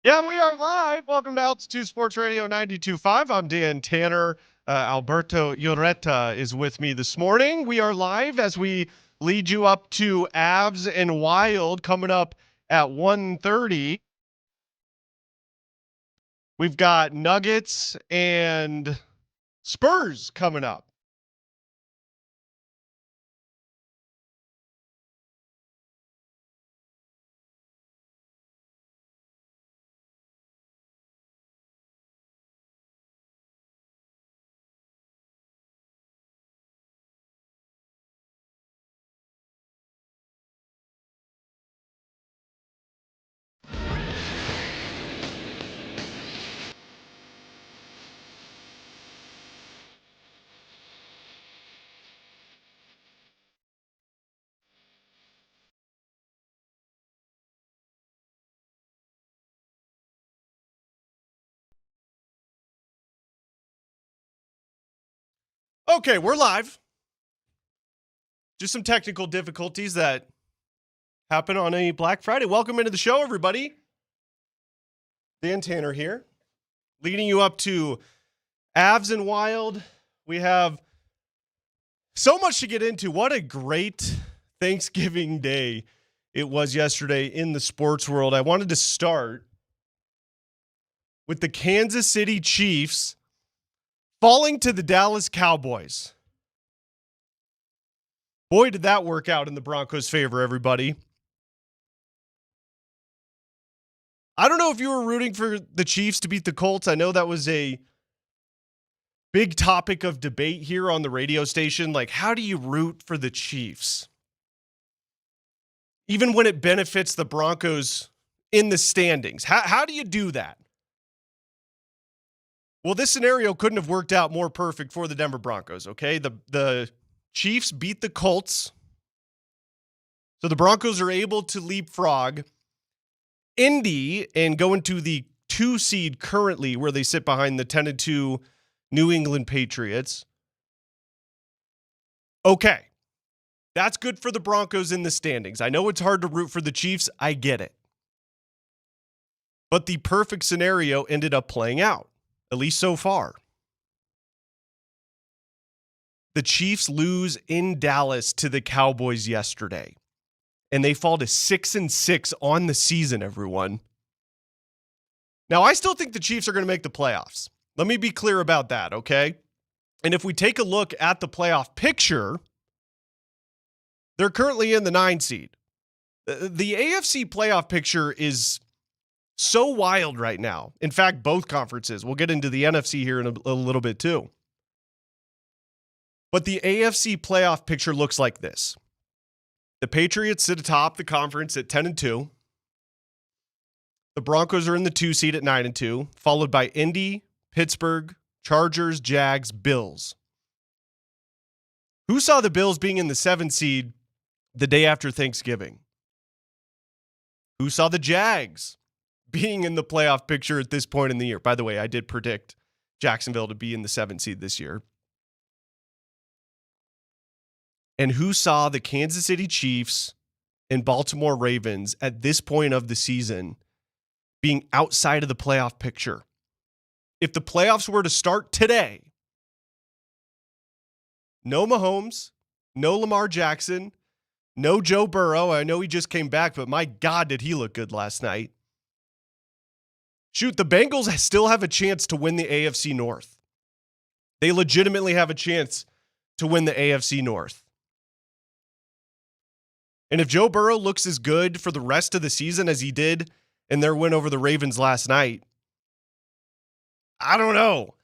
Yeah, we are live. Welcome to Altitude Sports Radio 92.5. I'm Dan Tanner. Alberto Lloretta is with me this morning. We are live as we lead you up to Avs and Wild coming up at 1:30. We've got Nuggets and Spurs coming up. Okay, we're live. Just some technical difficulties that happen on a Black Friday. Welcome into the show, everybody. Dan Tanner here, leading you up to Avs and Wild. We have so much to get into. What a great Thanksgiving day it was yesterday in the sports world. I wanted to start with the Kansas City Chiefs falling to the Dallas Cowboys. Boy, did that work out in the Broncos' favor, everybody. I don't know if you were rooting for the Chiefs to beat the Colts. I know that was a big topic of debate here on the radio station. Like, how do you root for the Chiefs? Even when it benefits the Broncos in the standings. How do you do that? Well, this scenario couldn't have worked out more perfect for the Denver Broncos, okay? The Chiefs beat the Colts. So the Broncos are able to leapfrog Indy and go into the 2 seed currently, where they sit behind the 10-2 New England Patriots. Okay. That's good for the Broncos in the standings. I know it's hard to root for the Chiefs. I get it. But the perfect scenario ended up playing out, at least so far. The Chiefs lose in Dallas to the Cowboys yesterday, and they fall to 6-6 on the season, everyone. Now, I still think the Chiefs are going to make the playoffs. Let me be clear about that, okay? And if we take a look at the playoff picture, they're currently in the 9 seed. The AFC playoff picture is so wild right now. In fact, both conferences. We'll get into the NFC here in a little bit too. But the AFC playoff picture looks like this. The Patriots sit atop the conference at 10-2. The Broncos are in the 2 seed at 9-2, followed by Indy, Pittsburgh, Chargers, Jags, Bills. Who saw the Bills being in the 7 seed the day after Thanksgiving? Who saw the Jags being in the playoff picture at this point in the year? By the way, I did predict Jacksonville to be in the 7 seed this year. And who saw the Kansas City Chiefs and Baltimore Ravens at this point of the season being outside of the playoff picture? If the playoffs were to start today, no Mahomes, no Lamar Jackson, no Joe Burrow. I know he just came back, but my God, did he look good last night. Shoot, the Bengals still have a chance to win the AFC North. They legitimately have a chance to win the AFC North. And if Joe Burrow looks as good for the rest of the season as he did in their win over the Ravens last night, I don't know.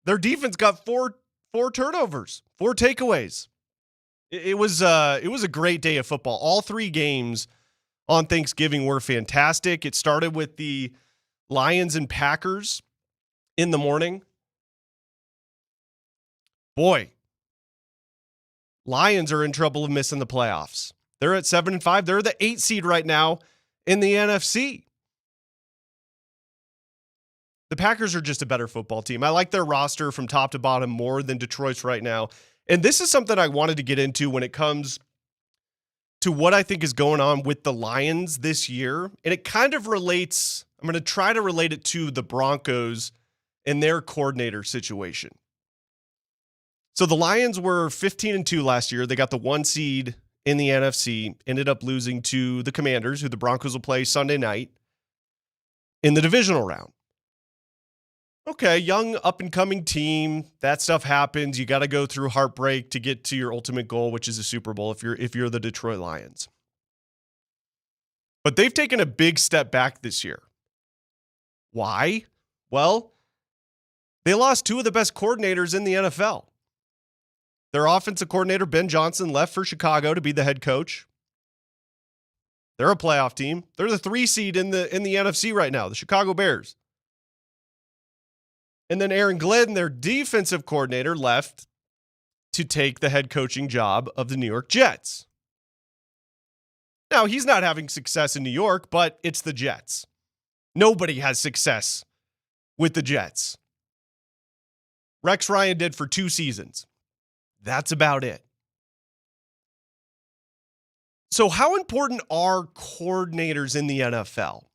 Their defense got four turnovers, 4 takeaways. It was a great day of football. All 3 games on Thanksgiving were fantastic. It started with the Lions and Packers in the morning. Boy, Lions are in trouble of missing the playoffs. They're at 7-5. They're the 8 seed right now in the NFC. The Packers are just a better football team. I like their roster from top to bottom more than Detroit's right now. And this is something I wanted to get into when it comes to what I think is going on with the Lions this year. And it kind of relates, I'm going to try to relate it to the Broncos and their coordinator situation. So the Lions were 15-2 last year. They got the 1 seed in the NFC, ended up losing to the Commanders, who the Broncos will play Sunday night in the divisional round. Okay, young up-and-coming team. That stuff happens. You got to go through heartbreak to get to your ultimate goal, which is a Super Bowl if you're the Detroit Lions. But they've taken a big step back this year. Why? Well, they lost 2 of the best coordinators in the NFL. Their offensive coordinator, Ben Johnson, left for Chicago to be the head coach. They're a playoff team. They're the 3 seed in the NFC right now, the Chicago Bears. And then Aaron Glenn, their defensive coordinator, left to take the head coaching job of the New York Jets. Now, he's not having success in New York, but it's the Jets. Nobody has success with the Jets. Rex Ryan did for 2 seasons. That's about it. So how important are coordinators in the NFL?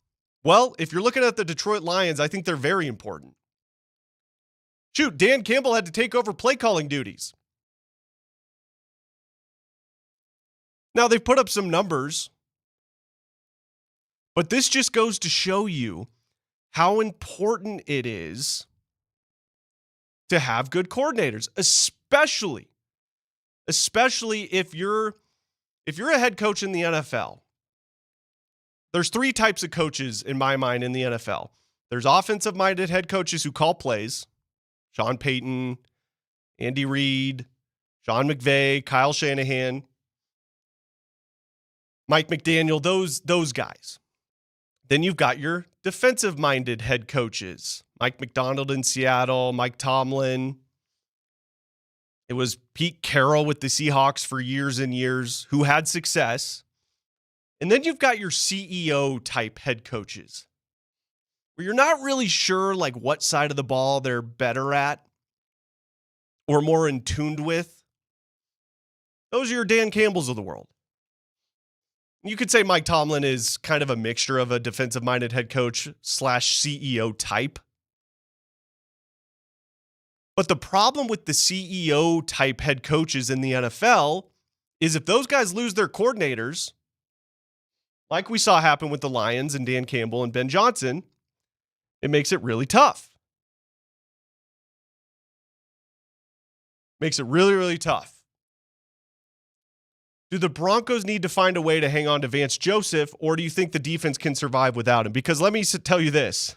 Well, if you're looking at the Detroit Lions, I think they're very important. Shoot, Dan Campbell had to take over play calling duties. Now, they've put up some numbers, but this just goes to show you how important it is to have good coordinators, especially if you're a head coach in the NFL. There's 3 types of coaches in my mind in the NFL. There's offensive-minded head coaches who call plays. Sean Payton, Andy Reid, Sean McVay, Kyle Shanahan, Mike McDaniel, those guys. Then you've got your defensive-minded head coaches. Mike McDonald in Seattle, Mike Tomlin. It was Pete Carroll with the Seahawks for years and years who had success. And then you've got your CEO-type head coaches, where you're not really sure like what side of the ball they're better at or more in tune with. Those are your Dan Campbells of the world. You could say Mike Tomlin is kind of a mixture of a defensive-minded head coach / CEO type. But the problem with the CEO type head coaches in the NFL is if those guys lose their coordinators, like we saw happen with the Lions and Dan Campbell and Ben Johnson, it makes it really tough. Makes it really, really tough. Do the Broncos need to find a way to hang on to Vance Joseph, or do you think the defense can survive without him? Because let me tell you this.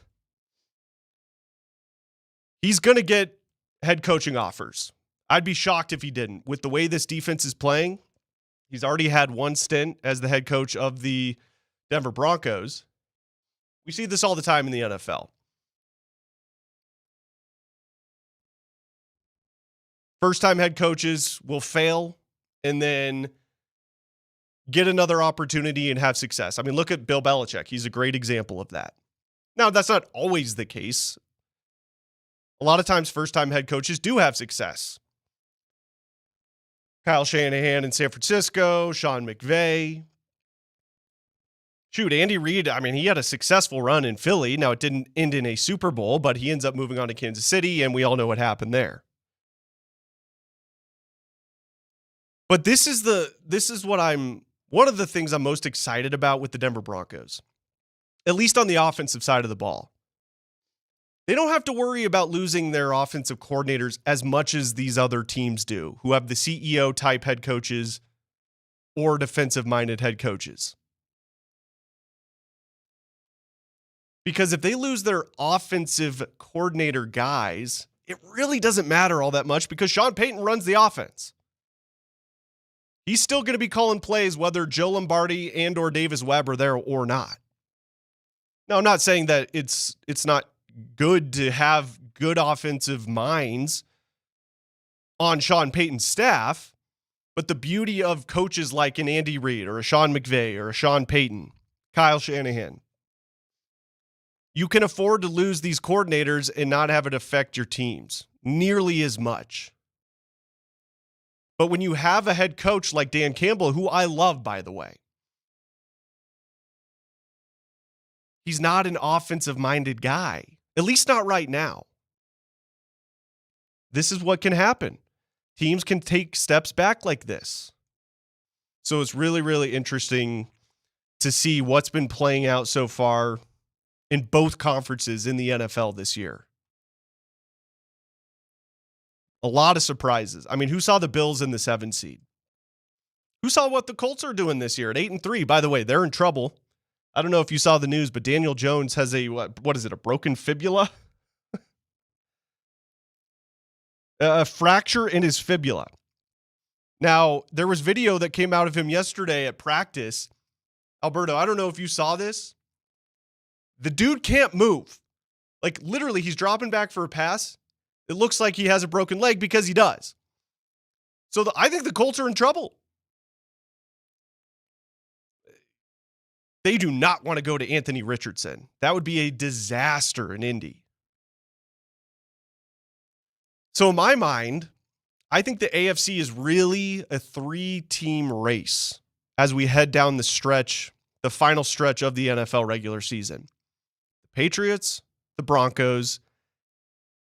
He's going to get head coaching offers. I'd be shocked if he didn't. With the way this defense is playing, he's already had 1 stint as the head coach of the Denver Broncos. We see this all the time in the NFL. First-time head coaches will fail and then get another opportunity and have success. I mean, look at Bill Belichick. He's a great example of that. Now, that's not always the case. A lot of times, first-time head coaches do have success. Kyle Shanahan in San Francisco, Sean McVay. Shoot, Andy Reid, I mean, he had a successful run in Philly. Now, it didn't end in a Super Bowl, but he ends up moving on to Kansas City, and we all know what happened there. But this is one of the things I'm most excited about with the Denver Broncos, at least on the offensive side of the ball. They don't have to worry about losing their offensive coordinators as much as these other teams do, who have the CEO type head coaches or defensive-minded head coaches. Because if they lose their offensive coordinator guys, it really doesn't matter all that much because Sean Payton runs the offense. He's still going to be calling plays whether Joe Lombardi and or Davis Webb are there or not. Now, I'm not saying that it's not good to have good offensive minds on Sean Payton's staff, but the beauty of coaches like an Andy Reid or a Sean McVay or a Sean Payton, Kyle Shanahan, you can afford to lose these coordinators and not have it affect your teams nearly as much. But when you have a head coach like Dan Campbell, who I love, by the way, he's not an offensive-minded guy, at least not right now. This is what can happen. Teams can take steps back like this. So it's really, really interesting to see what's been playing out so far in both conferences in the NFL this year. A lot of surprises. I mean, who saw the Bills in the 7 seed? Who saw what the Colts are doing this year at 8-3? By the way, they're in trouble. I don't know if you saw the news, but Daniel Jones has a, what is it, a broken fibula? A fracture in his fibula. Now, there was video that came out of him yesterday at practice. Alberto, I don't know if you saw this. The dude can't move. Like, literally, he's dropping back for a pass. It looks like he has a broken leg because he does. So I think the Colts are in trouble. They do not want to go to Anthony Richardson. That would be a disaster in Indy. So in my mind, I think the AFC is really a 3-team race as we head down the stretch, the final stretch of the NFL regular season. The Patriots, the Broncos,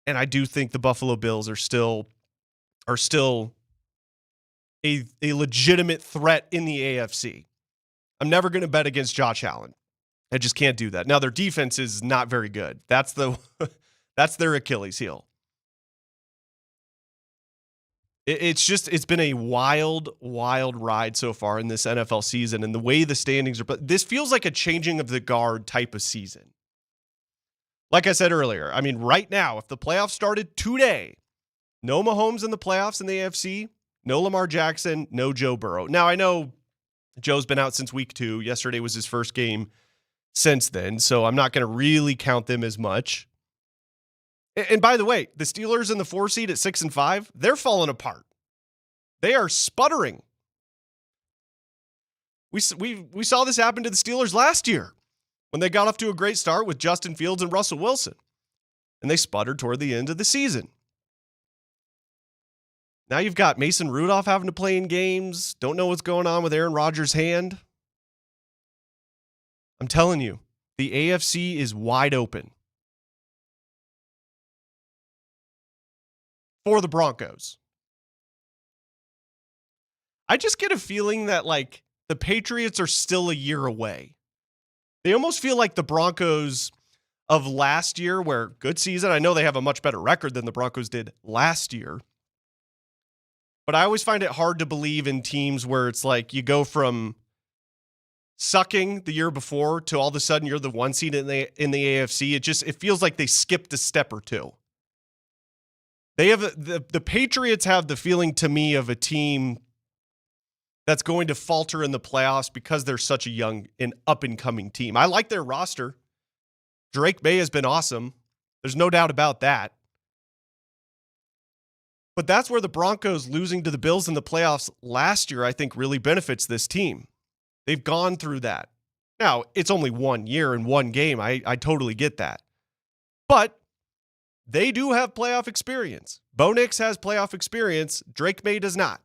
and I do think the Buffalo Bills are still a legitimate threat in the AFC. I'm never going to bet against Josh Allen. I just can't do that. Now, their defense is not very good. That's their Achilles heel. It's been a wild, wild ride so far in this NFL season, and the way the standings are. But this feels like a changing of the guard type of season. Like I said earlier, I mean, right now, if the playoffs started today, no Mahomes in the playoffs in the AFC, no Lamar Jackson, no Joe Burrow. Now, I know Joe's been out since week 2. Yesterday was his first game since then, so I'm not going to really count them as much. And by the way, the Steelers in the 4 seed at 6-5, they're falling apart. They are sputtering. We saw this happen to the Steelers last year when they got off to a great start with Justin Fields and Russell Wilson, and they sputtered toward the end of the season. Now you've got Mason Rudolph having to play in games. Don't know what's going on with Aaron Rodgers' hand. I'm telling you, the AFC is wide open for the Broncos. I just get a feeling that, like, the Patriots are still a year away. They almost feel like the Broncos of last year, where good season. I know they have a much better record than the Broncos did last year. But I always find it hard to believe in teams where it's like you go from sucking the year before to all of a sudden you're the 1 seed in the AFC. It feels like they skipped a step or two. They have the Patriots have the feeling to me of a team that's going to falter in the playoffs because they're such a young and up-and-coming team. I like their roster. Drake May has been awesome. There's no doubt about that. But that's where the Broncos losing to the Bills in the playoffs last year, I think, really benefits this team. They've gone through that. Now, it's only 1 year and 1 game. I totally get that. But they do have playoff experience. Bo Nix has playoff experience. Drake May does not.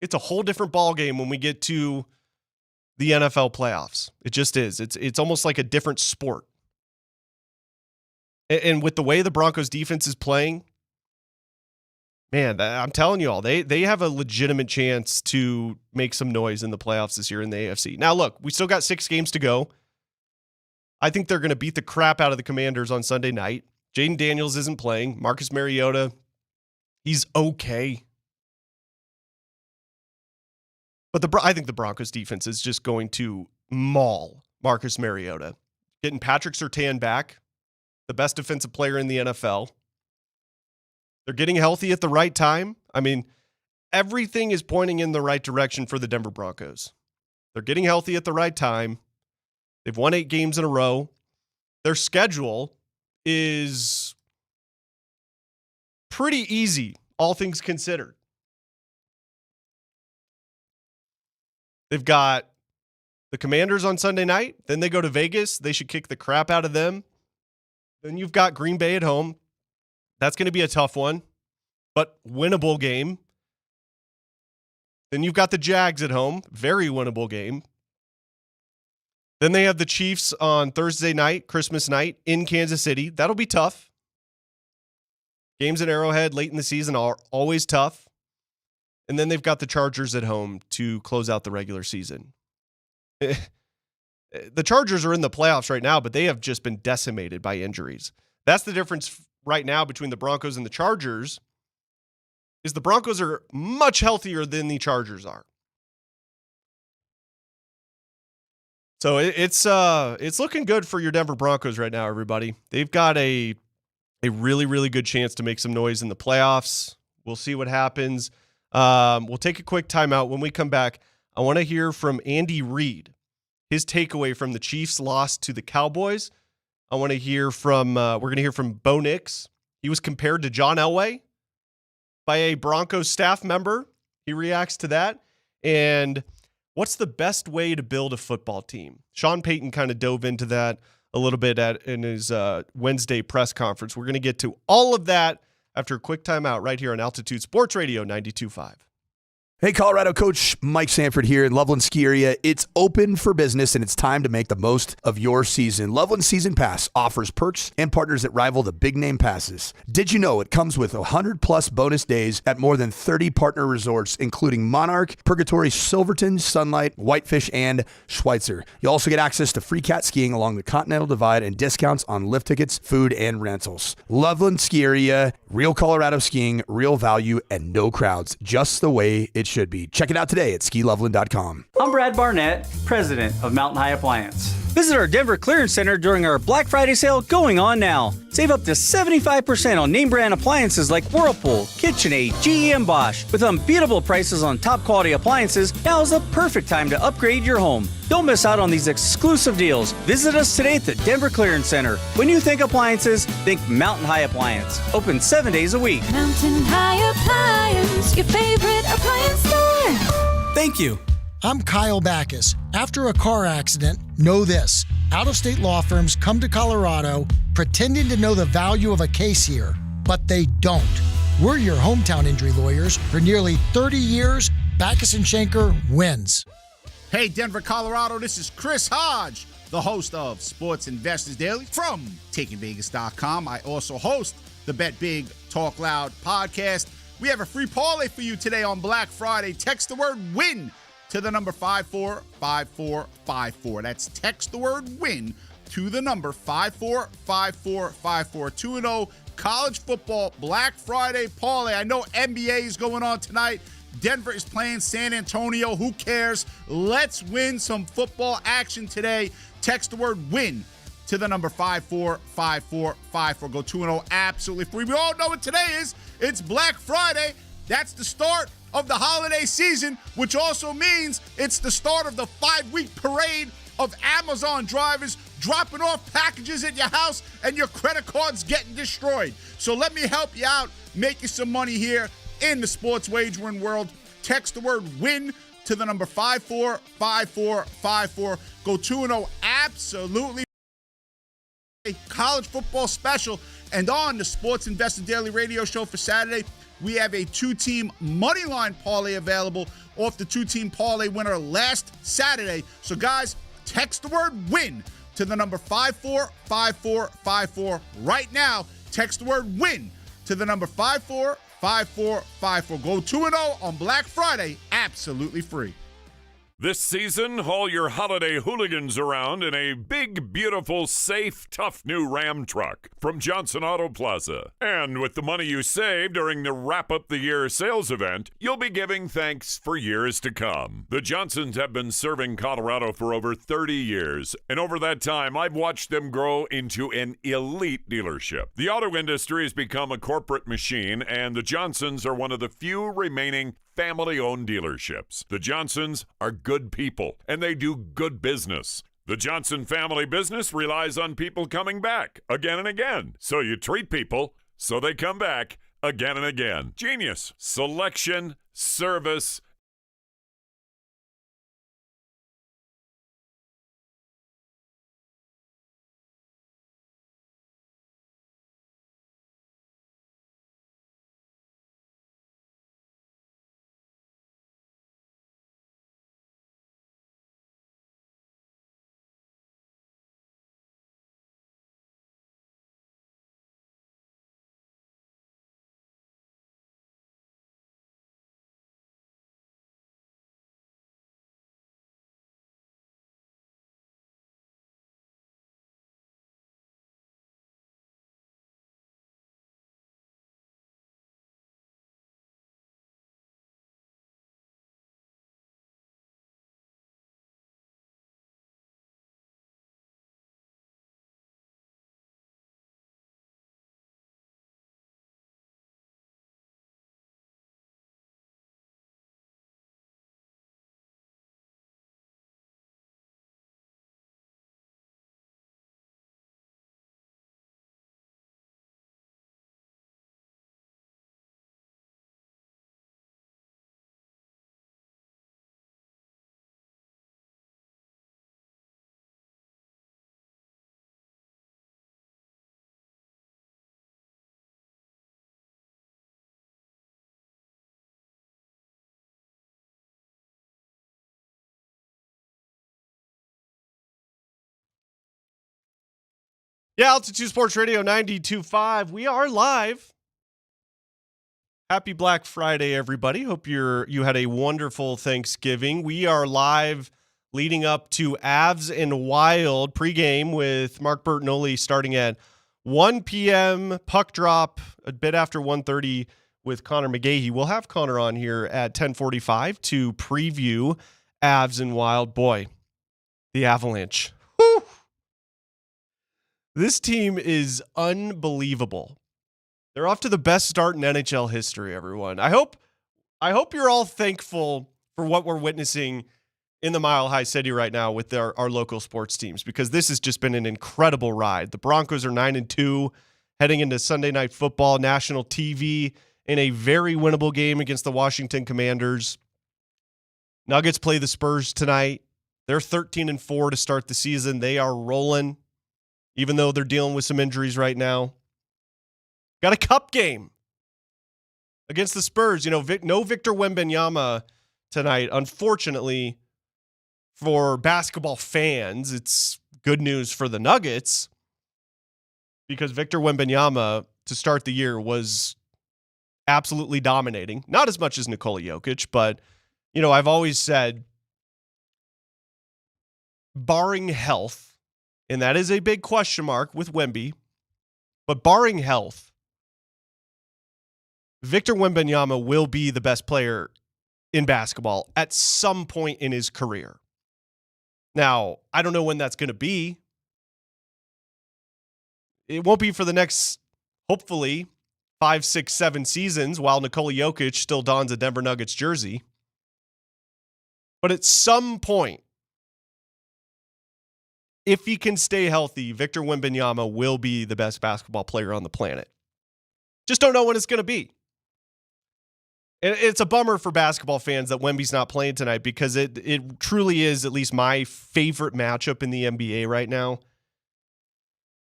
It's a whole different ballgame when we get to the NFL playoffs. It just is. It's almost like a different sport. And with the way the Broncos defense is playing, man, I'm telling you all, they have a legitimate chance to make some noise in the playoffs this year in the AFC. Now, look, we still got 6 games to go. I think they're going to beat the crap out of the Commanders on Sunday night. Jaden Daniels isn't playing. Marcus Mariota, he's okay. But I think the Broncos defense is just going to maul Marcus Mariota. Getting Patrick Surtain back, the best defensive player in the NFL. They're getting healthy at the right time. I mean, everything is pointing in the right direction for the Denver Broncos. They're getting healthy at the right time. They've won 8 games in a row. Their schedule is pretty easy, all things considered. They've got the Commanders on Sunday night. Then they go to Vegas. They should kick the crap out of them. Then you've got Green Bay at home. That's going to be a tough one, but winnable game. Then you've got the Jags at home, very winnable game. Then they have the Chiefs on Thursday night, Christmas night in Kansas City. That'll be tough. Games at Arrowhead late in the season are always tough. And then they've got the Chargers at home to close out the regular season. The Chargers are in the playoffs right now, but they have just been decimated by injuries. That's the difference right now between the Broncos and the Chargers, is the Broncos are much healthier than the Chargers are. So it's looking good for your Denver Broncos right now, everybody. They've got a really, really good chance to make some noise in the playoffs. We'll see what happens. We'll take a quick timeout. When we come back, I want to hear from Andy Reid, his takeaway from the Chiefs' loss to the Cowboys. I want to hear from, we're going to hear from Bo Nix. He was compared to John Elway by a Broncos staff member. He reacts to that. And what's the best way to build a football team? Sean Payton kind of dove into that a little bit in his Wednesday press conference. We're going to get to all of that after a quick timeout right here on Altitude Sports Radio 92.5. Hey, Colorado coach Mike Sanford here in Loveland Ski Area. It's open for business and it's time to make the most of your season. Loveland Season Pass offers perks and partners that rival the big name passes. Did you know it comes with 100 plus bonus days at more than 30 partner resorts, including Monarch, Purgatory, Silverton, Sunlight, Whitefish, and Schweitzer. You also get access to free cat skiing along the Continental Divide and discounts on lift tickets, food, and rentals. Loveland Ski Area, real Colorado skiing, real value, and no crowds, just the way it should be. Check it out today at skiloveland.com. I'm Brad Barnett, president of Mountain High Appliance. Visit our Denver Clearance Center during our Black Friday sale going on now. Save up to 75% on name brand appliances like Whirlpool, KitchenAid, GE, and Bosch. With unbeatable prices on top quality appliances, now is the perfect time to upgrade your home. Don't miss out on these exclusive deals. Visit us today at the Denver Clearance Center. When you think appliances, think Mountain High Appliance. Open 7 days a week. Mountain High Appliance, your favorite appliance store. Thank you. I'm Kyle Backus. After a car accident, know this. Out-of-state law firms come to Colorado pretending to know the value of a case here, but they don't. We're your hometown injury lawyers. For nearly 30 years, Backus & Schenker wins. Hey, Denver, Colorado, this is Chris Hodge, the host of Sports Investors Daily from TakingVegas.com. I also host the Bet Big, Talk Loud podcast. We have a free parlay for you today on Black Friday. Text the word WIN to the number 545454. That's text the word WIN to the number 545454. 2-0 college football Black Friday parlay. I know NBA is going on tonight. Denver is playing San Antonio. Who cares? Let's win some football action today. Text the word WIN to the number 545454. Go 2-0 absolutely free. We all know what today is. It's Black Friday. That's the start of the holiday season, which also means it's the start of the 5-week parade of Amazon drivers dropping off packages at your house and your credit cards getting destroyed. So let me help you out, make you some money here in the sports wagering world. Text the word WIN to the number 545454. Go 2-0 absolutely. A college football special. And on the Sports Investor Daily radio show for Saturday, we have a 2-team money line parlay available off the 2-team parlay winner last Saturday. So guys, text the word WIN to the number 545454 right now. Text the word WIN to the number 545454. Go 2-0 on Black Friday, absolutely free. This season, haul your holiday hooligans around in a big, beautiful, safe, tough new Ram truck from Johnson Auto Plaza. And with the money you save during the Wrap Up the Year sales event, you'll be giving thanks for years to come. The Johnsons have been serving Colorado for over 30 years, and over that time, I've watched them grow into an elite dealership. The auto industry has become a corporate machine, and the Johnsons are one of the few remaining family-owned dealerships. The Johnsons are good people, and they do good business. The Johnson family business relies on people coming back again and again. So you treat people so they come back again and again. Genius. Selection, service, Yeah, Altitude Sports Radio 92.5. We are live. Happy Black Friday, everybody. Hope you had a wonderful Thanksgiving. We are live leading up to Avs and Wild pregame with Mark Bertinoli starting at 1 p.m. Puck drop a bit after 1:30 with Connor McGahey. We'll have Connor on here at 10:45 to preview Avs and Wild. Boy, the Avalanche. Whew. This team is unbelievable. They're off to the best start in NHL history, everyone. I hope you're all thankful for what we're witnessing in the Mile High City right now with our local sports teams, because this has just been an incredible ride. The Broncos are 9-2, heading into Sunday Night Football, national TV, in a very winnable game against the Washington Commanders. Nuggets play the Spurs tonight. They're 13-4 to start the season. They are rolling, even though they're dealing with some injuries right now. Got a cup game against the Spurs. You know, no Victor Wembanyama tonight. Unfortunately, for basketball fans, it's good news for the Nuggets, because Victor Wembanyama to start the year was absolutely dominating. Not as much as Nikola Jokic, but, you know, I've always said, barring health, and that is a big question mark with Wemby, but barring health, Victor Wembanyama will be the best player in basketball at some point in his career. Now, I don't know when that's going to be. It won't be for the next, hopefully, 5, 6, 7 seasons while Nikola Jokic still dons a Denver Nuggets jersey. But at some point, if he can stay healthy, Victor Wembanyama will be the best basketball player on the planet. Just don't know when it's going to be. And it's a bummer for basketball fans that Wemby's not playing tonight, because it truly is at least my favorite matchup in the NBA right now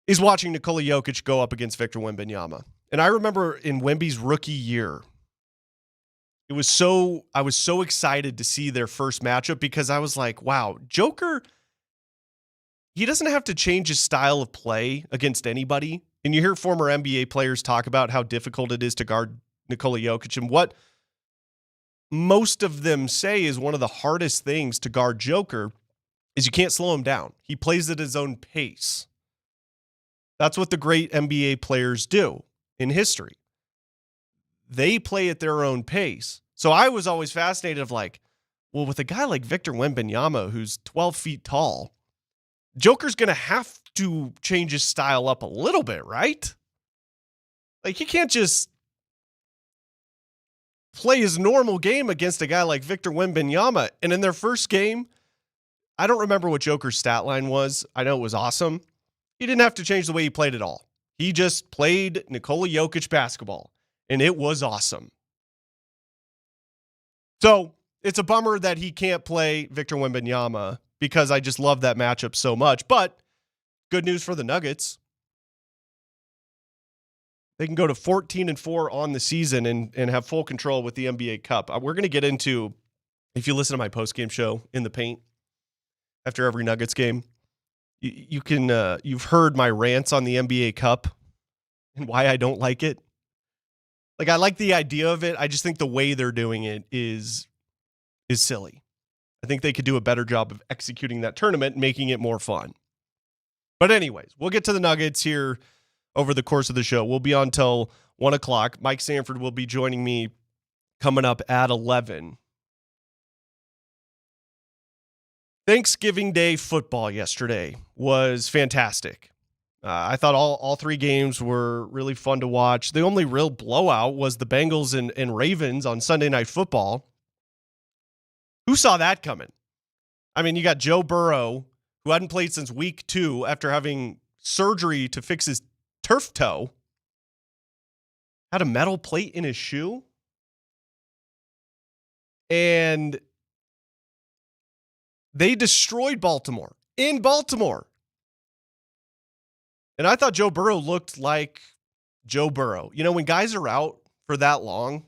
is watching Nikola Jokic go up against Victor Wembanyama. And I remember in Wemby's rookie year, I was so excited to see their first matchup, because I was like, wow, Joker, he doesn't have to change his style of play against anybody. And you hear former NBA players talk about how difficult it is to guard Nikola Jokic, and what most of them say is one of the hardest things to guard Joker is you can't slow him down. He plays at his own pace. That's what the great NBA players do in history. They play at their own pace. So I was always fascinated of like, well, with a guy like Victor Wembanyama, who's 12 feet tall, Joker's going to have to change his style up a little bit, right? Like, he can't just play his normal game against a guy like Victor Wembanyama. And in their first game, I don't remember what Joker's stat line was. I know it was awesome. He didn't have to change the way he played at all. He just played Nikola Jokic basketball, and it was awesome. So it's a bummer that he can't play Victor Wembanyama, because I just love that matchup so much. But good news for the Nuggets. They can go to 14-4 on the season and have full control with the NBA Cup. We're going to get into, if you listen to my postgame show In the Paint after every Nuggets game, you've heard my rants on the NBA Cup and why I don't like it. Like, I like the idea of it. I just think the way they're doing it is silly. I think they could do a better job of executing that tournament, making it more fun. But anyways, we'll get to the Nuggets here over the course of the show. We'll be on till 1 o'clock. Mike Sanford will be joining me coming up at 11. Thanksgiving Day football yesterday was fantastic. I thought all 3 games were really fun to watch. The only real blowout was the Bengals and Ravens on Sunday Night Football. Who saw that coming? I mean, you got Joe Burrow, who hadn't played since week 2 after having surgery to fix his turf toe, had a metal plate in his shoe, and they destroyed Baltimore in Baltimore. And I thought Joe Burrow looked like Joe Burrow. You know, when guys are out for that long,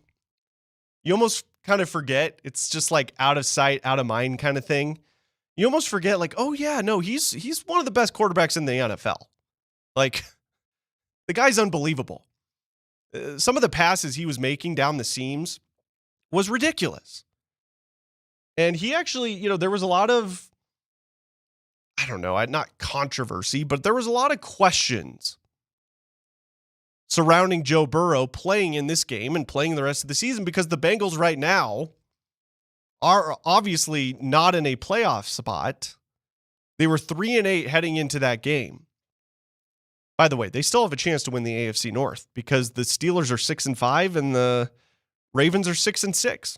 you almost kind of forget. It's just like out of sight, out of mind kind of thing. You almost forget, like, oh yeah, no, he's one of the best quarterbacks in the NFL. Like, the guy's unbelievable. Some of the passes he was making down the seams was ridiculous. And he actually, there was a lot of, I don't know, not controversy, but there was a lot of questions surrounding Joe Burrow playing in this game and playing the rest of the season, because the Bengals right now are obviously not in a playoff spot. They were 3-8 heading into that game. By the way, they still have a chance to win the AFC North because the Steelers are 6-5 and the Ravens are 6-6.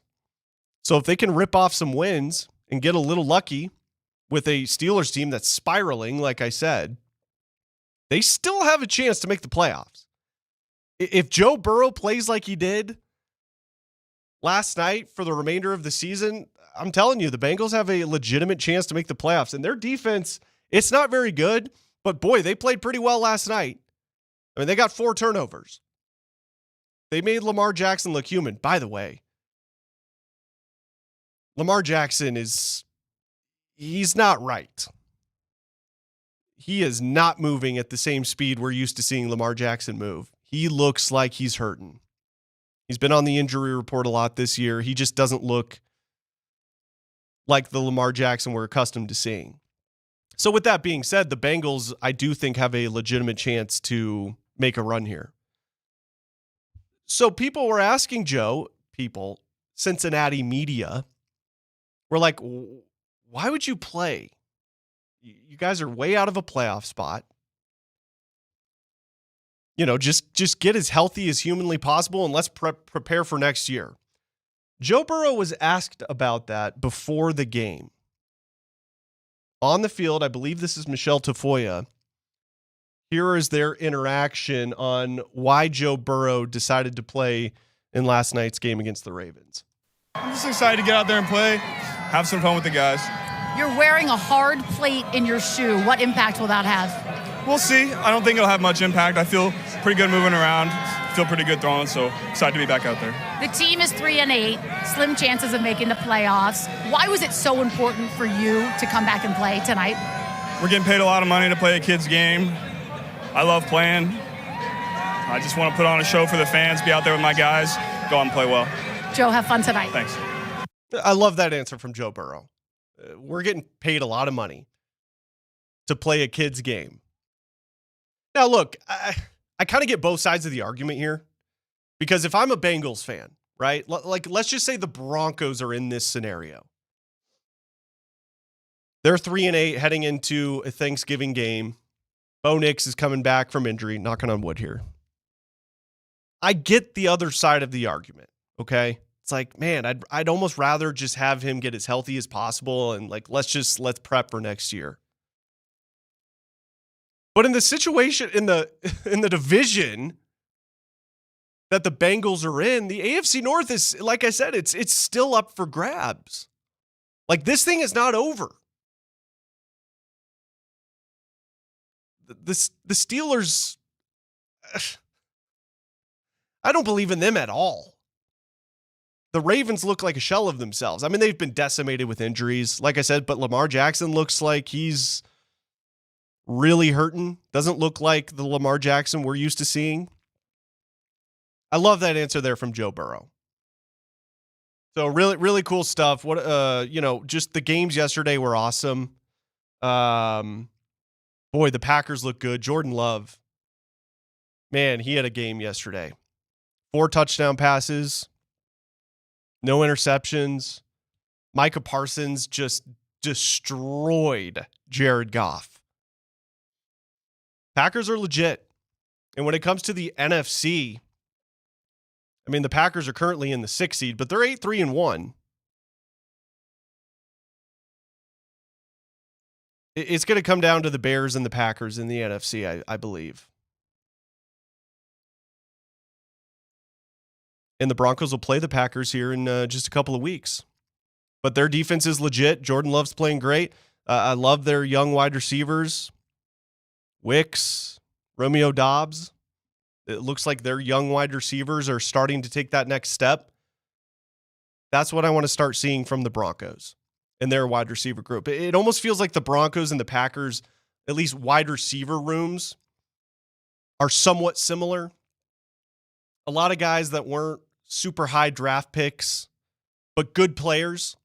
So if they can rip off some wins and get a little lucky with a Steelers team that's spiraling, like I said, they still have a chance to make the playoffs. If Joe Burrow plays like he did last night for the remainder of the season, I'm telling you, the Bengals have a legitimate chance to make the playoffs. And their defense, it's not very good, but boy, they played pretty well last night. I mean, they got 4 turnovers. They made Lamar Jackson look human. By the way, Lamar Jackson he's not right. He is not moving at the same speed we're used to seeing Lamar Jackson move. He looks like he's hurting. He's been on the injury report a lot this year. He just doesn't look like the Lamar Jackson we're accustomed to seeing. So with that being said, the Bengals, I do think, have a legitimate chance to make a run here. So people were asking Joe, Cincinnati media, were like, why would you play? You guys are way out of a playoff spot. Just get as healthy as humanly possible and let's prepare for next year. Joe Burrow was asked about that before the game. On the field, I believe this is Michelle Tafoya. Here is their interaction on why Joe Burrow decided to play in last night's game against the Ravens. I'm just excited to get out there and play, have some fun with the guys. You're wearing a hard plate in your shoe. What impact will that have? We'll see. I don't think it'll have much impact. I feel pretty good moving around, feel pretty good throwing, so excited to be back out there. The team is 3-8, slim chances of making the playoffs. Why was it so important for you to come back and play tonight? We're getting paid a lot of money to play a kid's game. I love playing. I just want to put on a show for the fans, be out there with my guys, go out and play well. Joe, have fun tonight. Thanks. I love that answer from Joe Burrow. We're getting paid a lot of money to play a kid's game. Now, look, I kind of get both sides of the argument here, because if I'm a Bengals fan, right, like let's just say the Broncos are in this scenario. They're 3-8 heading into a Thanksgiving game. Bo Nix is coming back from injury, knocking on wood here. I get the other side of the argument, okay? It's like, man, I'd almost rather just have him get as healthy as possible and let's prep for next year. But in the situation, in the division that the Bengals are in, the AFC North is, like I said, it's still up for grabs. Like, this thing is not over. The Steelers, I don't believe in them at all. The Ravens look like a shell of themselves. I mean, they've been decimated with injuries, like I said, but Lamar Jackson looks like he's really hurting. Doesn't look like the Lamar Jackson we're used to seeing. I love that answer there from Joe Burrow. So really, really cool stuff. What, just the games yesterday were awesome. Boy, the Packers look good. Jordan Love, man, he had a game yesterday. 4 touchdown passes, no interceptions. Micah Parsons just destroyed Jared Goff. Packers are legit. And when it comes to the NFC, I mean, the Packers are currently in the 6th seed, but they're 8-3-1. It's going to come down to the Bears and the Packers in the NFC, I believe. And the Broncos will play the Packers here in just a couple of weeks. But their defense is legit. Jordan Love's playing great. I love their young wide receivers. Wicks, Romeo Doubs. It looks like their young wide receivers are starting to take that next step. That's what I want to start seeing from the Broncos and their wide receiver group. It almost feels like the Broncos and the Packers, at least wide receiver rooms, are somewhat similar. A lot of guys that weren't super high draft picks, but good players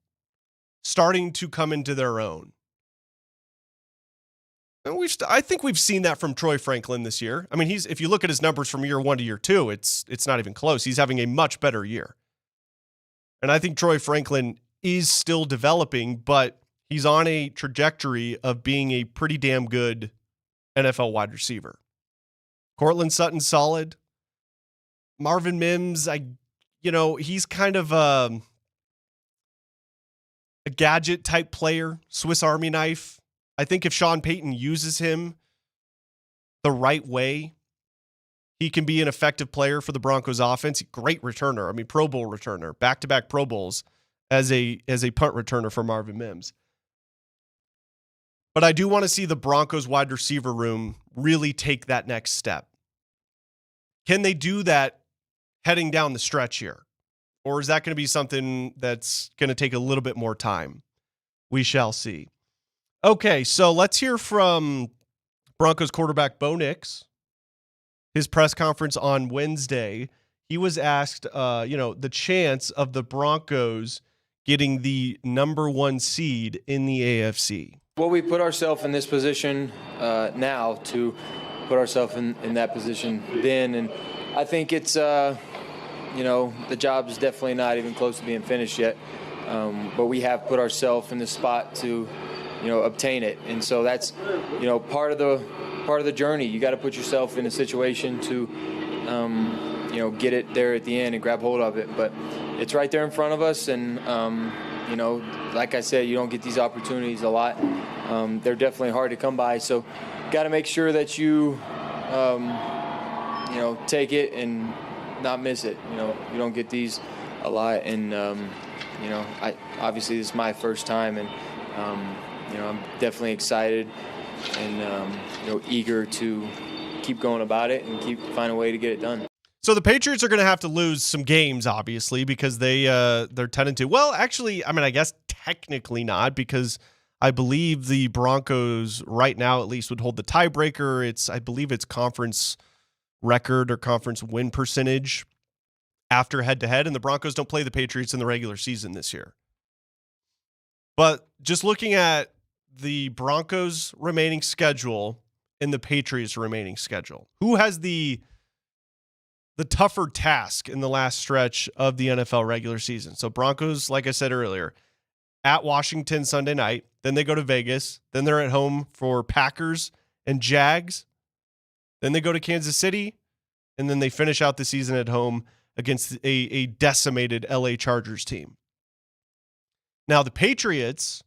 starting to come into their own. And I think we've seen that from Troy Franklin this year. I mean, if you look at his numbers from year 1 to year 2, it's not even close. He's having a much better year. And I think Troy Franklin is still developing, but he's on a trajectory of being a pretty damn good NFL wide receiver. Cortland Sutton's solid. Marvin Mims, he's kind of a gadget type player, Swiss Army knife. I think if Sean Payton uses him the right way, he can be an effective player for the Broncos offense. Great returner. I mean, Pro Bowl returner, back-to-back Pro Bowls as a punt returner for Marvin Mims. But I do want to see the Broncos wide receiver room really take that next step. Can they do that heading down the stretch here? Or is that going to be something that's going to take a little bit more time? We shall see. Okay, so let's hear from Broncos quarterback Bo Nix. His press conference on Wednesday, he was asked, the chance of the Broncos getting the number 1 seed in the AFC. Well, we put ourselves in this position now to put ourselves in that position then, and I think it's, the job is definitely not even close to being finished yet, but we have put ourselves in the spot to obtain it. And so that's, part of the journey. You got to put yourself in a situation to, get it there at the end and grab hold of it. But it's right there in front of us. And, like I said, you don't get these opportunities a lot. They're definitely hard to come by. So got to make sure that you, take it and not miss it. You don't get these a lot. And, obviously this is my first time, and, I'm definitely excited and, eager to keep going about it and keep finding a way to get it done. So the Patriots are going to have to lose some games, obviously, because they're 10-2. Well, actually, I guess technically not, because I believe the Broncos right now at least would hold the tiebreaker. I believe it's conference record or conference win percentage after head-to-head, and the Broncos don't play the Patriots in the regular season this year. But just looking at the Broncos' remaining schedule and the Patriots' remaining schedule, who has the tougher task in the last stretch of the NFL regular season? So Broncos, like I said earlier, at Washington Sunday night, then they go to Vegas, then they're at home for Packers and Jags, then they go to Kansas City, and then they finish out the season at home against a decimated LA Chargers team. Now, the Patriots,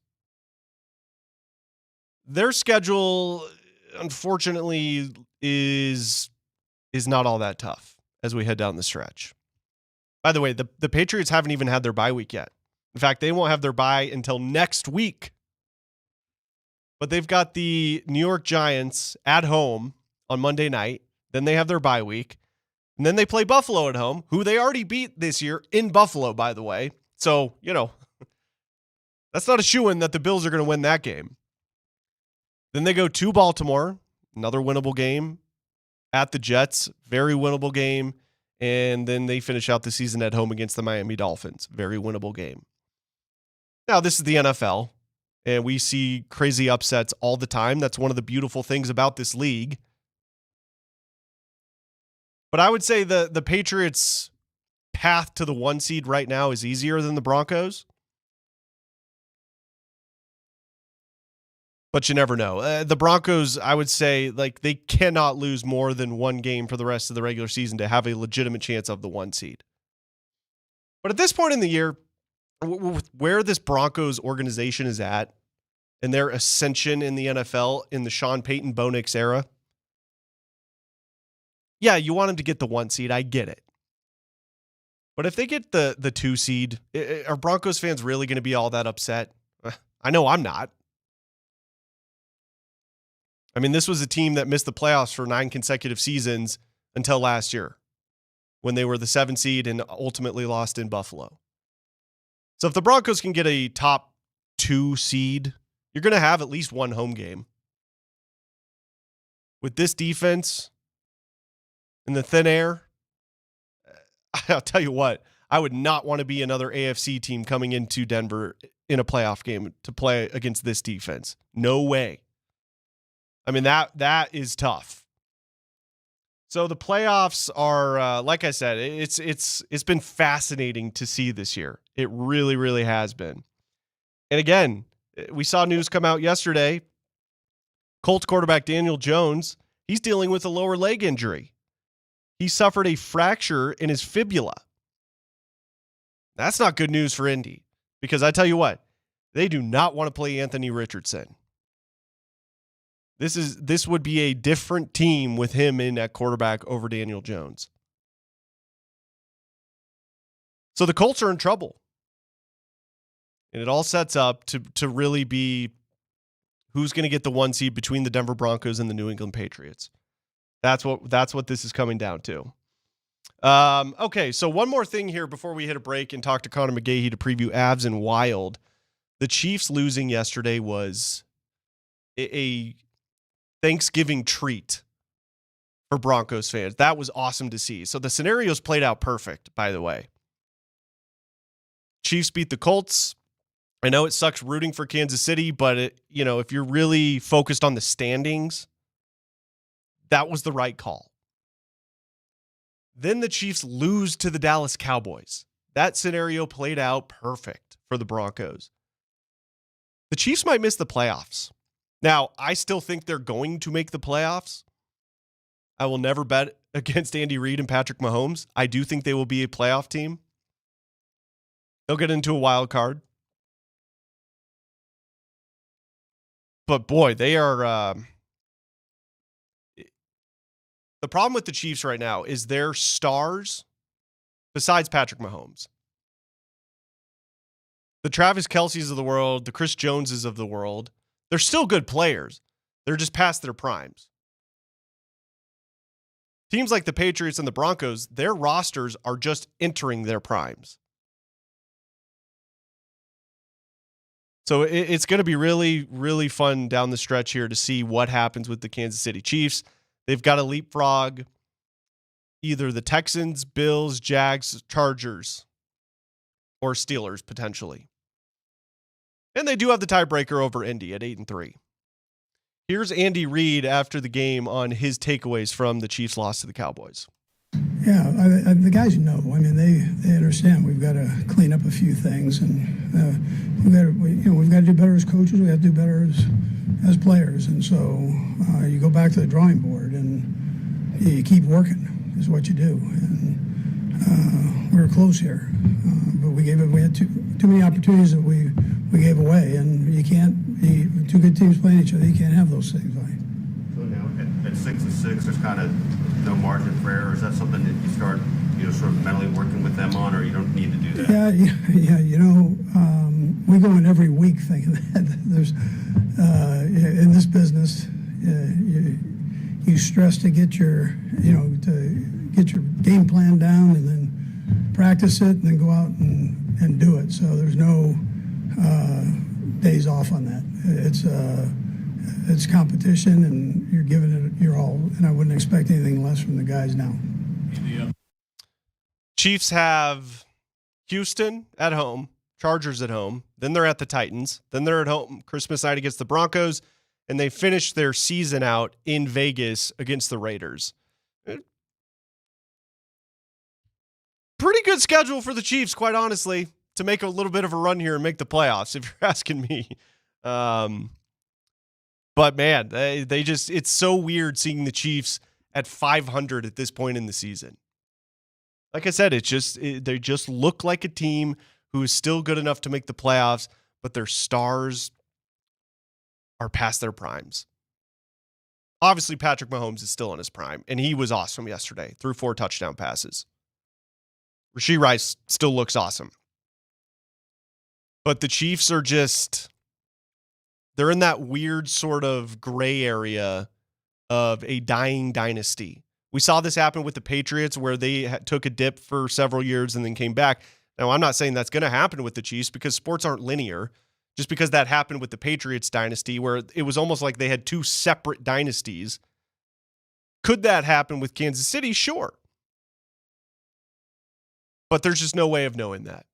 their schedule, unfortunately, is not all that tough as we head down the stretch. By the way, the Patriots haven't even had their bye week yet. In fact, they won't have their bye until next week. But they've got the New York Giants at home on Monday night. Then they have their bye week. And then they play Buffalo at home, who they already beat this year in Buffalo, by the way. So, that's not a shoo-in that the Bills are going to win that game. Then they go to Baltimore, another winnable game. At the Jets, very winnable game. And then they finish out the season at home against the Miami Dolphins, very winnable game. Now, this is the NFL, and we see crazy upsets all the time. That's one of the beautiful things about this league. But I would say the Patriots' path to the 1 seed right now is easier than the Broncos. But you never know. The Broncos, I would say, they cannot lose more than 1 game for the rest of the regular season to have a legitimate chance of the 1 seed. But at this point in the year, where this Broncos organization is at and their ascension in the NFL in the Sean Payton Bo Nix era, yeah, you want them to get the 1 seed. I get it. But if they get the 2 seed, are Broncos fans really going to be all that upset? I know I'm not. I mean, this was a team that missed the playoffs for 9 consecutive seasons until last year when they were the 7 seed and ultimately lost in Buffalo. So if the Broncos can get a top 2 seed, you're going to have at least 1 home game. With this defense, in the thin air. I'll tell you what, I would not want to be another AFC team coming into Denver in a playoff game to play against this defense. No way. I mean, that is tough. So the playoffs are, like I said, it's been fascinating to see this year. It really, really has been. And again, we saw news come out yesterday. Colts quarterback Daniel Jones, he's dealing with a lower leg injury. He suffered a fracture in his fibula. That's not good news for Indy, because I tell you what, they do not want to play Anthony Richardson. This would be a different team with him in at quarterback over Daniel Jones. So the Colts are in trouble. And it all sets up to really be who's going to get the 1 seed between the Denver Broncos and the New England Patriots. That's what this is coming down to. Okay, so one more thing here before we hit a break and talk to Connor McGahey to preview Avs and Wild. The Chiefs losing yesterday was a Thanksgiving treat for Broncos fans. That was awesome to see. So the scenarios played out perfect, by the way. Chiefs beat the Colts. I know it sucks rooting for Kansas City, but if you're really focused on the standings, that was the right call. Then the Chiefs lose to the Dallas Cowboys. That scenario played out perfect for the Broncos. The Chiefs might miss the playoffs. Now, I still think they're going to make the playoffs. I will never bet against Andy Reid and Patrick Mahomes. I do think they will be a playoff team. They'll get into a wild card. But boy, they are... The problem with the Chiefs right now is their stars, besides Patrick Mahomes, the Travis Kelce's of the world, the Chris Joneses of the world, they're still good players. They're just past their primes. Teams like the Patriots and the Broncos, their rosters are just entering their primes. So it's going to be really, really fun down the stretch here to see what happens with the Kansas City Chiefs. They've got to leapfrog either the Texans, Bills, Jags, Chargers, or Steelers potentially. And they do have the tiebreaker over Indy at 8-3. Here's Andy Reid after the game on his takeaways from the Chiefs' loss to the Cowboys. Yeah, the guys know. I mean, they understand. We've got to clean up a few things, and we've got to do better as coaches. We have to do better as players, and so you go back to the drawing board and you keep working. Is what you do. And we were close here, but we had too many opportunities that we gave away, and you can't. Two good teams playing each other, you can't have those things. Right? So now at 6-6, there's kind of no margin for error. Is that something that you start, sort of mentally working with them on, or you don't need to do that? Yeah. We go in every week thinking that there's in this business, you stress to get your game plan down, and then practice it, and then go out and do it. So there's no days off on that. It's competition, and you're giving it your all, and I wouldn't expect anything less from the guys now. Chiefs have Houston at home, Chargers at home, then they're at the Titans, then they're at home Christmas night against the Broncos, and they finish their season out in Vegas against the Raiders. Pretty good schedule for the Chiefs, quite honestly, to make a little bit of a run here and make the playoffs, if you're asking me. But man, they just, it's so weird seeing the Chiefs at 500 at this point in the season. Like I said, they just look like a team who is still good enough to make the playoffs, but their stars are past their primes. Obviously, Patrick Mahomes is still in his prime, and he was awesome yesterday. Threw 4 touchdown passes. Rashee Rice still looks awesome. But the Chiefs are they're in that weird sort of gray area of a dying dynasty. We saw this happen with the Patriots, where they took a dip for several years and then came back. Now, I'm not saying that's going to happen with the Chiefs, because sports aren't linear. Just because that happened with the Patriots dynasty, where it was almost like they had 2 separate dynasties, Could that happen with Kansas City? Sure. But there's just no way of knowing that.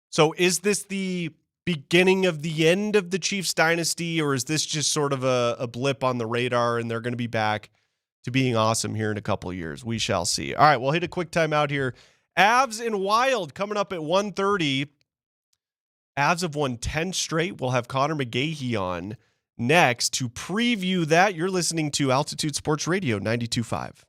So is this the beginning of the end of the Chiefs dynasty, or is this just sort of a blip on the radar and they're going to be back to being awesome here in a couple of years? We shall see. All right, we'll hit a quick timeout here. Avs and Wild coming up at 1:30. Avs have won 10 straight. We'll have Connor McGahee on next to preview that. You're listening to Altitude Sports Radio 92.5.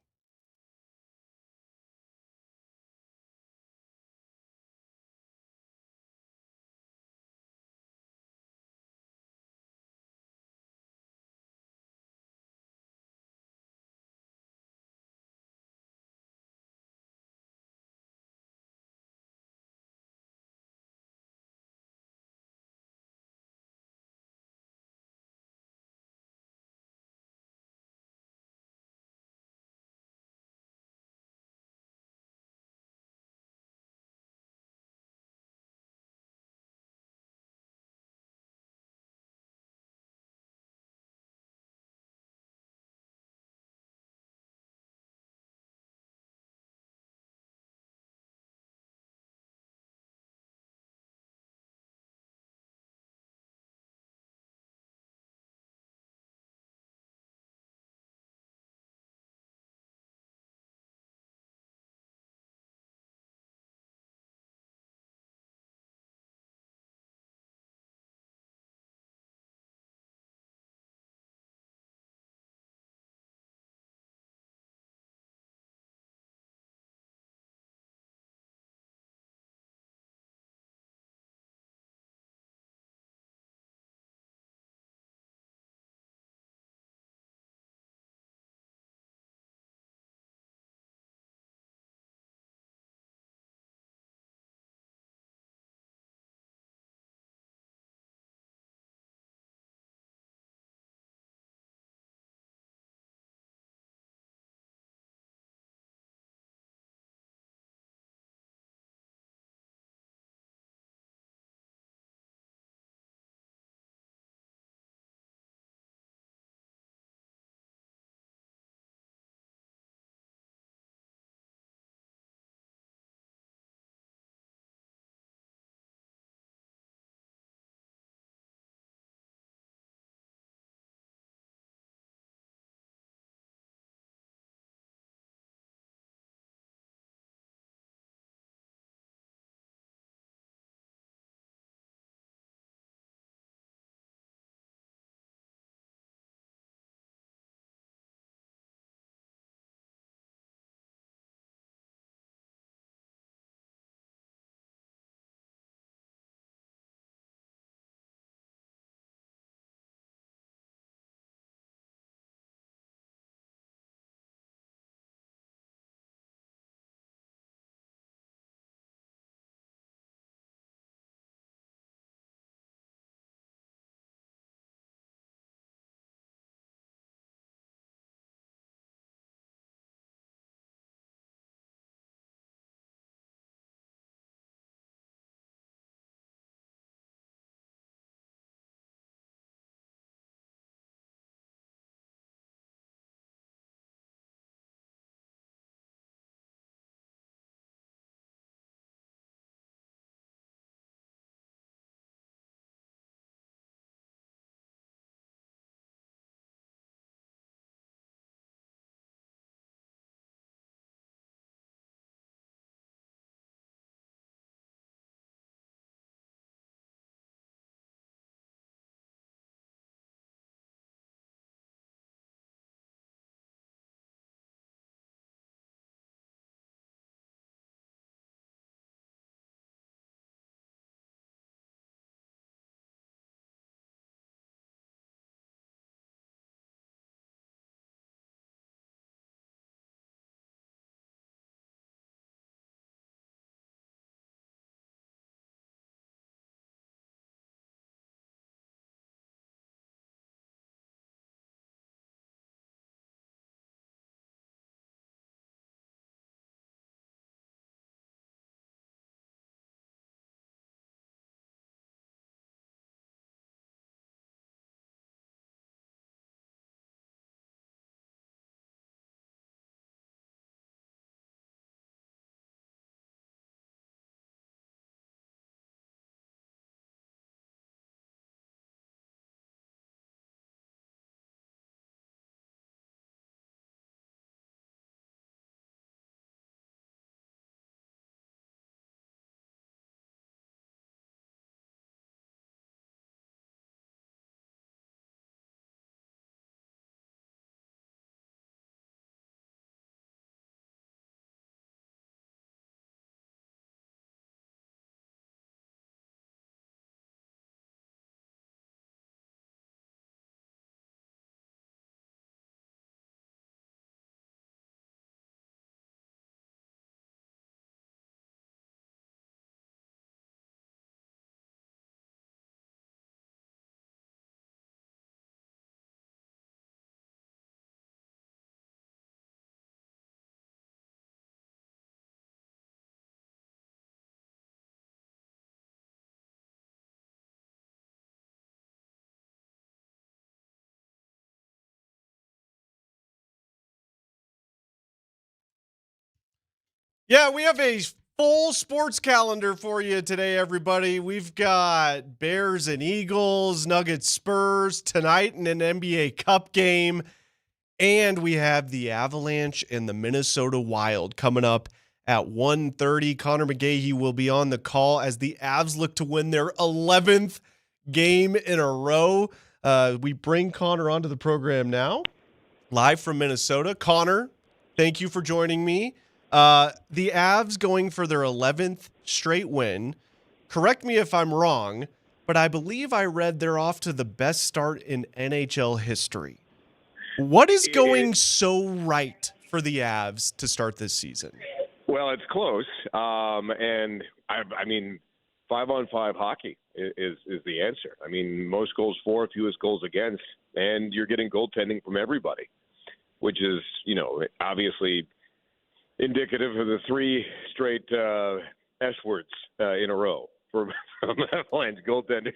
Yeah, we have a full sports calendar for you today, everybody. We've got Bears and Eagles, Nuggets-Spurs tonight in an NBA Cup game. And we have the Avalanche and the Minnesota Wild coming up at 1:30. Connor McGahey will be on the call as the Avs look to win their 11th game in a row. We bring Connor onto the program now, live from Minnesota. Connor, thank you for joining me. The Avs going for their 11th straight win. Correct me if I'm wrong, but I believe I read they're off to the best start in NHL history. What is going so right for the Avs to start this season? Well, it's close. And I mean, 5-on-5 hockey is the answer. I mean, most goals for, fewest goals against, and you're getting goaltending from everybody, which is, obviously indicative of the 3 straight S words in a row from Avalanche goaltenders,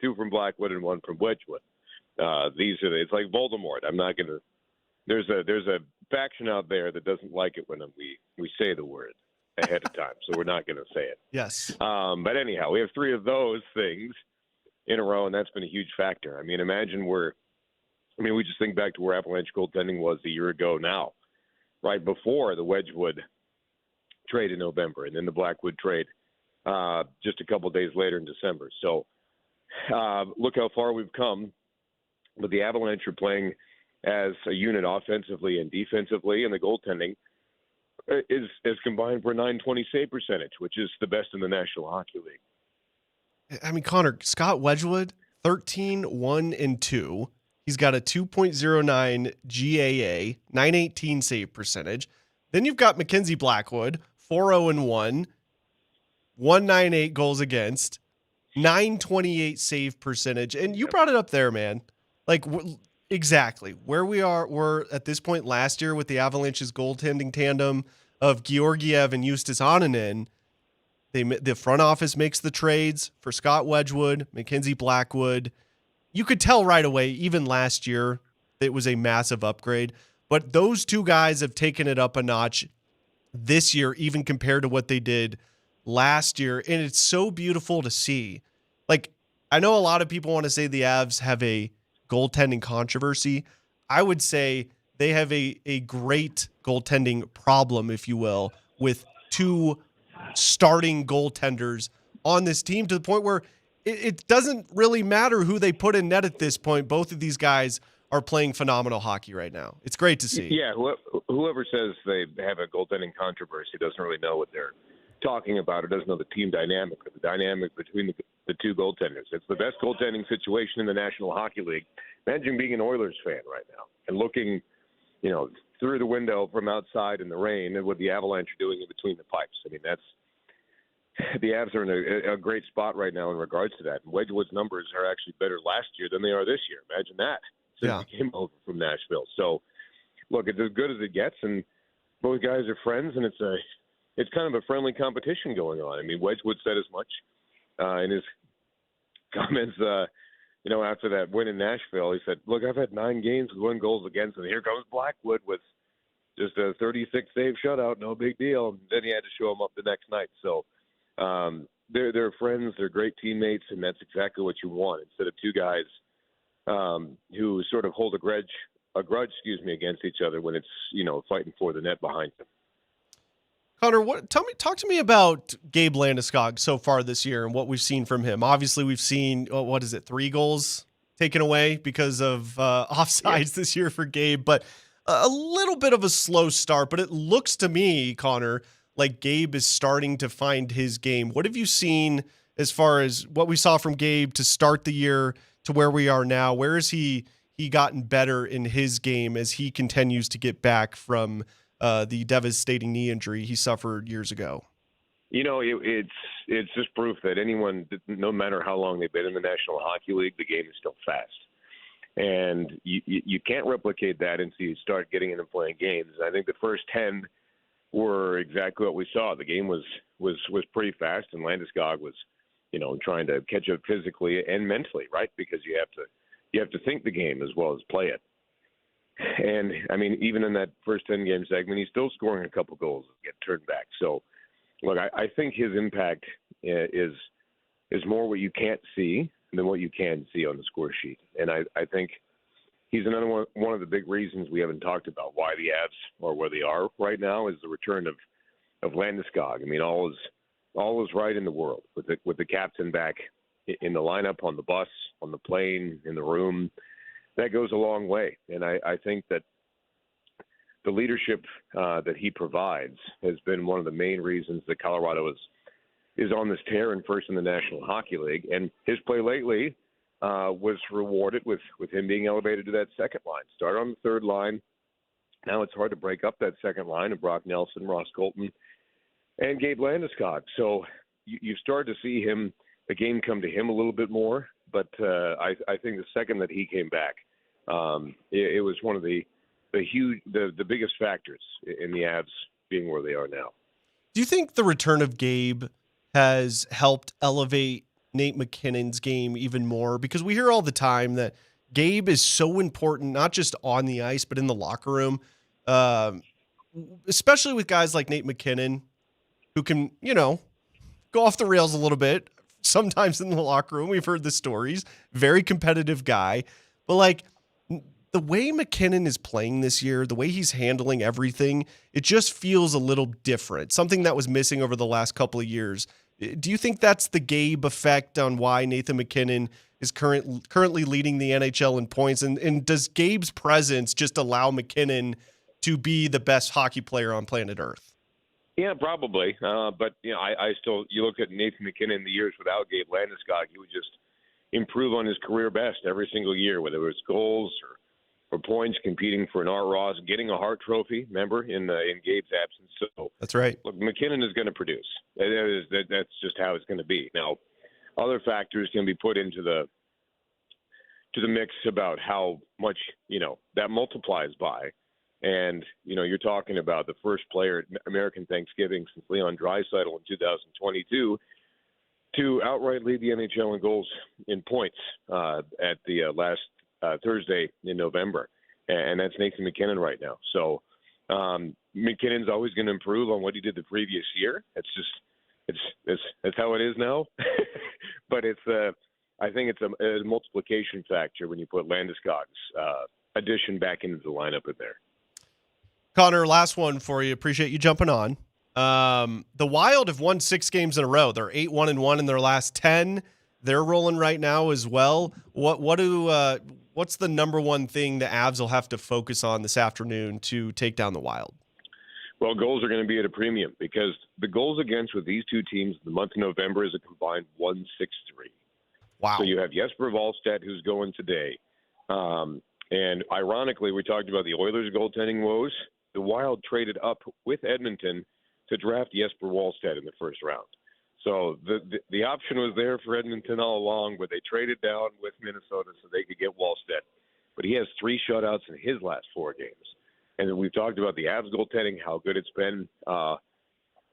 2 from Blackwood and 1 from Wedgwood. It's like Voldemort. I'm not going to. There's a faction out there that doesn't like it when we say the word ahead of time, so we're not going to say it. Yes. But anyhow, we have 3 of those things in a row, and that's been a huge factor. I mean, we just think back to where Avalanche goaltending was a year ago now, right before the Wedgwood trade in November, and then the Blackwood trade just a couple days later in December. So look how far we've come. But the Avalanche are playing as a unit offensively and defensively, and the goaltending is combined for a .920 save percentage, which is the best in the National Hockey League. I mean, Connor, Scott Wedgwood, 13-1-2. He's got a 2.09 GAA, .918 save percentage. Then you've got Mackenzie Blackwood, 4-0-1, 198 goals against, .928 save percentage. And you brought it up there, man. Like, exactly where we're at this point last year with the Avalanche's goaltending tandem of Georgiev and Justus Annunen. The front office makes the trades for Scott Wedgwood, Mackenzie Blackwood. You could tell right away, even last year, that it was a massive upgrade. But those 2 guys have taken it up a notch this year, even compared to what they did last year. And it's so beautiful to see. Like, I know a lot of people want to say the Avs have a goaltending controversy. I would say they have a great goaltending problem, if you will, with 2 starting goaltenders on this team, to the point where it doesn't really matter who they put in net at this point. Both of these guys are playing phenomenal hockey right now. It's great to see. Yeah, whoever says they have a goaltending controversy doesn't really know what they're talking about, or doesn't know the team dynamic or the dynamic between the 2 goaltenders. It's the best goaltending situation in the National Hockey League. Imagine being an Oilers fan right now and looking, through the window from outside in the rain and what the Avalanche are doing in between the pipes. I mean, the Avs are in a great spot right now in regards to that. And Wedgwood's numbers are actually better last year than they are this year. Imagine that since he came over from Nashville. So, look, it's as good as it gets, and both guys are friends, and it's kind of a friendly competition going on. I mean, Wedgwood said as much in his comments, after that win in Nashville. He said, look, I've had 9 games with 1 goals against, and here comes Blackwood with just a 36 save shutout, no big deal. And then he had to show him up the next night. So they're friends, they're great teammates, and that's exactly what you want, instead of 2 guys who sort of hold a grudge, against each other when it's, fighting for the net behind them. Connor, talk to me about Gabe Landeskog so far this year and what we've seen from him. Obviously, we've seen 3 goals taken away because of offsides this year for Gabe, but a little bit of a slow start. But it looks to me, Connor, like Gabe is starting to find his game. What have you seen as far as what we saw from Gabe to start the year to where we are now? Where has he gotten better in his game as he continues to get back from the devastating knee injury he suffered years ago? It's just proof that anyone, no matter how long they've been in the National Hockey League, the game is still fast. And you can't replicate that until you start getting in and playing games. I think the first 10 were exactly what we saw. The game was pretty fast, and Landeskog was, trying to catch up physically and mentally, right? Because you have to think the game as well as play it. And, I mean, even in that first 10-game segment, he's still scoring a couple goals that get turned back. So, look, I think his impact is more what you can't see than what you can see on the score sheet. And I think he's another one of the big reasons we haven't talked about why the Avs are where they are right now is the return of Landeskog. I mean, all is right in the world with the captain back in the lineup, on the bus, on the plane, in the room. That goes a long way. And I think that the leadership that he provides has been one of the main reasons that Colorado is on this tear and first in the National Hockey League. And his play lately was rewarded with him being elevated to that second line. Started on the third line. Now it's hard to break up that second line of Brock Nelson, Ross Colton, and Gabe Landeskog. So you started to see the game come to him a little bit more. But I think the second that he came back, it was one of the biggest factors in the Avs being where they are now. Do you think the return of Gabe has helped elevate Nate McKinnon's game even more? Because we hear all the time that Gabe is so important, not just on the ice, but in the locker room, especially with guys like Nate McKinnon, who can, go off the rails a little bit. Sometimes in the locker room, we've heard the stories. Very competitive guy. But, the way McKinnon is playing this year, the way he's handling everything, it just feels a little different. Something that was missing over the last couple of years. Do you think that's the Gabe effect on why Nathan McKinnon is currently leading the NHL in points? And does Gabe's presence just allow McKinnon to be the best hockey player on planet Earth? Yeah, probably. But I still, you look at Nathan McKinnon in the years without Gabe Landeskog, he would just improve on his career best every single year, whether it was goals or points, competing for an Art Ross, getting a Hart Trophy. Remember in Gabe's absence. So that's right. Look, McKinnon is going to produce. That's just how it's going to be. Now, other factors can be put into the mix about how much that multiplies by. And, you're talking about the first player at American Thanksgiving since Leon Draisaitl in 2022 to outright lead the NHL in goals in points at the last Thursday in November. And that's Nathan McKinnon right now. So McKinnon's always going to improve on what he did the previous year. It's how it is now. But I think it's a multiplication factor when you put Landeskog's addition back into the lineup in there. Connor, last one for you. Appreciate you jumping on. The Wild have won 6 games in a row. They're 8-1-1 in their last 10. They're rolling right now as well. What's the number one thing the Avs will have to focus on this afternoon to take down the Wild? Well, goals are going to be at a premium because the goals against with these two teams in the month of November is a combined 1-6-3. Wow. So you have Jesper Wallstedt, who's going today. And ironically, we talked about the Oilers' goaltending woes. The Wild traded up with Edmonton to draft Jesper Wallstedt in the first round. So the option was there for Edmonton all along, but they traded down with Minnesota so they could get Wallstedt. But he has 3 shutouts in his last 4 games. And we've talked about the Avs goaltending, how good it's been.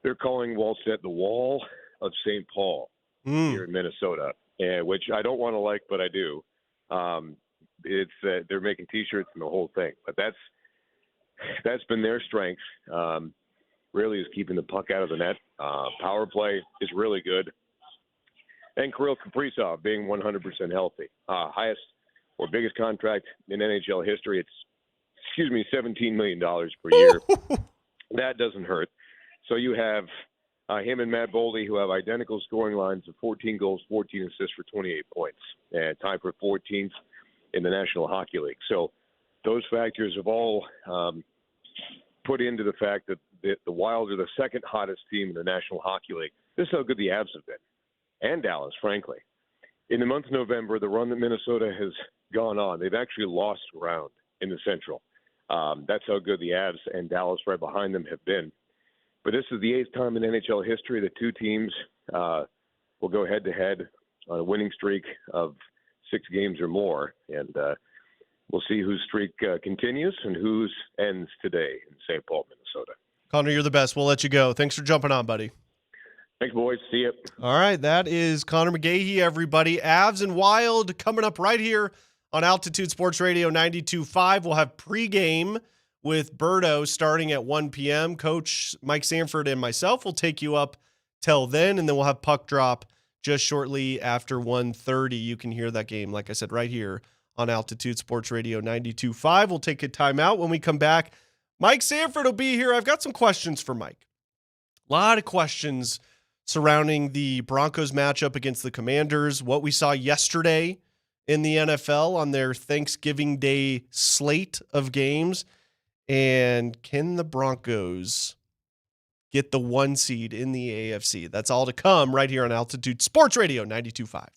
They're calling Wallstedt the Wall of St. Paul here in Minnesota, which I don't want to like, but I do. They're making T-shirts and the whole thing. But that's been their strength. Really is keeping the puck out of the net. Power play is really good. And Kirill Kaprizov being 100% healthy. Highest or biggest contract in NHL history. It's, $17 million per year. That doesn't hurt. So you have him and Matt Boldy, who have identical scoring lines of 14 goals, 14 assists for 28 points. And tied for 14th in the National Hockey League. So those factors have all put into the fact that the Wild are the second hottest team in the National Hockey League. This is how good the Avs have been, and Dallas, frankly. In the month of November, the run that Minnesota has gone on, they've actually lost ground in the Central. That's how good the Avs and Dallas right behind them have been. But this is the 8th time in NHL history that 2 teams will go head-to-head on a winning streak of 6 games or more. And we'll see whose streak continues and whose ends today in St. Paul, Minnesota. Connor, you're the best. We'll let you go. Thanks for jumping on, buddy. Thanks, boys. See you. All right, that is Connor McGahey, everybody. Avs and Wild coming up right here on Altitude Sports Radio 92.5. We'll have pregame with Birdo starting at 1 p.m. Coach Mike Sanford and myself will take you up till then, and then we'll have puck drop just shortly after 1:30. You can hear that game, like I said, right here on Altitude Sports Radio 92.5. We'll take a timeout. When we come back, Mike Sanford will be here. I've got some questions for Mike. A lot of questions surrounding the Broncos matchup against the Commanders, what we saw yesterday in the NFL on their Thanksgiving Day slate of games, and can the Broncos get the 1 seed in the AFC? That's all to come right here on Altitude Sports Radio 92.5.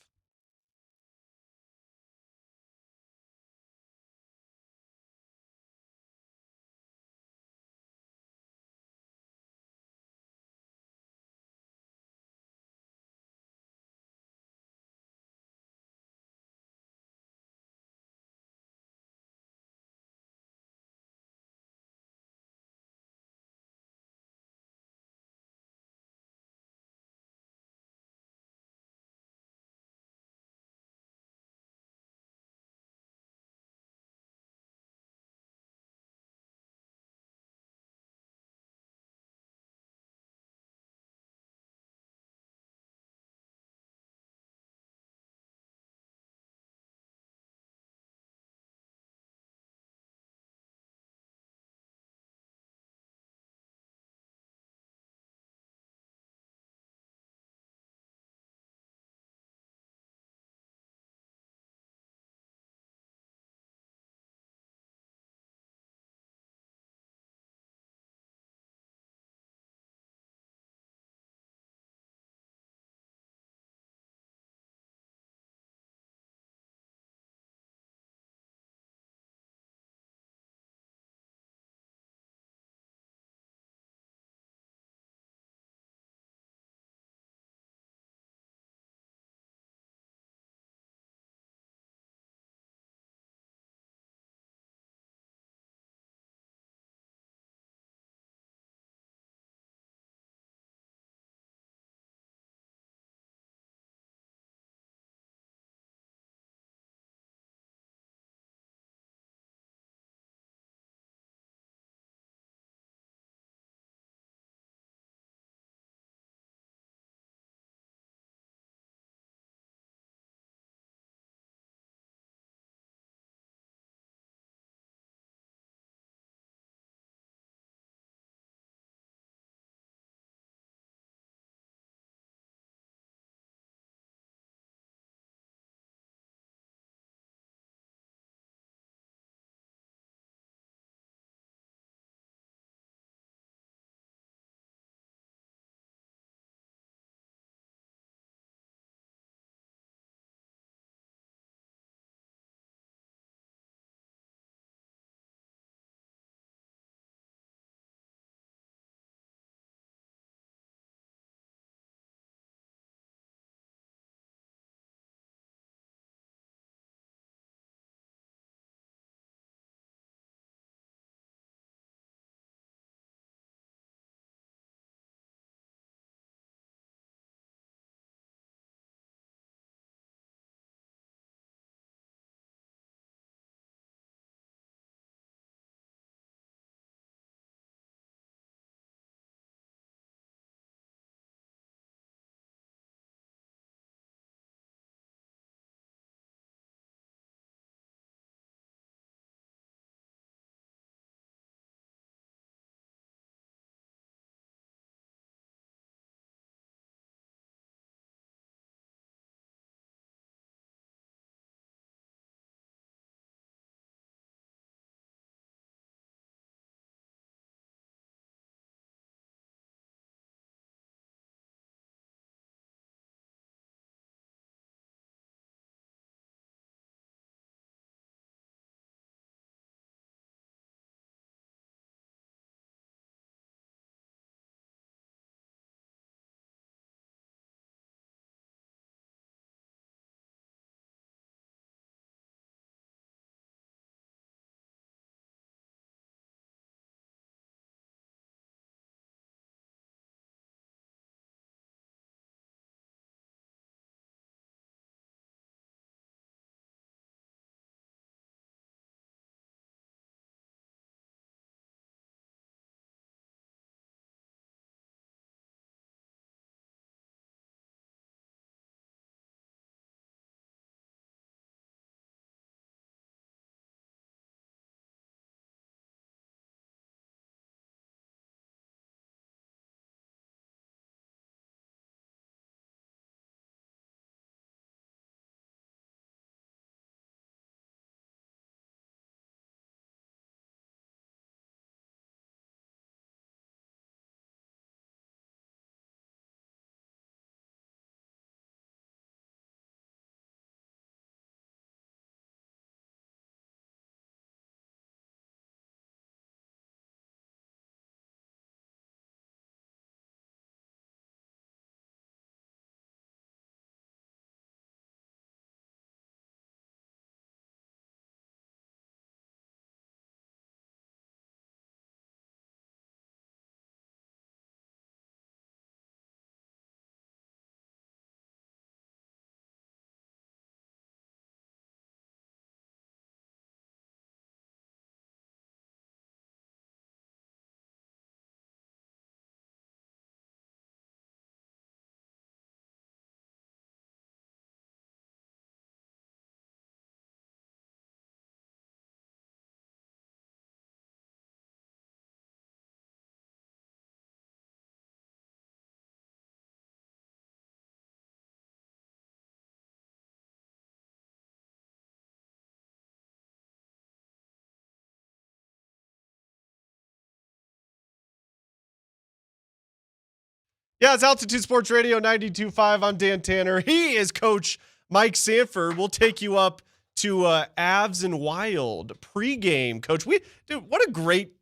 Yeah, it's Altitude Sports Radio 92.5. I'm Dan Tanner. He is Coach Mike Sanford. We'll take you up to Avs-Wild pregame. Coach, what a great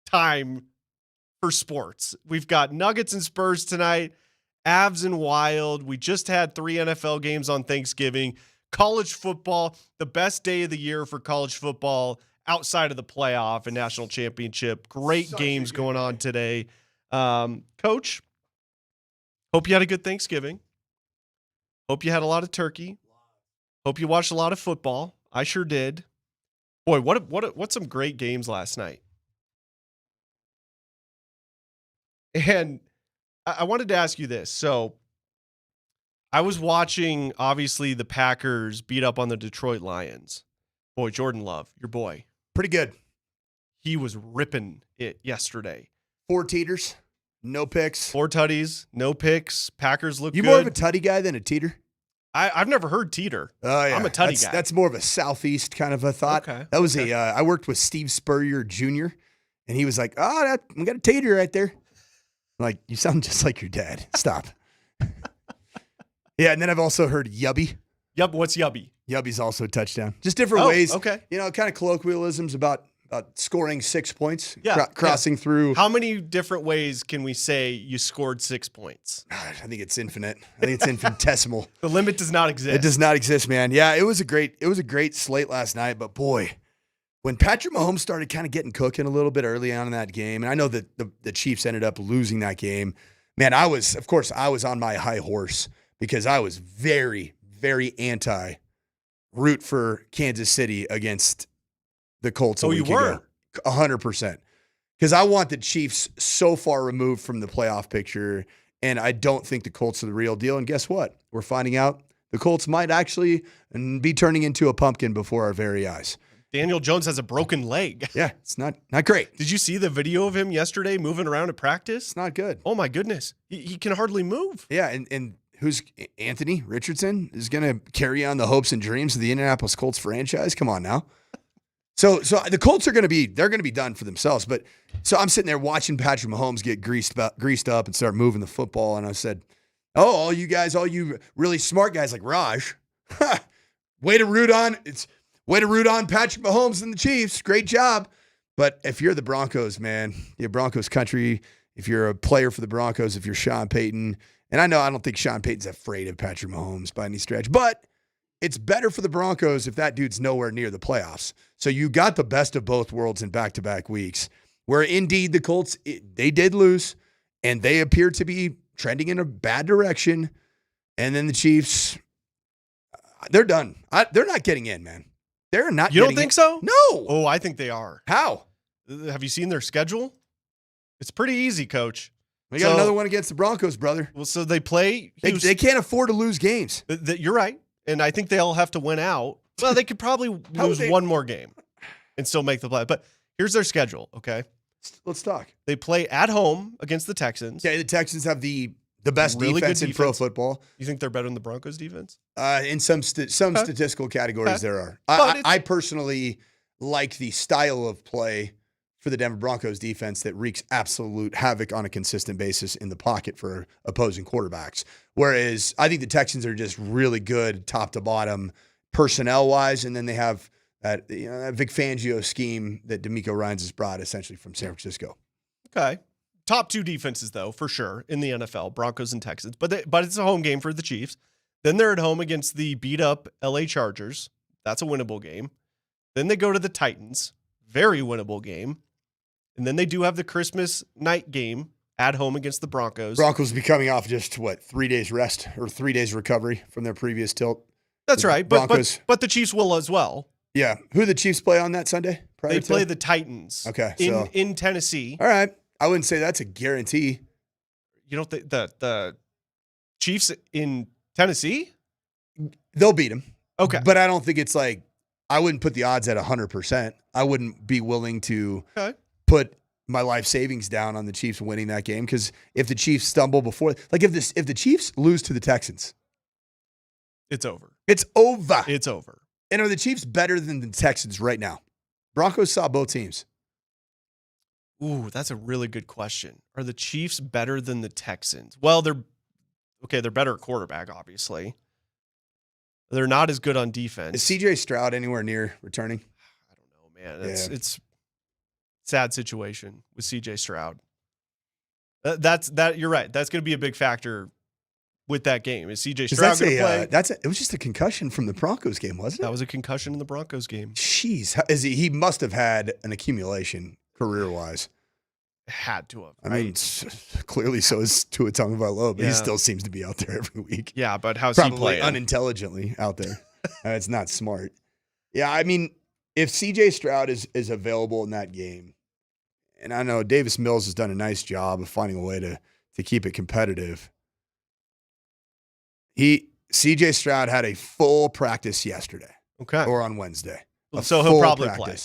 time for sports. We've got Nuggets and Spurs tonight, Avs-Wild. We just had 3 NFL games on Thanksgiving. College football, the best day of the year for college football outside of the playoff and national championship. Great games going on today. Coach, hope you had a good Thanksgiving. Hope you had a lot of turkey. Hope you watched a lot of football. I sure did. Boy, what some great games last night. And I wanted to ask you this. So I was watching, obviously, the Packers beat up on the Detroit Lions. Boy, Jordan Love, your boy. Pretty good. He was ripping it yesterday. 4 teeters, no picks. 4 tutties, no picks. Packers look good. You more of a tutty guy than a teeter? I've never heard teeter. Oh, yeah. I'm a tutty guy. That's more of a Southeast kind of a thought. Okay. That was I worked with Steve Spurrier Jr., and he was like, I got a teeter right there. I'm like, you sound just like your dad. Stop. Yeah, and then I've also heard yubby. What's yubby? Yubby's also a touchdown. Just different ways. Okay. Kind of colloquialisms about scoring 6 points, Yeah, crossing through. How many different ways can we say you scored 6 points? I think it's infinite. I think it's infinitesimal. The limit does not exist. It does not exist, man. Yeah, it was a great slate last night, but boy, when Patrick Mahomes started kind of getting cooking a little bit early on in that game, and I know that the Chiefs ended up losing that game, man, I was on my high horse because I was very, very anti root for Kansas City against the Colts. Oh, you were? 100%. Because I want the Chiefs so far removed from the playoff picture, and I don't think the Colts are the real deal. And guess what? We're finding out the Colts might actually be turning into a pumpkin before our very eyes. Daniel Jones has a broken leg. Yeah, it's not great. Did you see the video of him yesterday moving around at practice? It's not good. Oh, my goodness. He can hardly move. Yeah, and who's Anthony Richardson is going to carry on the hopes and dreams of the Indianapolis Colts franchise? Come on now. So the Colts are going to be done for themselves. But so I'm sitting there watching Patrick Mahomes get greased up and start moving the football, and I said, "Oh, all you really smart guys like Raj, way to root on Patrick Mahomes and the Chiefs. Great job." But if you're the Broncos, man, you're Broncos country. If you're a player for the Broncos, if you're Sean Payton, and I don't think Sean Payton's afraid of Patrick Mahomes by any stretch, but it's better for the Broncos if that dude's nowhere near the playoffs. So you got the best of both worlds in back-to-back weeks, where indeed the Colts, they did lose, and they appear to be trending in a bad direction. And then the Chiefs, they're done. They're not getting in, man. They're not. You don't think so? No. Oh, I think they are. How? Have you seen their schedule? It's pretty easy, Coach. We got another one against the Broncos, brother. Well, so they play. They can't afford to lose games. You're right. And I think they'll have to win out. Well, they could probably lose one more game and still make the play. But here's their schedule, okay? Let's talk. They play at home against the Texans. Yeah, the Texans have the best Really defense good in pro defense. football. You think they're better than the Broncos defense? In some statistical categories, there are. I personally like the style of play for the Denver Broncos defense that wreaks absolute havoc on a consistent basis in the pocket for opposing quarterbacks. Whereas I think the Texans are just really good top to bottom personnel-wise, and then they have that Vic Fangio scheme that DeMeco Ryans has brought essentially from San Francisco. Okay. Top 2 defenses, though, for sure, in the NFL, Broncos and Texans. But it's a home game for the Chiefs. Then they're at home against the beat-up LA Chargers. That's a winnable game. Then they go to the Titans. Very winnable game. And then they do have the Christmas night game at home against the Broncos. Broncos will be coming off just, 3 days rest or 3 days recovery from their previous tilt. That's right. But the Chiefs will as well. Yeah. Who do the Chiefs play on that Sunday? They play the Titans. Okay. In Tennessee. All right. I wouldn't say that's a guarantee. You don't think the Chiefs in Tennessee? They'll beat them. Okay. But I don't think it's like, I wouldn't put the odds at 100%. I wouldn't be willing to put my life savings down on the Chiefs winning that game, because if the Chiefs stumble before, like if the Chiefs lose to the Texans, it's over. It's over. It's over. And are the Chiefs better than the Texans right now? Broncos saw both teams. Ooh, that's a really good question. Are the Chiefs better than the Texans? Well, they're better at quarterback, obviously. They're not as good on defense. Is CJ Stroud anywhere near returning? I don't know, man. It's a sad situation with CJ Stroud. You're right. That's going to be a big factor with that game. Is CJ Stroud going to play? It was just a concussion from the Broncos game, wasn't it? That was a concussion in the Broncos game. Jeez, he must have had an accumulation career-wise. Had to have. I mean, clearly so is Tua Tagovailoa, but he still seems to be out there every week. Yeah, but how's Probably he playing? Unintelligently out there. It's not smart. Yeah, I mean, if CJ Stroud is available in that game, and I know Davis Mills has done a nice job of finding a way to keep it competitive. CJ Stroud had a full practice yesterday. Okay. Or on Wednesday. So he'll probably play.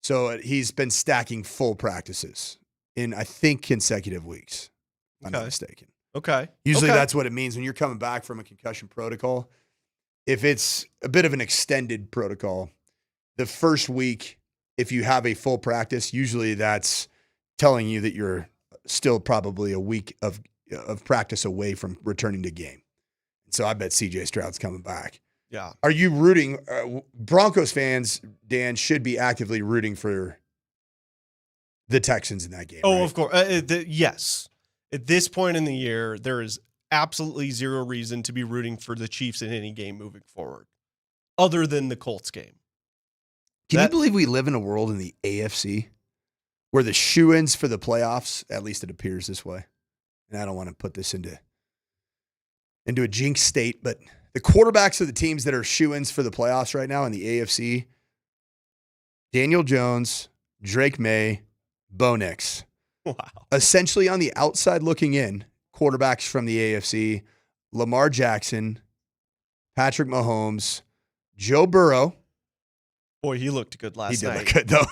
So he's been stacking full practices in, I think, consecutive weeks. If I'm not mistaken. Okay. Usually that's what it means when you're coming back from a concussion protocol. If it's a bit of an extended protocol, the first week, if you have a full practice, usually that's telling you that you're still probably a week of practice away from returning to game. So I bet CJ Stroud's coming back. Yeah. Are you rooting? Broncos fans, Dan, should be actively rooting for the Texans in that game. Oh, right? of course. Yes. At this point in the year, there is absolutely zero reason to be rooting for the Chiefs in any game moving forward, other than the Colts game. Can you believe we live in a world in the AFC where the shoo-ins for the playoffs, at least it appears this way, and I don't want to put this into a jinx state, but the quarterbacks of the teams that are shoo-ins for the playoffs right now in the AFC, Daniel Jones, Drake May, Bo Nix. Wow. Essentially on the outside looking in, quarterbacks from the AFC, Lamar Jackson, Patrick Mahomes, Joe Burrow. Boy, he looked good last night. He did look good, though.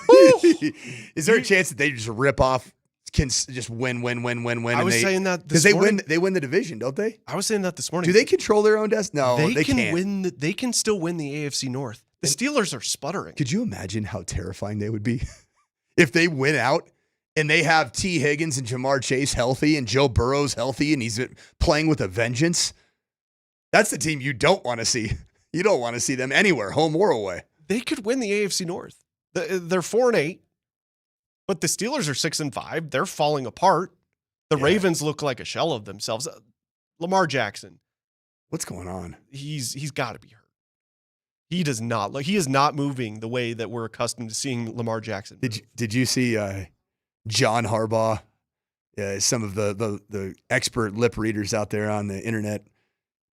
Is there a chance that they just rip off, can just win? I was saying that because they win the division, don't they? I was saying that this morning. Do they control their own destiny? No, they can't. They can still win the AFC North. The Steelers are sputtering. Could you imagine how terrifying they would be if they win out and they have T. Higgins and Jamar Chase healthy and Joe Burrow's healthy and he's playing with a vengeance? That's the team you don't want to see. You don't want to see them anywhere, home or away. They could win the AFC North. They're 4-8, but the Steelers are 6-5. They're falling apart. The Ravens look like a shell of themselves. Lamar Jackson. What's going on? He's got to be hurt. He does not look. He is not moving the way that we're accustomed to seeing Lamar Jackson move. Did you see John Harbaugh? Some of the expert lip readers out there on the internet.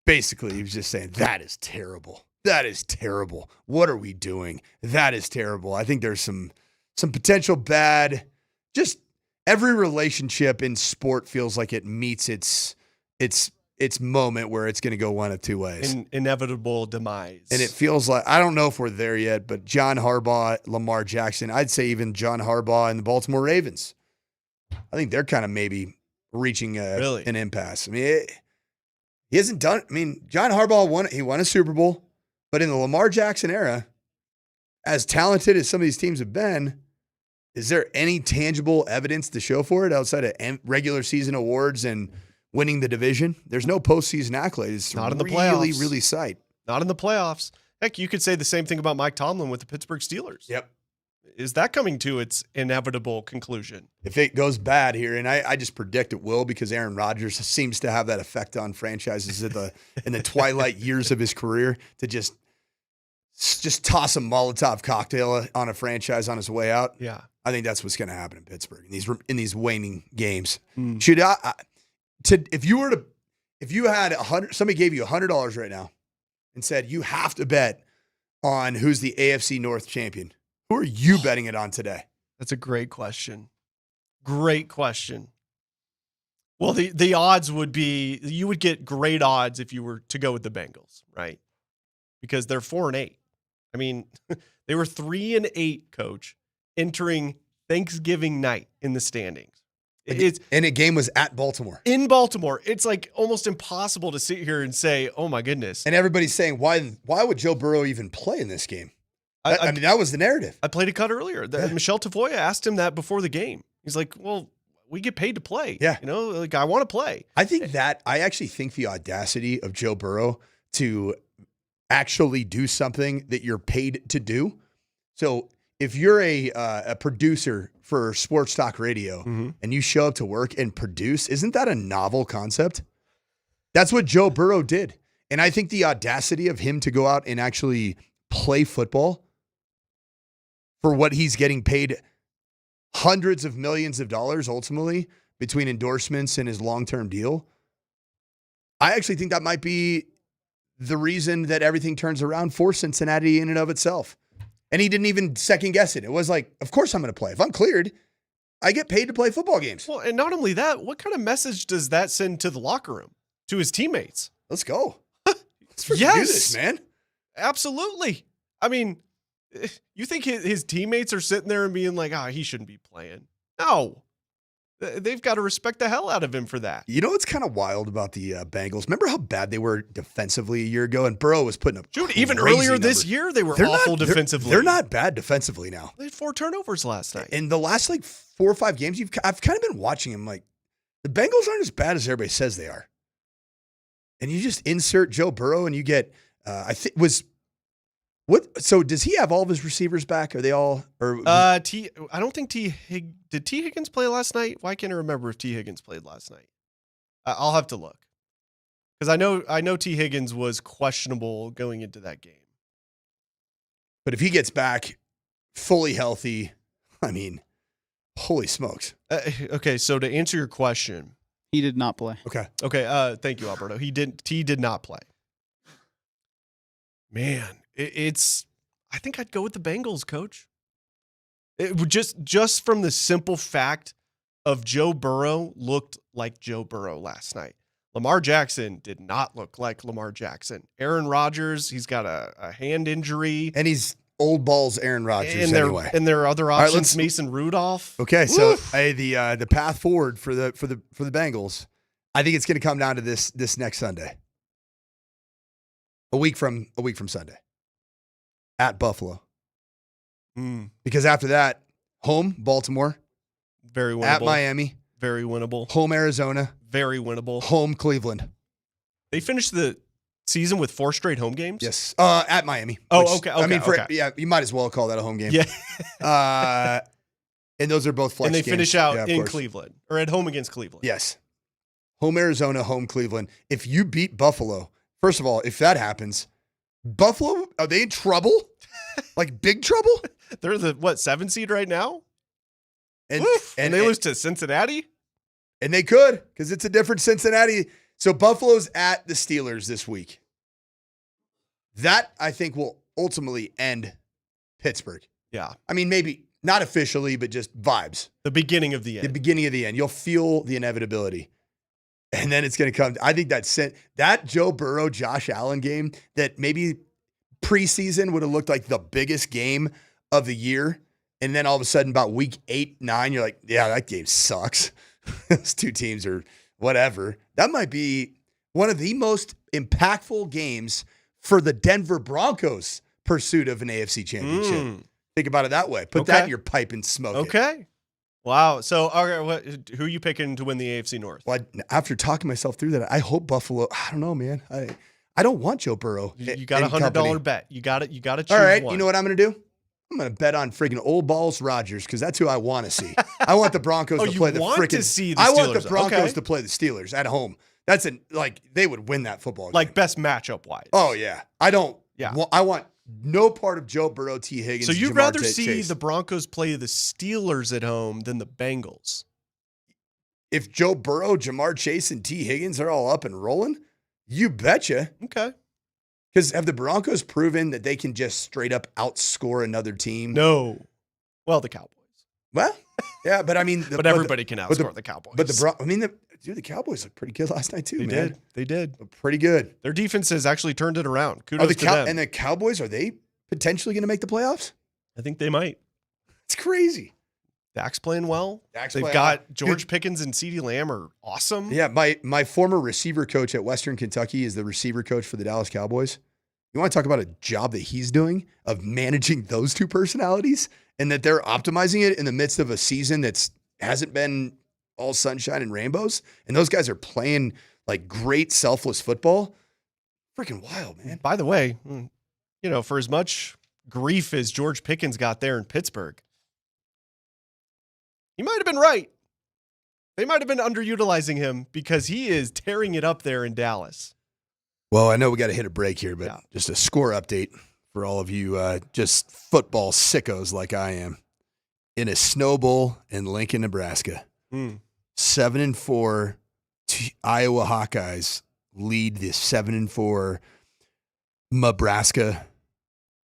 Basically, he was just saying that is terrible. That is terrible. What are we doing? That is terrible. I think there's some potential bad. Just every relationship in sport feels like it meets its moment where it's going to go one of two ways. Inevitable demise. And it feels like, I don't know if we're there yet, but John Harbaugh, Lamar Jackson, I'd say even John Harbaugh and the Baltimore Ravens. I think they're kind of maybe reaching an impasse. I mean, he hasn't done. I mean, John Harbaugh won a Super Bowl. But in the Lamar Jackson era, as talented as some of these teams have been, is there any tangible evidence to show for it outside of regular season awards and winning the division? There's no postseason accolades. Not in the playoffs. Really sight. Not in the playoffs. Heck, you could say the same thing about Mike Tomlin with the Pittsburgh Steelers. Yep. Is that coming to its inevitable conclusion? If it goes bad here, and I just predict it will because Aaron Rodgers seems to have that effect on franchises in the twilight years of his career to just toss a Molotov cocktail on a franchise on his way out. Yeah. I think that's what's going to happen in Pittsburgh in these waning games. Mm. If you had somebody gave you $100 right now and said you have to bet on who's the AFC North champion, who are you betting it on today? That's a great question. Great question. Well, the odds would be, you would get great odds if you were to go with the Bengals, right? Because they're 4-8. I mean, they were 3-8, Coach, entering Thanksgiving night in the standings. And a game was at Baltimore. In Baltimore. It's like almost impossible to sit here and say, oh my goodness. And everybody's saying, why would Joe Burrow even play in this game? I mean, that was the narrative. I played a cut earlier. Michelle Tafoya asked him that before the game. He's like, well, we get paid to play. Yeah. Like I want to play. I actually think the audacity of Joe Burrow to actually do something that you're paid to do. So if you're a producer for sports talk radio and you show up to work and produce, isn't that a novel concept? That's what Joe Burrow did. And I think the audacity of him to go out and actually play football for what he's getting paid hundreds of millions of dollars ultimately between endorsements and his long-term deal. I actually think that might be the reason that everything turns around for Cincinnati in and of itself. And he didn't even second guess it. It was like, of course I'm going to play. If I'm cleared, I get paid to play football games. Well, and not only that, what kind of message does that send to the locker room, to his teammates? Let's go. Let's do this, man. Absolutely. I mean, you think his teammates are sitting there and being like, he shouldn't be playing. No. They've got to respect the hell out of him for that. You know what's kind of wild about the Bengals? Remember how bad they were defensively a year ago? And Burrow was putting up even earlier this year, they were awful defensively. They're not bad defensively now. They had 4 turnovers last night. In the last 4 or 5 games, I've kind of been watching them like, the Bengals aren't as bad as everybody says they are. And you just insert Joe Burrow and you get, so does he have all of his receivers back? Are they all? I don't think did T. Higgins play last night? Why can't I remember if T. Higgins played last night? I'll have to look. Because I know T. Higgins was questionable going into that game. But if he gets back fully healthy, I mean, holy smokes. Okay, so to answer your question. He did not play. Okay. Thank you, Alberto. T did not play. Man, I think I'd go with the Bengals, coach. It would just from the simple fact of Joe Burrow looked like Joe Burrow last night. Lamar Jackson did not look like Lamar Jackson. Aaron Rodgers, he's got a hand injury. And he's old balls Aaron Rodgers anyway. And there are other options, Mason Rudolph. Okay, so the path forward for the Bengals, I think it's going to come down to this next Sunday. A week from Sunday. At Buffalo. Because after that, home, Baltimore. Very winnable. At Miami. Very winnable. Home, Arizona. Very winnable. Home, Cleveland. They finished the season with 4 straight home games? Yes. At Miami. Okay. I mean, you might as well call that a home game. Yeah. And those are both flex games. And they finish out in Cleveland, or at home against Cleveland. Yes. Home, Arizona, home, Cleveland. If you beat Buffalo, first of all, if that happens, Buffalo, are they in trouble? Like big trouble? They're the 7 seed right now? And they lose to Cincinnati? And they could, because it's a different Cincinnati. So Buffalo's at the Steelers this week. That, I think, will ultimately end Pittsburgh. Yeah. I mean, maybe not officially, but just vibes. The beginning of the end. The beginning of the end. You'll feel the inevitability. And then it's going to come. I think that Joe Burrow, Josh Allen game that maybe preseason would have looked like the biggest game of the year. And then all of a sudden, about week 8, 9, you're like, yeah, that game sucks. Those two teams are whatever. That might be one of the most impactful games for the Denver Broncos' pursuit of an AFC championship. Think about it that way. Put that in your pipe and smoke it. Okay. Wow. So, who are you picking to win the AFC North? Well, after talking myself through that, I hope Buffalo. I don't know, man. I don't want Joe Burrow. You got a $100 bet. You got it. You got to choose. All right. one. You know what I'm going to do? I'm going to bet on friggin' old balls Rodgers because that's who I want to see. I want the Broncos to play the frickin'. I want the Broncos to play the Steelers at home. That's they would win that football game. Like best matchup wise. Oh yeah. I don't. Yeah. I want no part of Joe Burrow, T. Higgins. So you'd rather see the Broncos play the Steelers at home than the Bengals? If Joe Burrow, Jamar Chase, and T. Higgins are all up and rolling, you betcha. Okay. Because have the Broncos proven that they can just straight up outscore another team? No. Well, the Cowboys. Well, yeah, but I mean, everybody can outscore the Cowboys. But the Cowboys looked pretty good last night too. They did. Pretty good. Their defense has actually turned it around. Kudos to them. And the Cowboys, are they potentially going to make the playoffs? I think they might. It's crazy. Dak's playing well. They've got George Pickens and CeeDee Lamb are awesome. Yeah, my former receiver coach at Western Kentucky is the receiver coach for the Dallas Cowboys. You want to talk about a job that he's doing of managing those two personalities and that they're optimizing it in the midst of a season that's hasn't been all sunshine and rainbows. And those guys are playing like great selfless football. Freaking wild, man. By the way, for as much grief as George Pickens got there in Pittsburgh, he might have been right. They might have been underutilizing him because he is tearing it up there in Dallas. Well, I know we got to hit a break here, but just a score update for all of you just football sickos like I am. In a snow bowl in Lincoln, Nebraska, 7-4 Iowa Hawkeyes lead the 7-4 Nebraska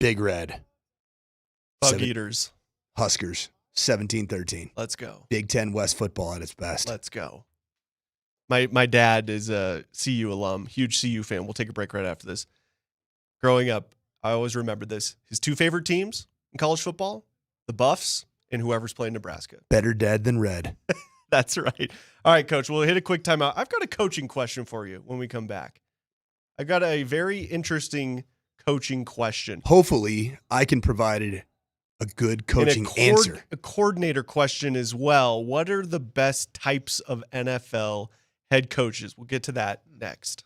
Big Red. Bug Eaters. Huskers, 17-13. Let's go. Big Ten West football at its best. Let's go. My dad is a CU alum, huge CU fan. We'll take a break right after this. Growing up, I always remember this. His two favorite teams in college football, the Buffs and whoever's playing Nebraska. Better dead than red. That's right. All right, Coach, we'll hit a quick timeout. I've got a coaching question for you when we come back. I've got a very interesting coaching question. Hopefully, I can provide a good coaching answer. A coordinator question as well. What are the best types of NFL head coaches? We'll get to that next.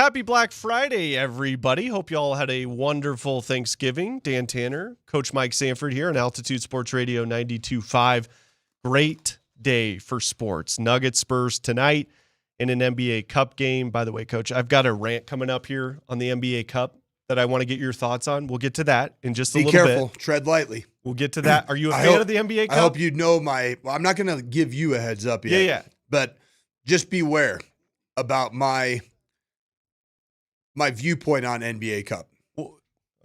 Happy Black Friday, everybody. Hope you all had a wonderful Thanksgiving. Dan Tanner, Coach Mike Sanford here on Altitude Sports Radio 92.5. Great day for sports. Nuggets-Spurs tonight in an NBA Cup game. By the way, Coach, I've got a rant coming up here on the NBA Cup that I want to get your thoughts on. We'll get to that in just a little bit. Be careful. Tread lightly. We'll get to that. Are you a fan of the NBA Cup? I hope you know I'm not going to give you a heads up yet. Yeah. But just beware about my viewpoint on NBA Cup.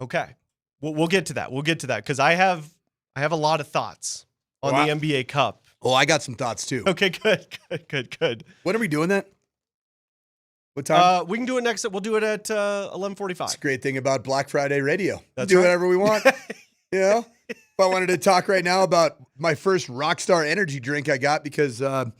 Okay. We'll get to that. We'll get to that because I have a lot of thoughts on the NBA Cup. Oh, I got some thoughts too. Okay, good. When are we doing that? What time? We can do it next. We'll do it at 11:45. That's a great thing about Black Friday radio. That's do right. whatever we want. You know? If I wanted to talk right now about my first Rockstar energy drink I got because I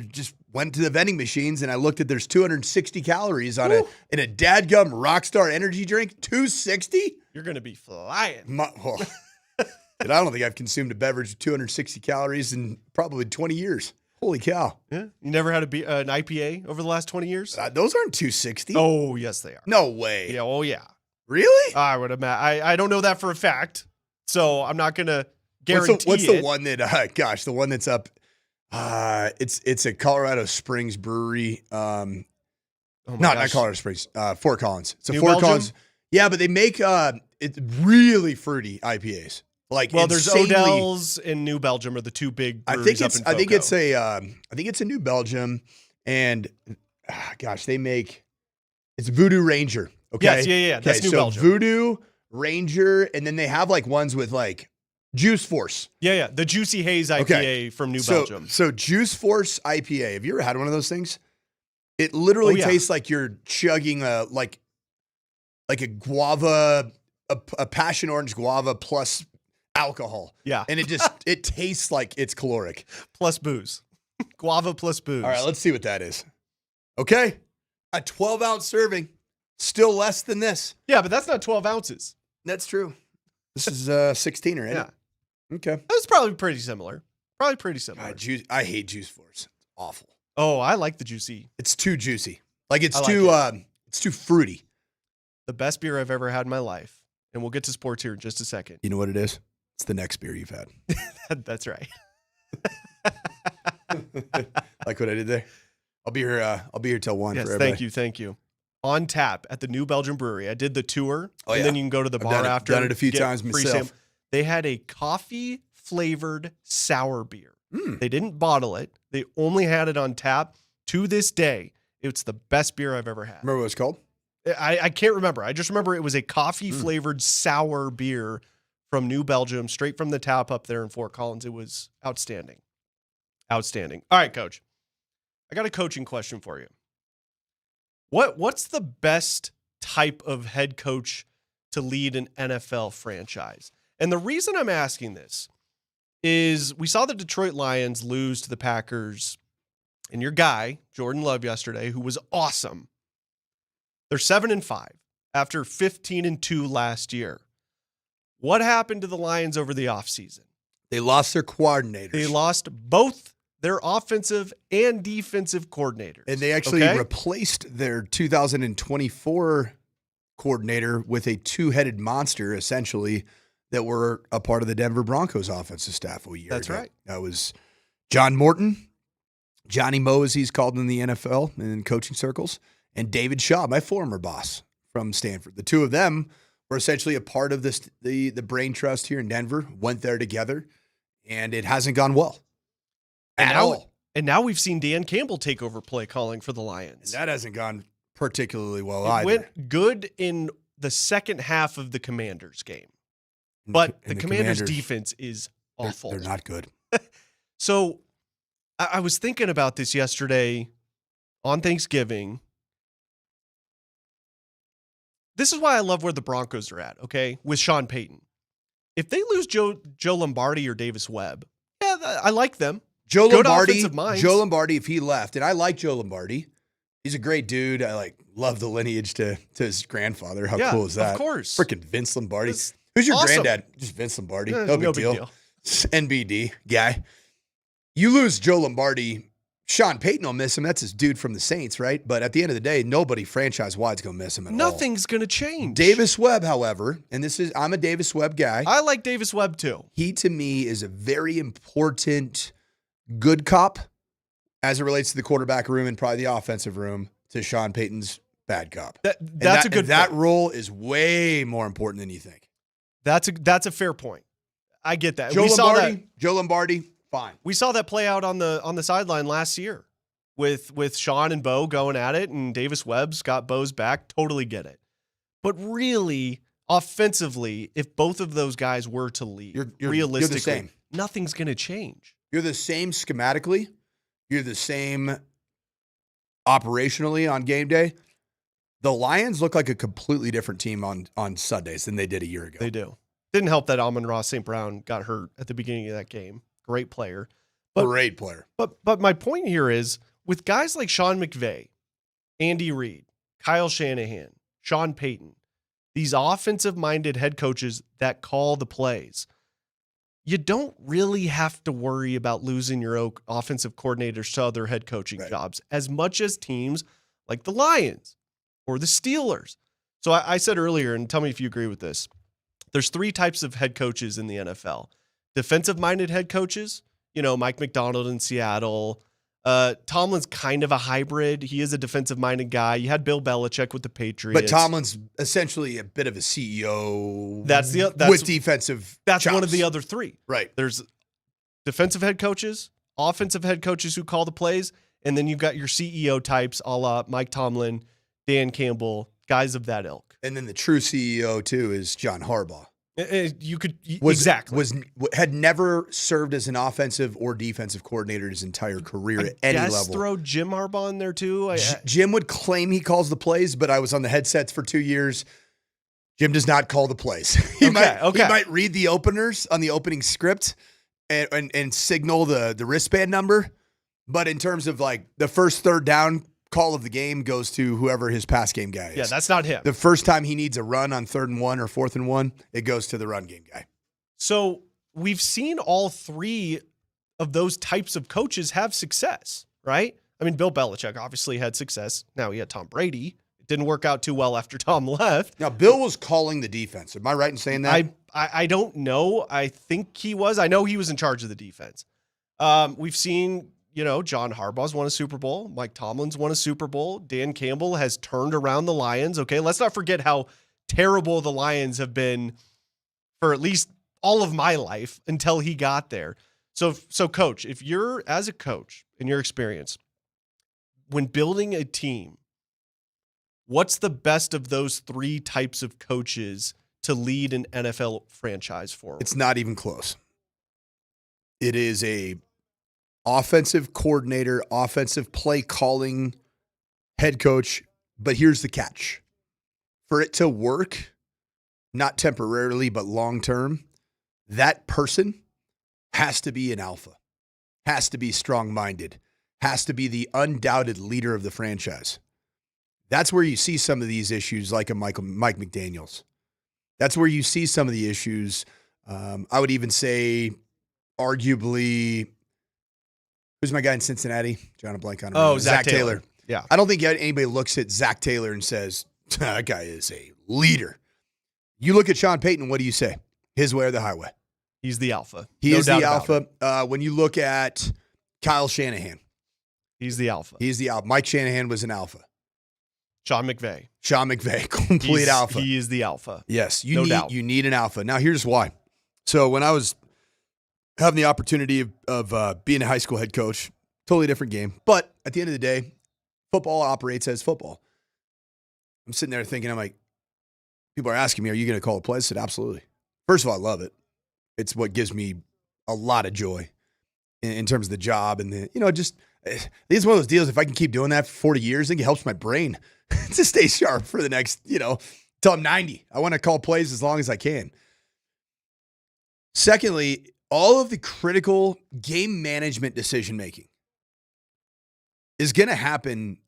just went to the vending machines and I looked at there's 260 calories in a dadgum Rockstar energy drink. 260? You're going to be flying. I don't think I've consumed a beverage with 260 calories in probably 20 years. Holy cow. Yeah. You never had an IPA over the last 20 years? Those aren't 260. Oh, yes, they are. No way. Yeah. Oh, yeah. Really? I would imagine. I don't know that for a fact, so I'm not going to guarantee What's the one that, the one that's up? It's a Colorado Springs brewery. Not Colorado Springs. Fort Collins. It's a Fort Collins. Yeah, but they make it's really fruity IPAs. There's Odell's and New Belgium are the two big breweries up in Foco. I think it's a New Belgium, and they make it's Voodoo Ranger. Okay, yes, yeah. That's New Belgium. Voodoo Ranger, and then they have ones with Juice Force. Yeah, the Juicy Haze IPA from New Belgium. So Juice Force IPA. Have you ever had one of those things? It literally tastes like you're chugging a guava, a passion orange guava plus alcohol. Yeah. And it tastes like it's caloric. Plus booze. Guava plus booze. All right, let's see what that is. Okay. A 12-ounce serving. Still less than this. Yeah, but that's not 12 ounces. That's true. This is 16, right? Yeah. Okay. That's probably pretty similar. I hate Juice Force. It's awful. Oh, I like the juicy. It's too juicy. It's too fruity. The best beer I've ever had in my life. And we'll get to sports here in just a second. You know what it is? It's the next beer you've had. That's right. Like what I did there? I'll be here till 1 for everybody. Thank you. On tap at the New Belgium Brewery. I did the tour. And then you can go to the bar after. Done it a few times myself. They had a coffee flavored sour beer. They didn't bottle it. They only had it on tap. To this day, it's the best beer I've ever had. Remember what it's called? I can't remember. I just remember it was a coffee flavored sour beer from New Belgium, straight from the tap up there in Fort Collins. It was outstanding. Outstanding. All right, Coach. I got a coaching question for you. What's the best type of head coach to lead an NFL franchise? And the reason I'm asking this is we saw the Detroit Lions lose to the Packers and your guy, Jordan Love, yesterday, who was awesome. They're 7-5 after 15-2 last year. What happened to the Lions over the offseason? They lost their coordinators. They lost both their offensive and defensive coordinators. And they actually replaced their 2024 coordinator with a two-headed monster, essentially, that were a part of the Denver Broncos offensive staff a year ago. That's right. That was John Morton, Johnny Moe, as he's called in the NFL and in coaching circles, and David Shaw, my former boss from Stanford. The two of them were essentially a part of this, the brain trust here in Denver, went there together, and it hasn't gone well at all. And now we've seen Dan Campbell take over play calling for the Lions. And that hasn't gone particularly well it either. Went good in the second half of the Commanders game. But the Commanders' defense is awful. They're not good. So I was thinking about this yesterday on Thanksgiving. This is why I love where the Broncos are at, okay, with Sean Payton. If they lose Joe Lombardi or Davis Webb, I like them. Joe Lombardi, if he left, and I like Joe Lombardi. He's a great dude. I love the lineage to his grandfather. How cool is that? Of course. Freaking Vince Lombardi. Who's your granddad? Just Vince Lombardi. No big deal. NBD guy. You lose Joe Lombardi, Sean Payton will miss him. That's his dude from the Saints, right? But at the end of the day, nobody franchise-wide's going to miss him at all. Nothing's going to change. Davis Webb, however, and I'm a Davis Webb guy. I like Davis Webb too. He, to me, is a very important good cop as it relates to the quarterback room and probably the offensive room to Sean Payton's bad cop. That's a good. That role is way more important than you think. That's a fair point. I get that. Joe Lombardi. Fine. We saw that play out on the sideline last year with Sean and Bo going at it, and Davis Webb's got Bo's back. Totally get it. But really, offensively, if both of those guys were to leave, realistically, the same. Nothing's going to change. You're the same schematically. You're the same operationally on game day. The Lions look like a completely different team on Sundays than they did a year ago. They do. Didn't help that Amon-Ra St. Brown got hurt at the beginning of that game. Great player. Great player. But my point here is, with guys like Sean McVay, Andy Reid, Kyle Shanahan, Sean Payton, these offensive-minded head coaches that call the plays, you don't really have to worry about losing your offensive coordinators to other head coaching jobs as much as teams like the Lions or the Steelers. So I said earlier, and tell me if you agree with this, there's 3 types of head coaches in the NFL. Defensive-minded head coaches, Mike McDonald in Seattle. Tomlin's kind of a hybrid. He is a defensive-minded guy. You had Bill Belichick with the Patriots. But Tomlin's essentially a bit of a CEO with defensive That's chops. one of the other 3. Right. There's defensive head coaches, offensive head coaches who call the plays, and then you've got your CEO types a la Mike Tomlin, Dan Campbell, guys of that ilk. And then the true CEO, too, is John Harbaugh. Had never served as an offensive or defensive coordinator his entire career at any level. Throw Jim Harbaugh in there too. Jim would claim he calls the plays, but I was on the headsets for 2 years. Jim does not call the plays. He might read the openers on the opening script and signal the wristband number, but in terms of like the first third down call of the game goes to whoever his pass game guy is. Yeah, that's not him. The first time he needs a run on 3rd and 1 or 4th and 1, it goes to the run game guy. So we've seen all 3 of those types of coaches have success, right? I mean, Bill Belichick obviously had success. Now he had Tom Brady. It didn't work out too well after Tom left. Now, Bill was calling the defense. Am I right in saying that? I don't know. I think he was. I know he was in charge of the defense. We've seen... John Harbaugh's won a Super Bowl. Mike Tomlin's won a Super Bowl. Dan Campbell has turned around the Lions. Okay, let's not forget how terrible the Lions have been for at least all of my life until he got there. So Coach, if you're, as a coach, in your experience, when building a team, what's the best of those 3 types of coaches to lead an NFL franchise forward? It's not even close. It is a offensive coordinator, offensive play calling head coach. But here's the catch. For it to work, not temporarily, but long-term, that person has to be an alpha, has to be strong-minded, has to be the undoubted leader of the franchise. That's where you see some of these issues like a Mike McDaniels. That's where you see some of the issues. I would even say arguably, who's my guy in Cincinnati? John a blank on him. Oh, Zach Taylor. Yeah. I don't think anybody looks at Zach Taylor and says, that guy is a leader. You look at Sean Payton, what do you say? His way or the highway? He's the alpha. He is the alpha. When you look at Kyle Shanahan. He's the alpha. He's the alpha. Mike Shanahan was an alpha. Sean McVay, complete alpha. He is the alpha. Yes, you need an alpha. Now, here's why. So when I was having the opportunity of being a high school head coach, totally different game. But at the end of the day, football operates as football. I'm sitting there thinking, I'm like, people are asking me, are you going to call a play? I said, absolutely. First of all, I love it. It's what gives me a lot of joy in terms of the job. And it's one of those deals, if I can keep doing that for 40 years, I think it helps my brain to stay sharp for the next, till I'm 90. I want to call plays as long as I can. Secondly, all of the critical game management decision-making is going to happen,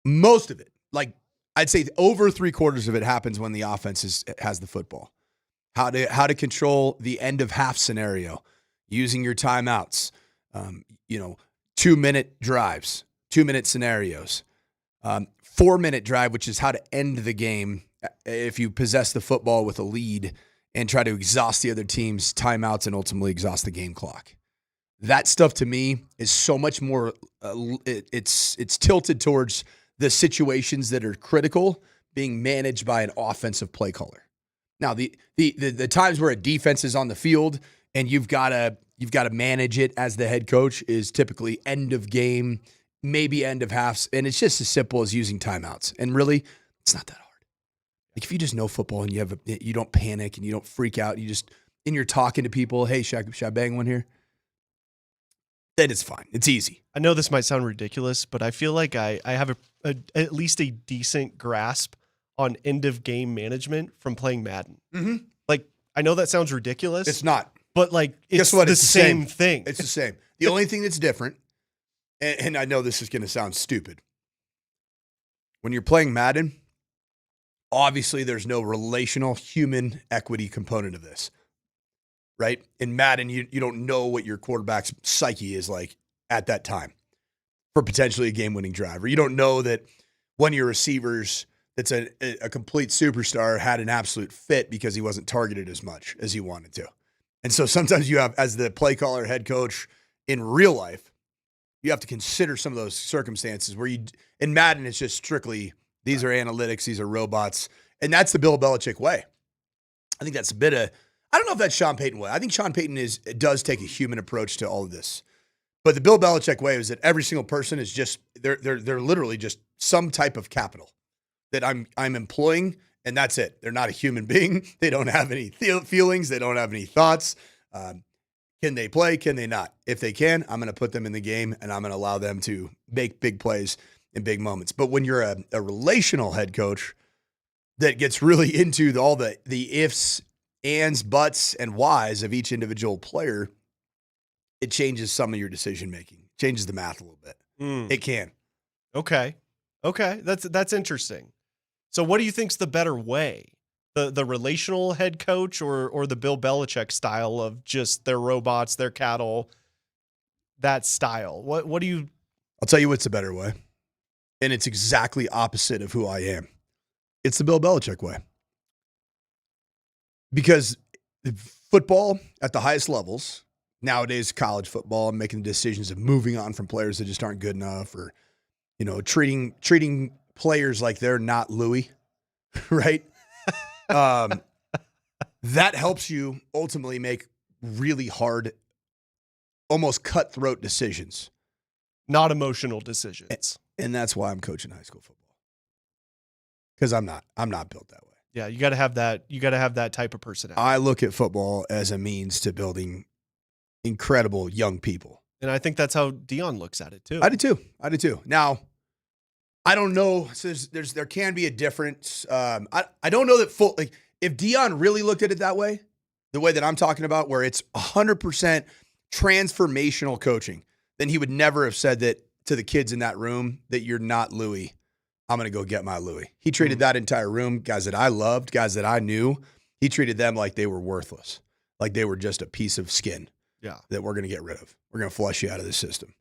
most of it. Like, I'd say over 3/4 of it happens when the offense has the football. How to control the end of half scenario, using your timeouts, 2-minute drives, 2-minute scenarios, 4-minute drive, which is how to end the game if you possess the football with a lead and try to exhaust the other team's timeouts and ultimately exhaust the game clock. That stuff to me is so much more, it's tilted towards the situations that are critical being managed by an offensive play caller. Now, the times where a defense is on the field and you've got to manage it as the head coach is typically end of game, maybe end of halves, and it's just as simple as using timeouts. And really, it's not that hard. Like if you just know football and you don't panic and you don't freak out, and you're talking to people, hey, should I bang one here? Then it's fine. It's easy. I know this might sound ridiculous, but I feel like I have at least a decent grasp on end of game management from playing Madden. Mm-hmm. Like I know that sounds ridiculous. It's not. But like it's Guess what? the It's same thing. It's the same. The only thing that's different, and I know this is going to sound stupid, when you're playing Madden, obviously there's no relational human equity component of this, right? In Madden, you don't know what your quarterback's psyche is like at that time for potentially a game-winning drive. Or you don't know that one of your receivers that's a complete superstar had an absolute fit because he wasn't targeted as much as he wanted to. And so sometimes you have, as the play caller, head coach in real life, you have to consider some of those circumstances where in Madden, it's just strictly, these are analytics, these are robots. And that's the Bill Belichick way. I think that's a bit of, I don't know if that's Sean Payton way. I think Sean Payton does take a human approach to all of this. But the Bill Belichick way is that every single person is just, they're literally just some type of capital that I'm employing. And that's it. They're not a human being. They don't have any feelings. They don't have any thoughts. Can they play? Can they not? If they can, I'm going to put them in the game and I'm going to allow them to make big plays in big moments. But when you're a relational head coach that gets really into all the ifs, ands, buts, and whys of each individual player, it changes some of your decision making. Changes the math a little bit. It can. Okay. That's interesting. So what do you think's the better way? The relational head coach or the Bill Belichick style of just their robots, their cattle, that style? What do you... I'll tell you what's the better way. And it's exactly opposite of who I am. It's the Bill Belichick way. Because football at the highest levels, nowadays college football, making the decisions of moving on from players that just aren't good enough or, treating players like they're not Louis, right? That helps you ultimately make really hard, almost cutthroat decisions. Not emotional decisions. And that's why I'm coaching high school football. Because I'm not built that way. Yeah, you got to have that. You got to have that type of personality. I look at football as a means to building incredible young people. And I think that's how Dion looks at it too. I do too. Now, I don't know. So there can be a difference. I don't know that if Dion really looked at it that way, the way that I'm talking about, where it's 100% transformational coaching, then he would never have said that to the kids in that room that you're not Louis. I'm going to go get my Louis. He treated that entire room, guys that I loved, guys that I knew, he treated them like they were worthless, like they were just a piece of skin that we're going to get rid of. We're going to flush you out of the system.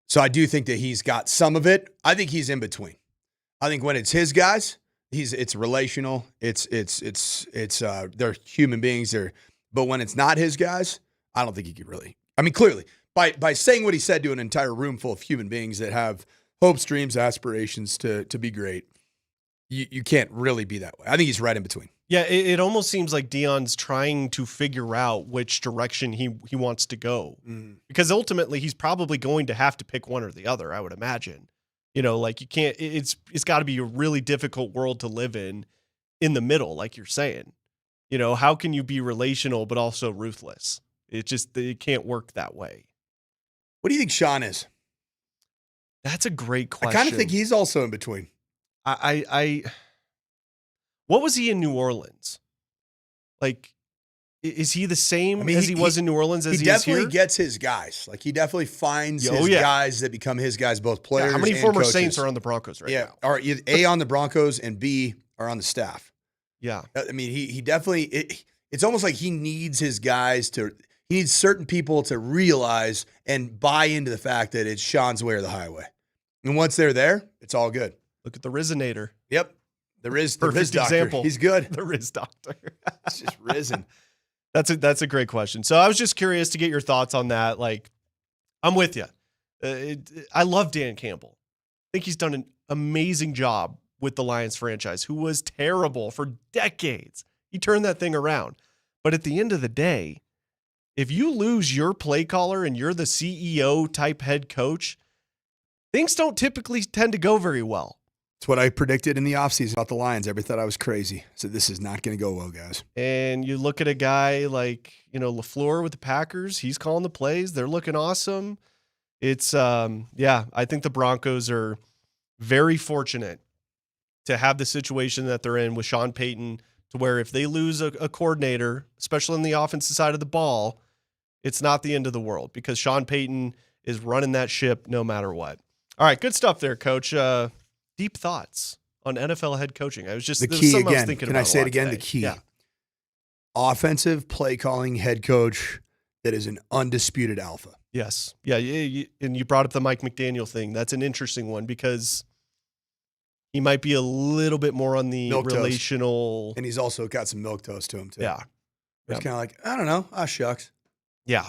So I do think that he's got some of it. I think he's in between. I think when it's his guys, it's relational. They're human beings. But when it's not his guys, I don't think he could really. I mean, clearly, by saying what he said to an entire room full of human beings that have hopes, dreams, aspirations to be great, you can't really be that way. I think he's right in between. Yeah, it almost seems like Dion's trying to figure out which direction he wants to go. Because ultimately he's probably going to have to pick one or the other, I would imagine. Like you can't, it's got to be a really difficult world to live in the middle, like you're saying. How can you be relational but also ruthless? It can't work that way. What do you think Sean is? That's a great question. I kind of think he's also in between. What was he in New Orleans? Like, is he the same as he was in New Orleans as he is here? He definitely gets his guys. Like, he definitely finds his guys that become his guys, both players how many and former coaches. Saints are on the Broncos right now? Are A, on the Broncos, and B, are on the staff. Yeah. I mean, he definitely, it's almost like he needs his guys to, He needs certain people to realize and buy into the fact that it's Sean's way or the highway. And once they're there, it's all good. Look at the Rizinator. Yep. The Riz Perfect doctor. example. He's good. The Riz doctor. It's just risen. That's a great question. So I was just curious to get your thoughts on that. Like, I'm with you. I love Dan Campbell. I think he's done an amazing job with the Lions franchise, who was terrible for decades. He turned that thing around. But at the end of the day, if you lose your play caller and you're the CEO type head coach, things don't typically tend to go very well. It's what I predicted in the offseason about the Lions. Everybody thought I was crazy. So this is not going to go well, guys. And you look at a guy like, LaFleur with the Packers. He's calling the plays. They're looking awesome. It's, I think the Broncos are very fortunate to have the situation that they're in with Sean Payton, to where if they lose a coordinator, especially on the offensive side of the ball, it's not the end of the world, because Sean Payton is running that ship no matter what. All right, good stuff there, Coach. Deep thoughts on NFL head coaching. I was just the key again. Can I say it again? Today. The key. Yeah. Offensive play calling head coach that is an undisputed alpha. Yes. Yeah. And you brought up the Mike McDaniel thing. That's an interesting one, because he might be a little bit more on the relational. And he's also got some milquetoast to him, too. Yeah. It's kind of like, I don't know. Shucks. Yeah.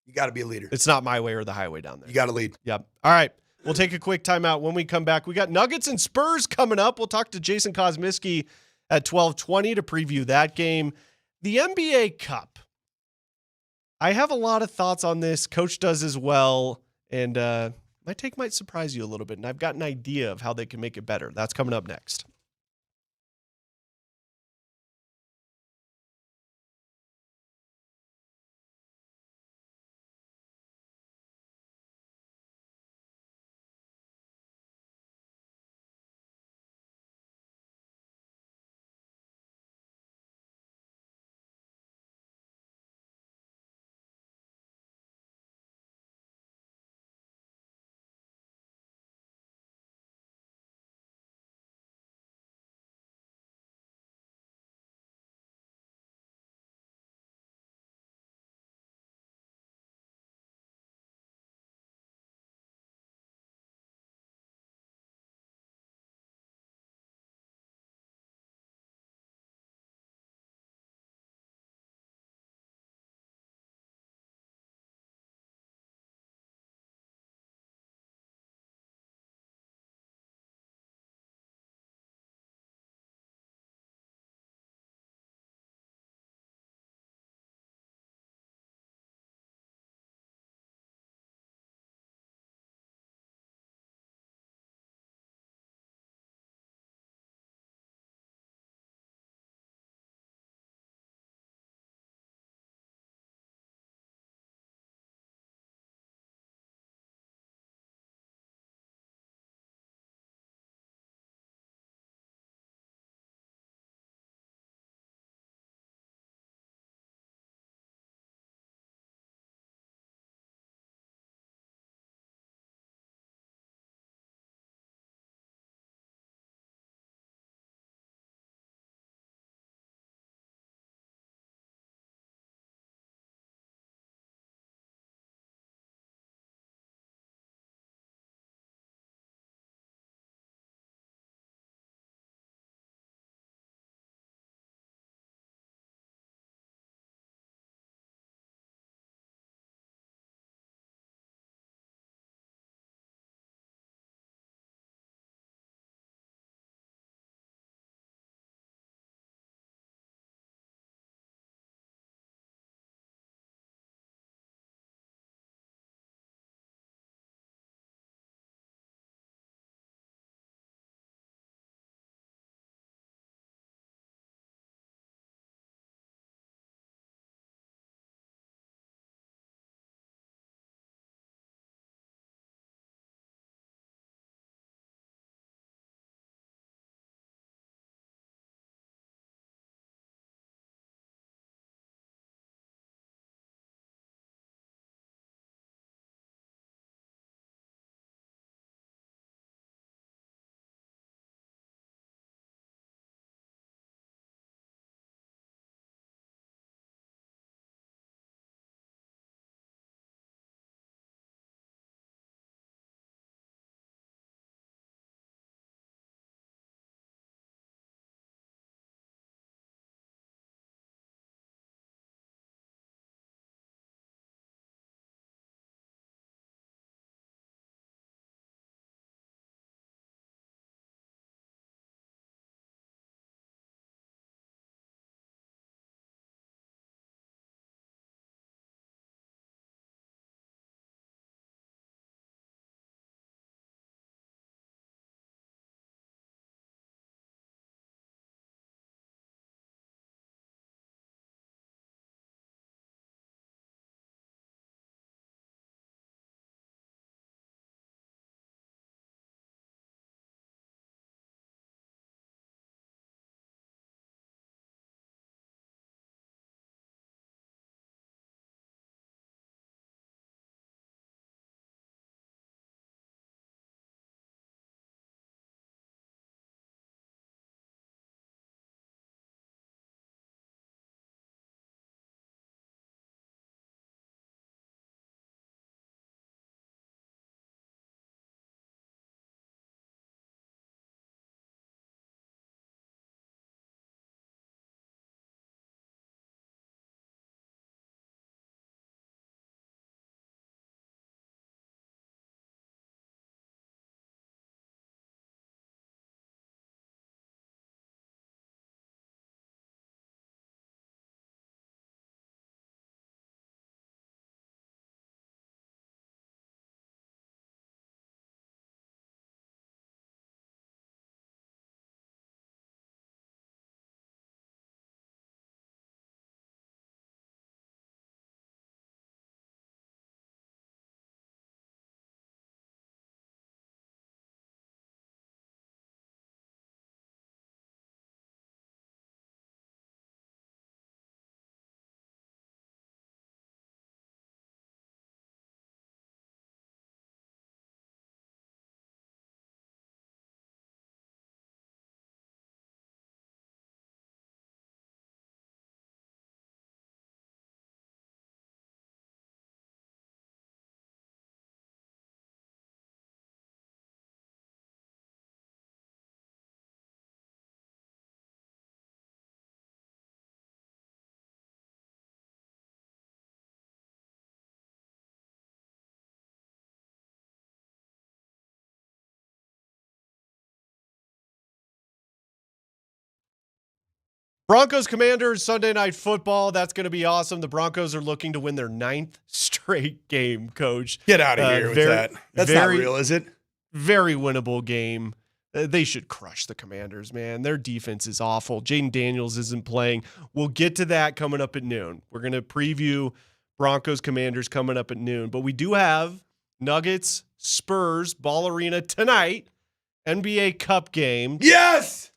You got to be a leader. It's not my way or the highway down there. You got to lead. Yep. All right. We'll take a quick timeout. When we come back, we got Nuggets and Spurs coming up. We'll talk to Jason Kosmiski at 12:20 to preview that game. The NBA Cup. I have a lot of thoughts on this. Coach does as well. And my take might surprise you a little bit. And I've got an idea of how they can make it better. That's coming up next. Broncos-Commanders, Sunday Night Football. That's going to be awesome. The Broncos are looking to win their 9th straight game, Coach. Get out of here with that. That's not real, is it? Very winnable game. They should crush the Commanders, man. Their defense is awful. Jaden Daniels isn't playing. We'll get to that coming up at noon. We're going to preview Broncos-Commanders coming up at noon. But we do have Nuggets-Spurs, Ball Arena tonight, NBA Cup game. Yes!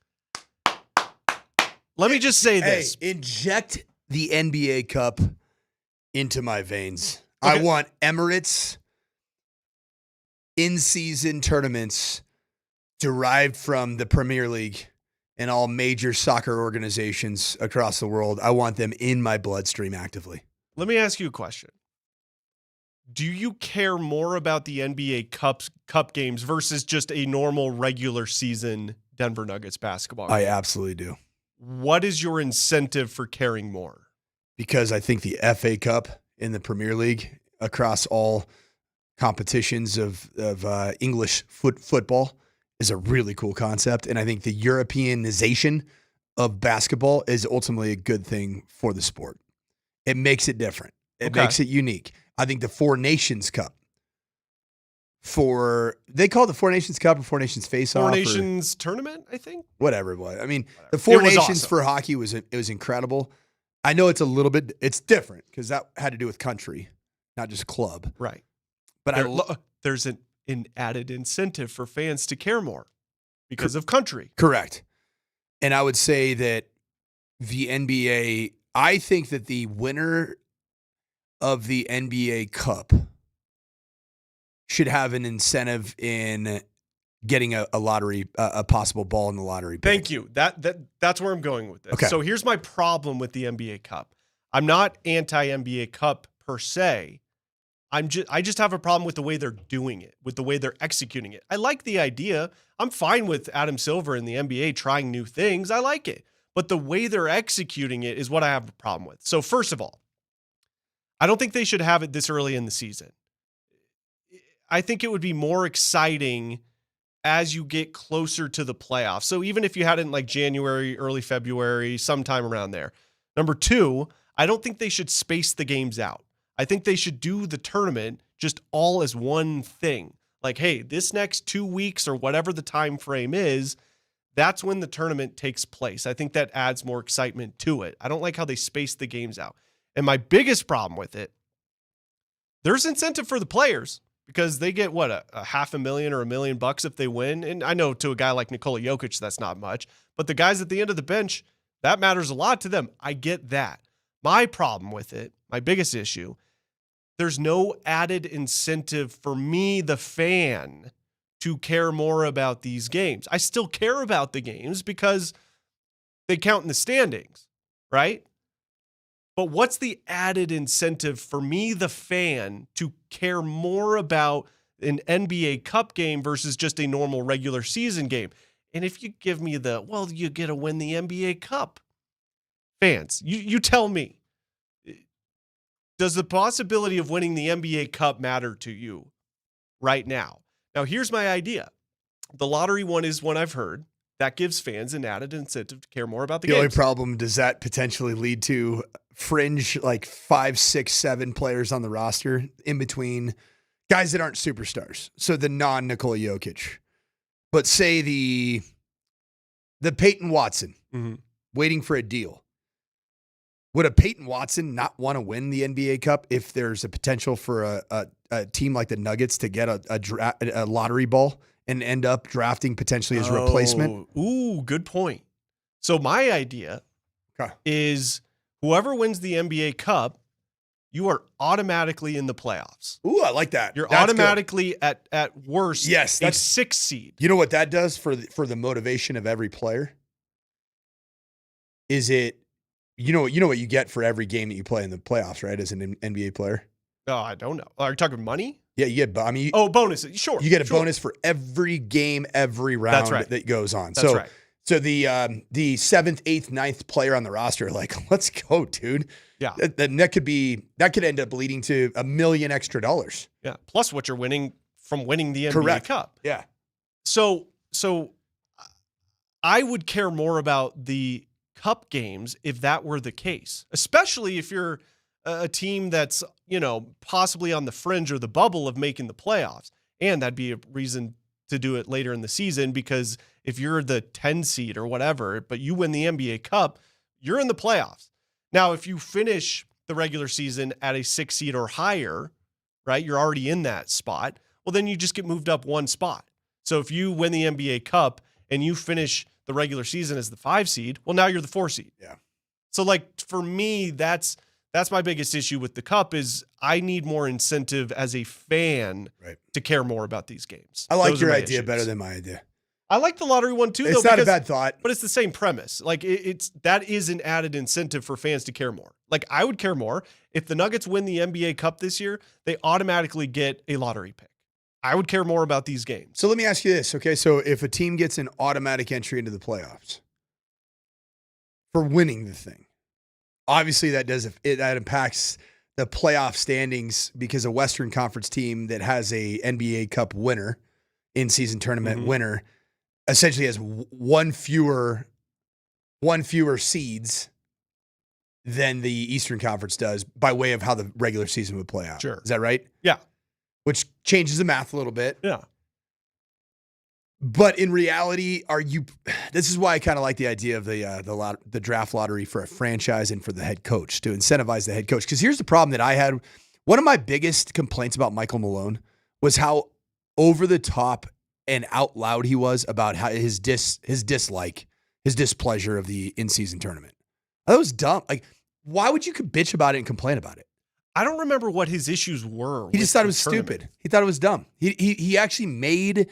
Let me just say this. Inject the NBA Cup into my veins. Okay. I want Emirates in-season tournaments derived from the Premier League and all major soccer organizations across the world. I want them in my bloodstream actively. Let me ask you a question. Do you care more about the NBA Cup games versus just a normal regular season Denver Nuggets basketball game? I absolutely do. What is your incentive for caring more? Because I think the FA Cup in the Premier League across all competitions of English football is a really cool concept. And I think the Europeanization of basketball is ultimately a good thing for the sport. It makes it different. It makes it unique. I think the Four Nations Cup they call it the Four Nations Cup or Four Nations Face-Off. Four Nations Tournament, I think. Whatever it was. I mean, the Four Nations awesome. for hockey it was incredible. I know it's different because that had to do with country, not just club. Right. But there's an added incentive for fans to care more because of country. Correct. And I would say that the NBA, I think that the winner of the NBA Cup should have an incentive in getting a lottery, a possible ball in the lottery. Thank you. That's where I'm going with this. Okay. So here's my problem with the NBA Cup. I'm not anti-NBA Cup per se. I just have a problem with the way they're doing it, with the way they're executing it. I like the idea. I'm fine with Adam Silver and the NBA trying new things. I like it. But the way they're executing it is what I have a problem with. So first of all, I don't think they should have it this early in the season. I think it would be more exciting as you get closer to the playoffs. So even if you had it in like January, early February, sometime around there. Number two, I don't think they should space the games out. I think they should do the tournament just all as one thing. Like, hey, this next 2 weeks or whatever the time frame is, that's when the tournament takes place. I think that adds more excitement to it. I don't like how they space the games out. And my biggest problem with it, there's incentive for the players because they get what, a $500,000 or $1 million if they win. And I know to a guy like Nikola Jokic, that's not much, but the guys at the end of the bench, that matters a lot to them. I get that. My problem with it, my biggest issue, there's no added incentive for me, the fan, to care more about these games. I still care about the games because they count in the standings, right? But what's the added incentive for me, the fan, to care more about an NBA Cup game versus just a normal regular season game? And if you give me you get to win the NBA Cup. Fans, you tell me. Does the possibility of winning the NBA Cup matter to you right now? Now, here's my idea. The lottery one is one I've heard. That gives fans an added incentive to care more about the games. The only problem, does that potentially lead to fringe, like 5, 6, 7 players on the roster in between guys that aren't superstars? So the non-Nikola Jokic. But say the Peyton Watson waiting for a deal. Would a Peyton Watson not want to win the NBA Cup if there's a potential for a team like the Nuggets to get a lottery ball and end up drafting potentially as a replacement? Ooh, good point. So my idea is whoever wins the NBA Cup, you are automatically in the playoffs. Ooh, I like that. You're That's automatically good. at worst that's a 6 seed. You know what that does for the motivation of every player? Is it you know what you get for every game that you play in the playoffs, right? As an NBA player? Oh, I don't know. Are you talking money? Yeah, you get. I mean, bonuses. Sure, you get a bonus for every game, every round that goes on. That's right. So the 7th, 8th, 9th player on the roster, like, let's go, dude. Yeah, that could end up leading to $1 million extra. Yeah, plus what you're winning from winning the NBA Correct. Cup. Yeah. So I would care more about the cup games if that were the case, especially if you're a team that's, possibly on the fringe or the bubble of making the playoffs. And that'd be a reason to do it later in the season, because if you're the 10 seed or whatever, but you win the NBA Cup, you're in the playoffs. Now, if you finish the regular season at a 6 seed or higher, right, you're already in that spot. Well, then you just get moved up one spot. So if you win the NBA Cup and you finish the regular season as the 5 seed, well, now you're the 4 seed. Yeah. So for me, that's my biggest issue with the Cup is I need more incentive as a fan to care more about these games. I like your idea better than my idea. I like the lottery one too. It's not a bad thought, but it's the same premise. That is an added incentive for fans to care more. I would care more if the Nuggets win the NBA Cup this year. They automatically get a lottery pick. I would care more about these games. So let me ask you this, okay? So if a team gets an automatic entry into the playoffs for winning the thing, obviously that impacts the playoff standings, because a Western Conference team that has a NBA Cup winner, in-season tournament winner, essentially has one fewer seeds than the Eastern Conference does by way of how the regular season would play out. Sure. Is that right? Yeah. Which changes the math a little bit. Yeah. But in reality, this is why I kind of like the idea of the draft lottery for a franchise and for the head coach, to incentivize the head coach. Because here's the problem that I had. One of my biggest complaints about Michael Malone was how over the top and out loud he was about how his displeasure of the in-season tournament. That was dumb. Why would you bitch about it and complain about it? I don't remember what his issues were. He just thought it was stupid. He thought it was dumb. He actually made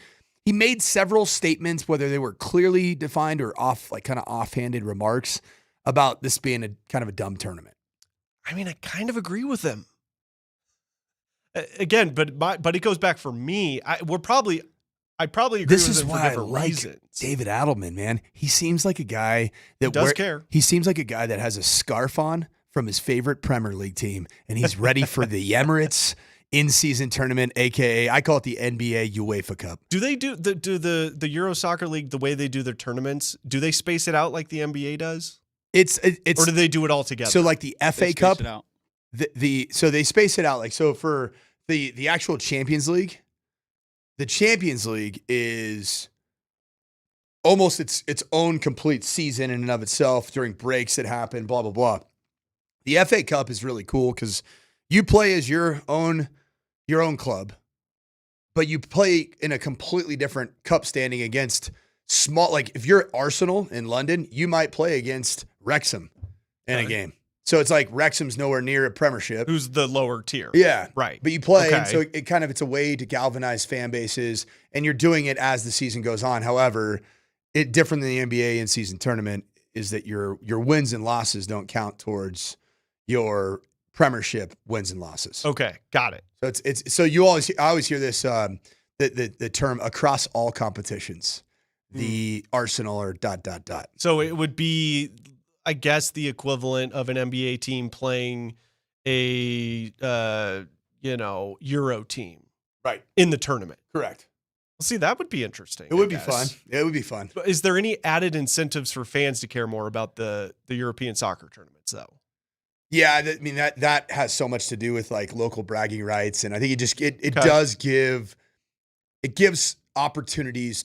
several statements, whether they were clearly defined or kind of offhanded remarks about this being a kind of a dumb tournament. I mean, I kind of agree with him. Again, but it goes back for me. I probably agree This with is him why for I different like reasons. David Adelman, man. He seems like a guy that does care. He seems like a guy that has a scarf on from his favorite Premier League team, and he's ready for the Emirates in-season tournament, aka I call it the NBA UEFA Cup. Do they do the Euro Soccer League the way they do their tournaments? Do they space it out like the NBA does? It's or do they do it all together? So like the FA Cup, out. So they space it out so for the actual Champions League. The Champions League is almost its own complete season in and of itself during breaks that happen, blah, blah, blah. The FA Cup is really cool because you play as your own club, but you play in a completely different cup standing against small, if you're Arsenal in London, you might play against Wrexham in a game. So it's like Wrexham's nowhere near a Premiership. Who's the lower tier? Yeah. Right. But you play, and so it's a way to galvanize fan bases, and you're doing it as the season goes on. However, different than the NBA in-season tournament is that your wins and losses don't count towards your Premiership wins and losses. Okay, got it. So so I always hear this the term across all competitions, the Arsenal or ... So it would be, I guess, the equivalent of an NBA team playing a Euro team, right, in the tournament. Correct. Well, see, that would be interesting. It would be fun. It would be fun. But is there any added incentives for fans to care more about the European soccer tournaments, though? Yeah, I mean that has so much to do with local bragging rights, and I think it gives opportunities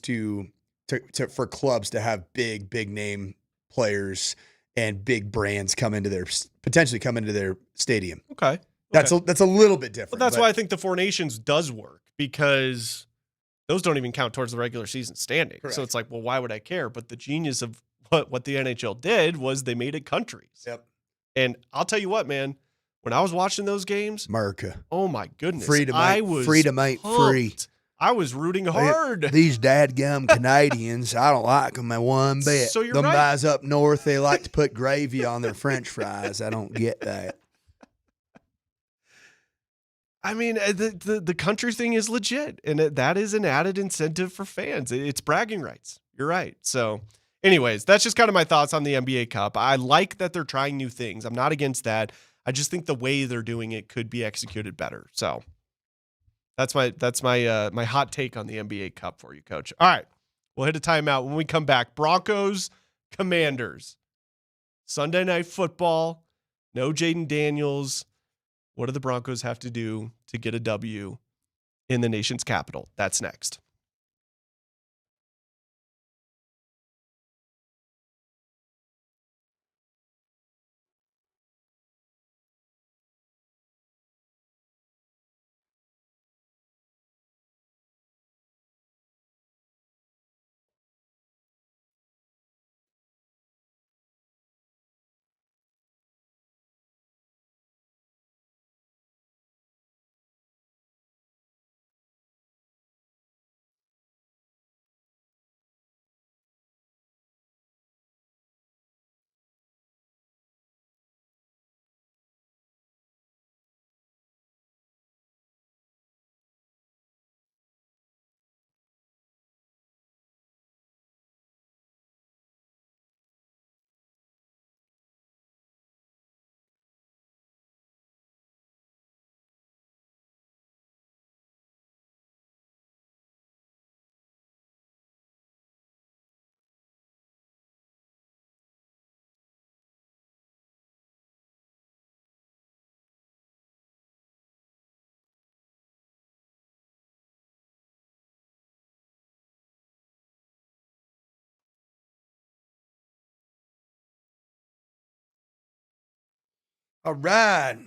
for clubs to have big name players and big brands potentially come into their stadium. Okay. That's a little bit different. Well, that's why I think the Four Nations does work, because those don't even count towards the regular season standing. Correct. So it's well, why would I care? But the genius of what the NHL did was they made it countries. Yep. And I'll tell you what, man, when I was watching those games, America. Oh my goodness. Freedom ain't free. I was rooting hard. These dadgum Canadians, I don't like them one bit. So you're them right. guys up north, they like to put gravy on their French fries. I don't get that. I mean, the country thing is legit, and that is an added incentive for fans. It's bragging rights. You're right. So anyways, that's just kind of my thoughts on the NBA Cup. I like that they're trying new things. I'm not against that. I just think the way they're doing it could be executed better. So that's my hot take on the NBA Cup for you, Coach. All right, we'll hit a timeout. When we come back, Broncos-Commanders. Sunday Night Football. No Jaden Daniels. What do the Broncos have to do to get a W in the nation's capital? That's next. All right.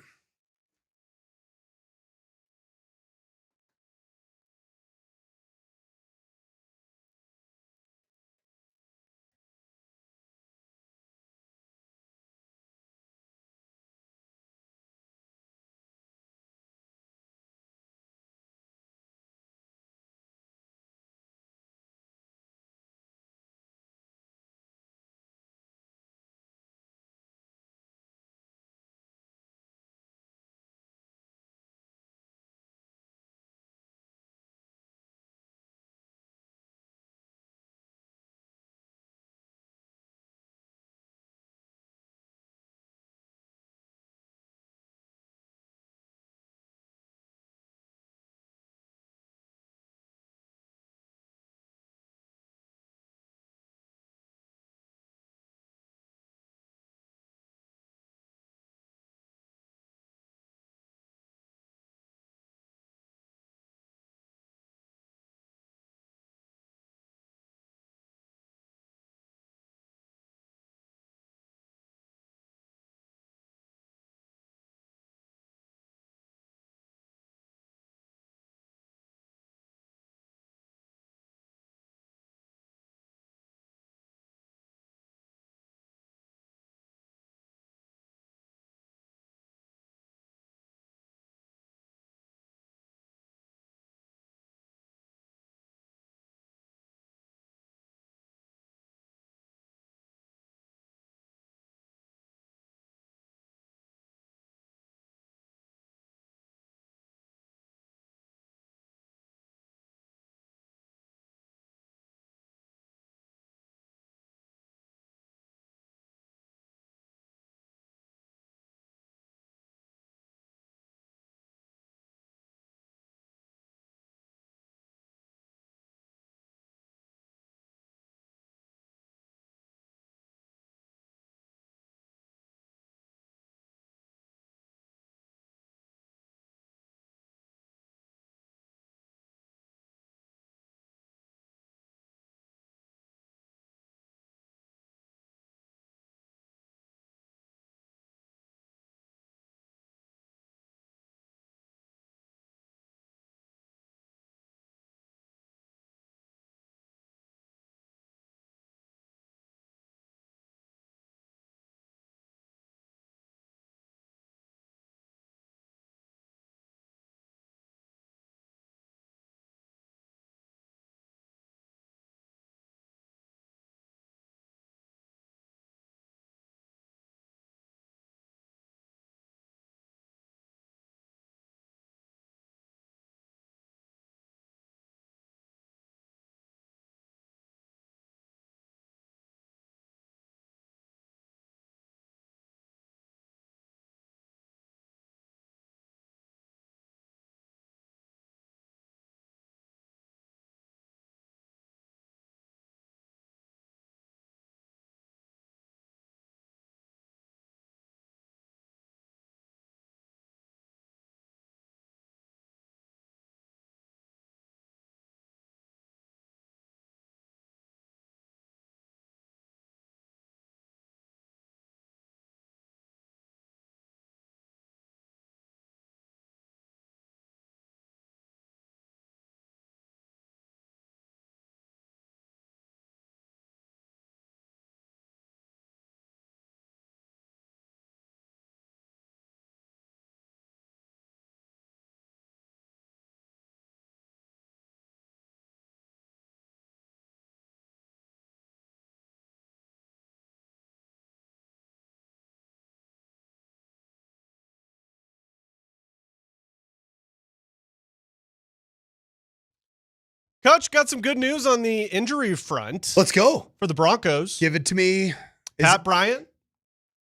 Coach, got some good news on the injury front. Let's go. For the Broncos. Give it to me. Pat Bryant,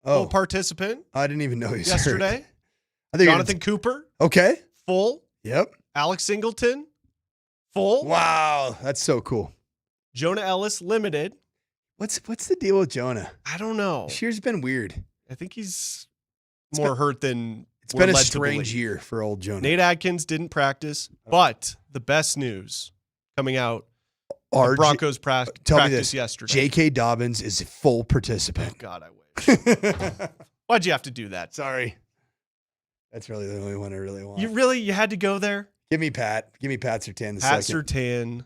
full Oh, participant I didn't even know he was hurt. yesterday. I think Jonathan Cooper, Okay. full. Yep. Alex Singleton, full. Wow, that's so cool. Jonah Ellis, limited. What's the deal with Jonah? I don't know. This year's been weird. I think he's more hurt than It's we're been a led to strange believe. year for old Jonah. Nate Adkins didn't practice, but the best news coming out, the RJ Broncos Tell me practice this. yesterday. J.K. Dobbins is a full participant. Oh, God, I wish. Why'd you have to do that? Sorry. That's really the only one I really want. You had to go there? Give me Pat. Give me Pat Surtain the Pat second. Surtain,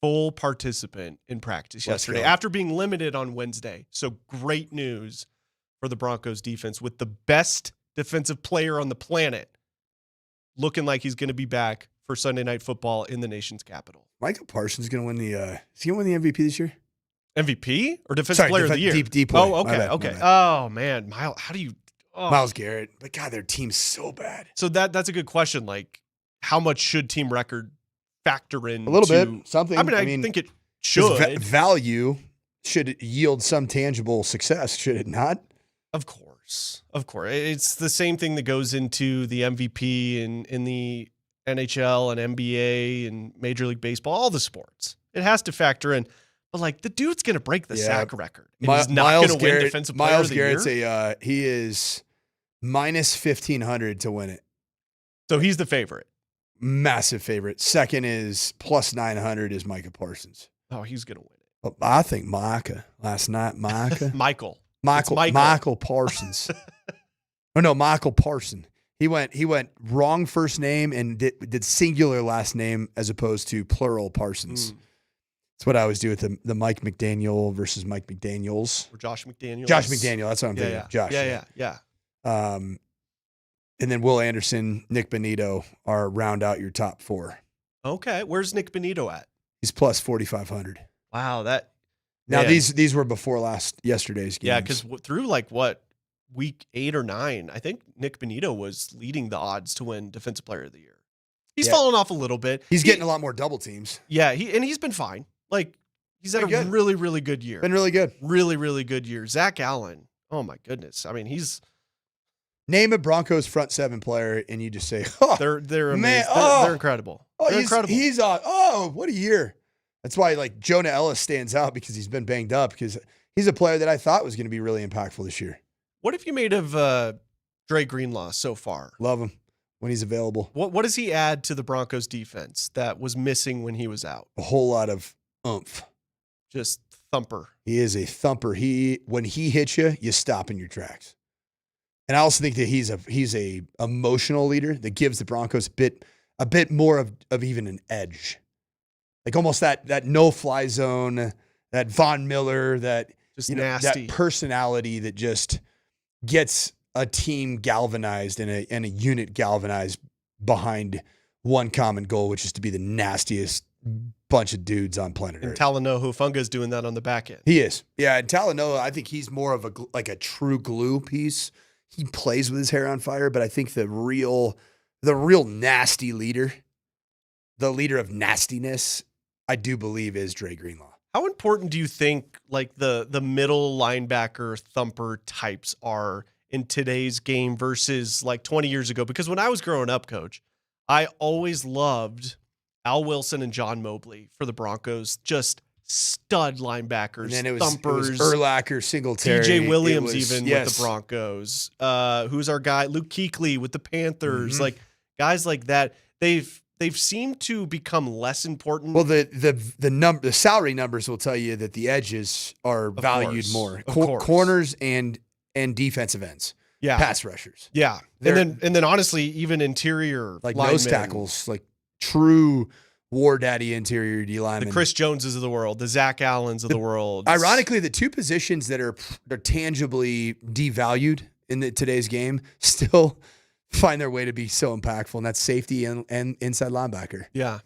full participant in practice Let's yesterday go. after being limited on Wednesday. So great news for the Broncos defense with the best defensive player on the planet looking like he's going to be back for Sunday Night Football in the nation's capital. Michael Parsons going to win the is he going to win the MVP this year? MVP or defensive player of the year? Deep play. Oh, My okay, bad, okay. my bad. Oh man, Miles, how do you? Oh. Myles Garrett. But God, their team's so bad. So that's a good question. Like, how much should team record factor in? A little bit. Something. I mean, I think it should. Value should yield some tangible success, should it not? Of course. It's the same thing that goes into the MVP in the NHL and NBA and Major League Baseball, all the sports. It has to factor in. But, like, the dude's going to break the sack record. And he's not going to win Defensive Player of the Year. Myles Garrett's he is minus 1,500 to win it. So he's the favorite. Massive favorite. Second is plus 900 is Micah Parsons. Oh, he's going to win it. But I think Micah last night. Michael Parsons. Oh no, Michael Parson. He went wrong first name and did singular last name as opposed to plural Parsons. That's what I always do with the Mike McDaniel versus Mike McDaniels. Or Josh McDaniels. Josh McDaniel. That's what I'm thinking. Yeah. Josh. Yeah. And then Will Anderson, Nick Bonito are round out your top four. Okay. Where's Nick Bonito at? He's plus 4,500. Wow. Now man. these were before yesterday's games. Yeah, because through week 8 or 9, I think Nick Bonito was leading the odds to win Defensive Player of the Year. He's fallen off a little bit. He's getting a lot more double teams. Yeah, he's been fine. Like, he's had a really, really good year. Been really good. Really, really good year. Zach Allen. Oh my goodness. I mean, name a Broncos front seven player, and you just say, "Oh, they're amazing. man, They're incredible. Oh, they're incredible. He's what a year." That's why Jonah Ellis stands out because he's been banged up because he's a player that I thought was going to be really impactful this year. What have you made of Dre Greenlaw so far? Love him when he's available. What does he add to the Broncos defense that was missing when he was out? A whole lot of oomph. Just thumper. He is a thumper. When he hits you, you stop in your tracks. And I also think that he's a emotional leader that gives the Broncos a bit more of even an edge. Like almost that no-fly zone, that Von Miller, that just nasty. That personality that just gets a team galvanized and a unit galvanized behind one common goal, which is to be the nastiest bunch of dudes on planet Earth. And Talanoa Hufanga is doing that on the back end. He is. Yeah, and Talanoa, I think he's more of a true glue piece. He plays with his hair on fire, but I think the real nasty leader, the leader of nastiness, I do believe is Dre Greenlaw. How important do you think the middle linebacker thumper types are in today's game versus 20 years ago? Because when I was growing up, Coach, I always loved Al Wilson and John Mobley for the Broncos. Just stud linebackers, And then it was thumpers. Urlacher, Singletary. TJ Williams with the Broncos. Who's our guy? Luke Kuechly with the Panthers. Mm-hmm. Guys like that. They've seemed to become less important. Well, the salary numbers will tell you that the edges are valued more. Corners and defensive ends. Yeah. Pass rushers. Yeah. And then honestly, even interior linemen, nose tackles, true war daddy interior D linemen. the Chris Joneses of the world, the Zach Allens of the world. Ironically, the two positions that are tangibly devalued in today's game still find their way to be so impactful, and that's safety and inside linebacker. Yeah.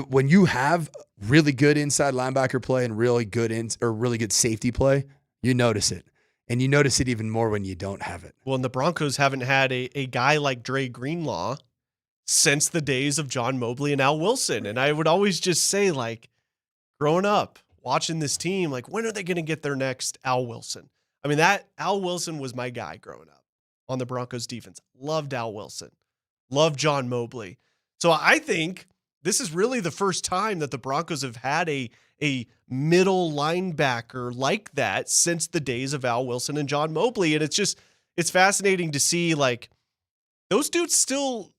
When you have really good inside linebacker play and really good safety play, you notice it. And you notice it even more when you don't have it. Well, and the Broncos haven't had a guy like Dre Greenlaw since the days of John Mobley and Al Wilson. And I would always just say, like, growing up, watching this team, like, when are they going to get their next Al Wilson? I mean, that Al Wilson was my guy growing up on the Broncos defense. Loved Al Wilson. Loved John Mobley. So I think this is really the first time that the Broncos have had a middle linebacker like that since the days of Al Wilson and John Mobley. And it's fascinating to see, like, those dudes still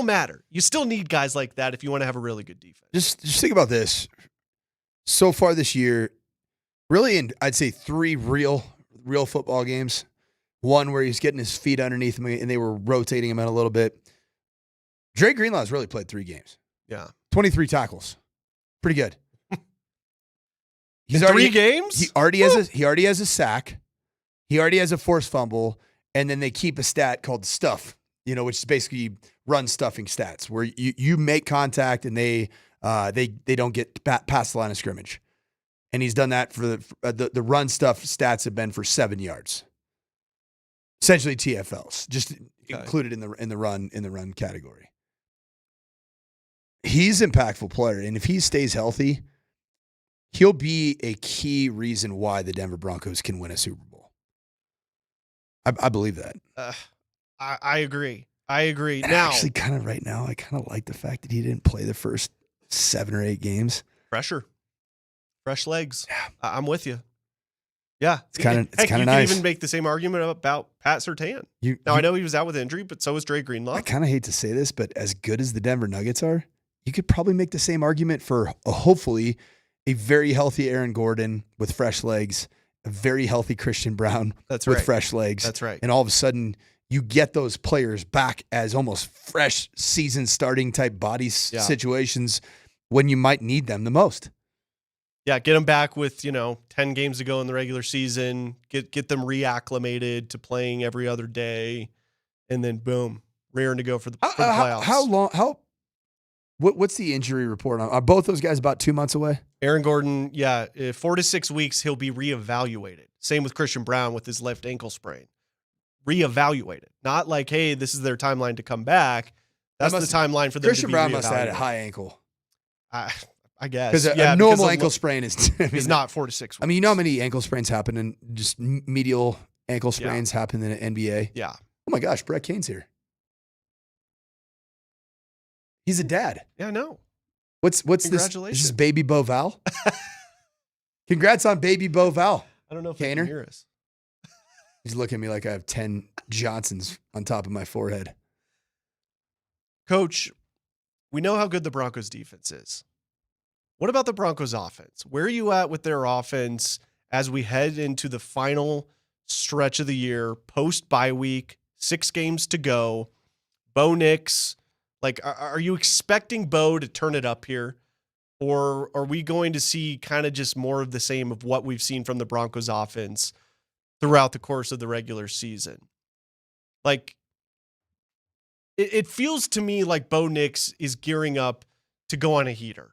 matter. You still need guys like that if you want to have a really good defense. Just think about this. So far this year, really in, I'd say, 3 real football games. One where he's getting his feet underneath him and they were rotating him out a little bit. Dre Greenlaw's really played 3 games. Yeah. 23 tackles. Pretty good. He's 3 games? He already has a sack. He already has a forced fumble. And then they keep a stat called stuff, which is basically run stuffing stats, where you make contact and they don't get past the line of scrimmage. And he's done that for the run stuff stats have been for 7 yards. Essentially TFLs, just included in the run category. He's an impactful player, and if he stays healthy, he'll be a key reason why the Denver Broncos can win a Super Bowl. I believe that. I agree. And now, actually, kind of right now, I kind of like the fact that he didn't play the first 7 or 8 games. Pressure, fresh legs. Yeah. I'm with you. Yeah, it's kind of nice. You can even make the same argument about Pat Surtain. I know he was out with injury, but so was Dre Greenlaw. I kind of hate to say this, but as good as the Denver Nuggets are, you could probably make the same argument for hopefully a very healthy Aaron Gordon with fresh legs, a very healthy Christian Brown with fresh legs. That's right. And all of a sudden, you get those players back as almost fresh season starting type body situations when you might need them the most. Yeah, get them back with, 10 games to go in the regular season, get them reacclimated to playing every other day, and then boom, rearing to go for the playoffs. What's the injury report on? Are both those guys about 2 months away? Aaron Gordon, 4 to 6 weeks, he'll be reevaluated. Same with Christian Brown with his left ankle sprain. Reevaluated. Not like, hey, this is their timeline to come back. That's the timeline for them Christian to be Brown must have had a high ankle. I guess. Because a normal ankle sprain is not 4 to 6 weeks. I mean, you know how many ankle sprains happen in just medial ankle sprains happen in the NBA? Yeah. Oh my gosh, Brett Kane's here. He's a dad. Yeah, I know. What's this? Is this baby Bo Val? Congrats on baby Bo Val. I don't know if Kaner. he can hear us. He's looking at me like I have 10 Johnsons on top of my forehead. Coach, we know how good the Broncos defense is. What about the Broncos offense? Where are you at with their offense as we head into the final stretch of the year, post-bye week, 6 games to go? Bo Nix, like, are you expecting Bo to turn it up here? Or are we going to see kind of just more of the same of what we've seen from the Broncos offense throughout the course of the regular season? Like, it feels to me like Bo Nix is gearing up to go on a heater.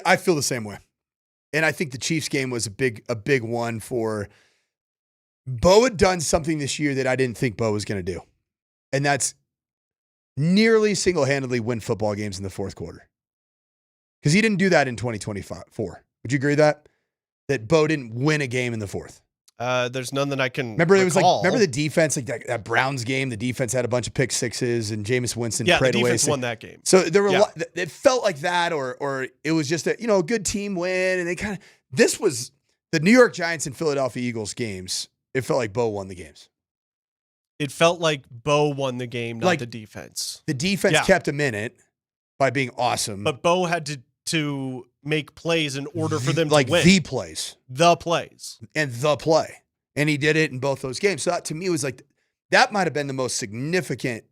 I feel the same way. And I think the Chiefs game was a big one for Bo had done something this year that I didn't think Bo was going to do. And that's nearly single-handedly win football games in the fourth quarter. Because he didn't do that in 2024. Would you agree with that? That Bo didn't win a game in the fourth? There's none that I can remember. recall. It was like, remember the defense, like that Browns game. The defense had a bunch of pick sixes, and Jameis Winston prayed away. The defense won that game. So there were it felt like that, or it was just a good team win, and they kind of. This was the New York Giants and Philadelphia Eagles games. It felt like Bo won the games. It felt like Bo won the game, not the defense. The defense kept him in it by being awesome, but Bo had to make plays in order for them to win. The plays. And the play. And he did it in both those games. So that, to me, was like, that might have been the most significant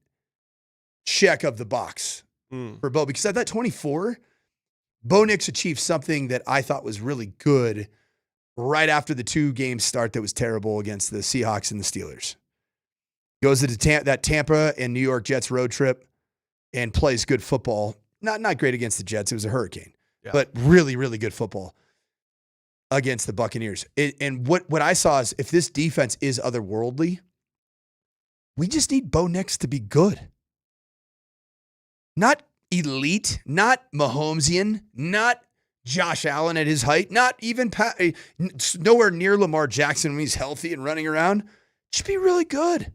check of the box for Bo. Because at that 24, Bo Nix achieved something that I thought was really good right after the 2 games start that was terrible against the Seahawks and the Steelers. Goes to that Tampa and New York Jets road trip and plays good football. Not great against the Jets. It was a hurricane. But really, really good football against the Buccaneers. And what I saw is if this defense is otherworldly, we just need Bo Nix to be good. Not elite, not Mahomesian, not Josh Allen at his height, not even nowhere near Lamar Jackson when he's healthy and running around. Should be really good.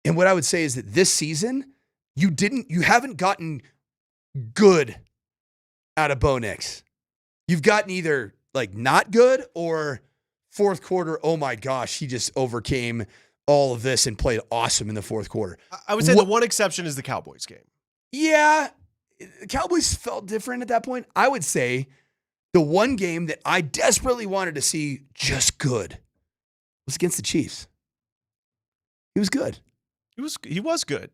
And what I would say is that this season, you haven't gotten good out of Bo Nix. You've gotten either like not good or fourth quarter, oh my gosh, he just overcame all of this and played awesome in the fourth quarter. I would say the one exception is the Cowboys game. Yeah, the Cowboys felt different at that point. I would say the one game that I desperately wanted to see just good was against the Chiefs. He was good. He was good.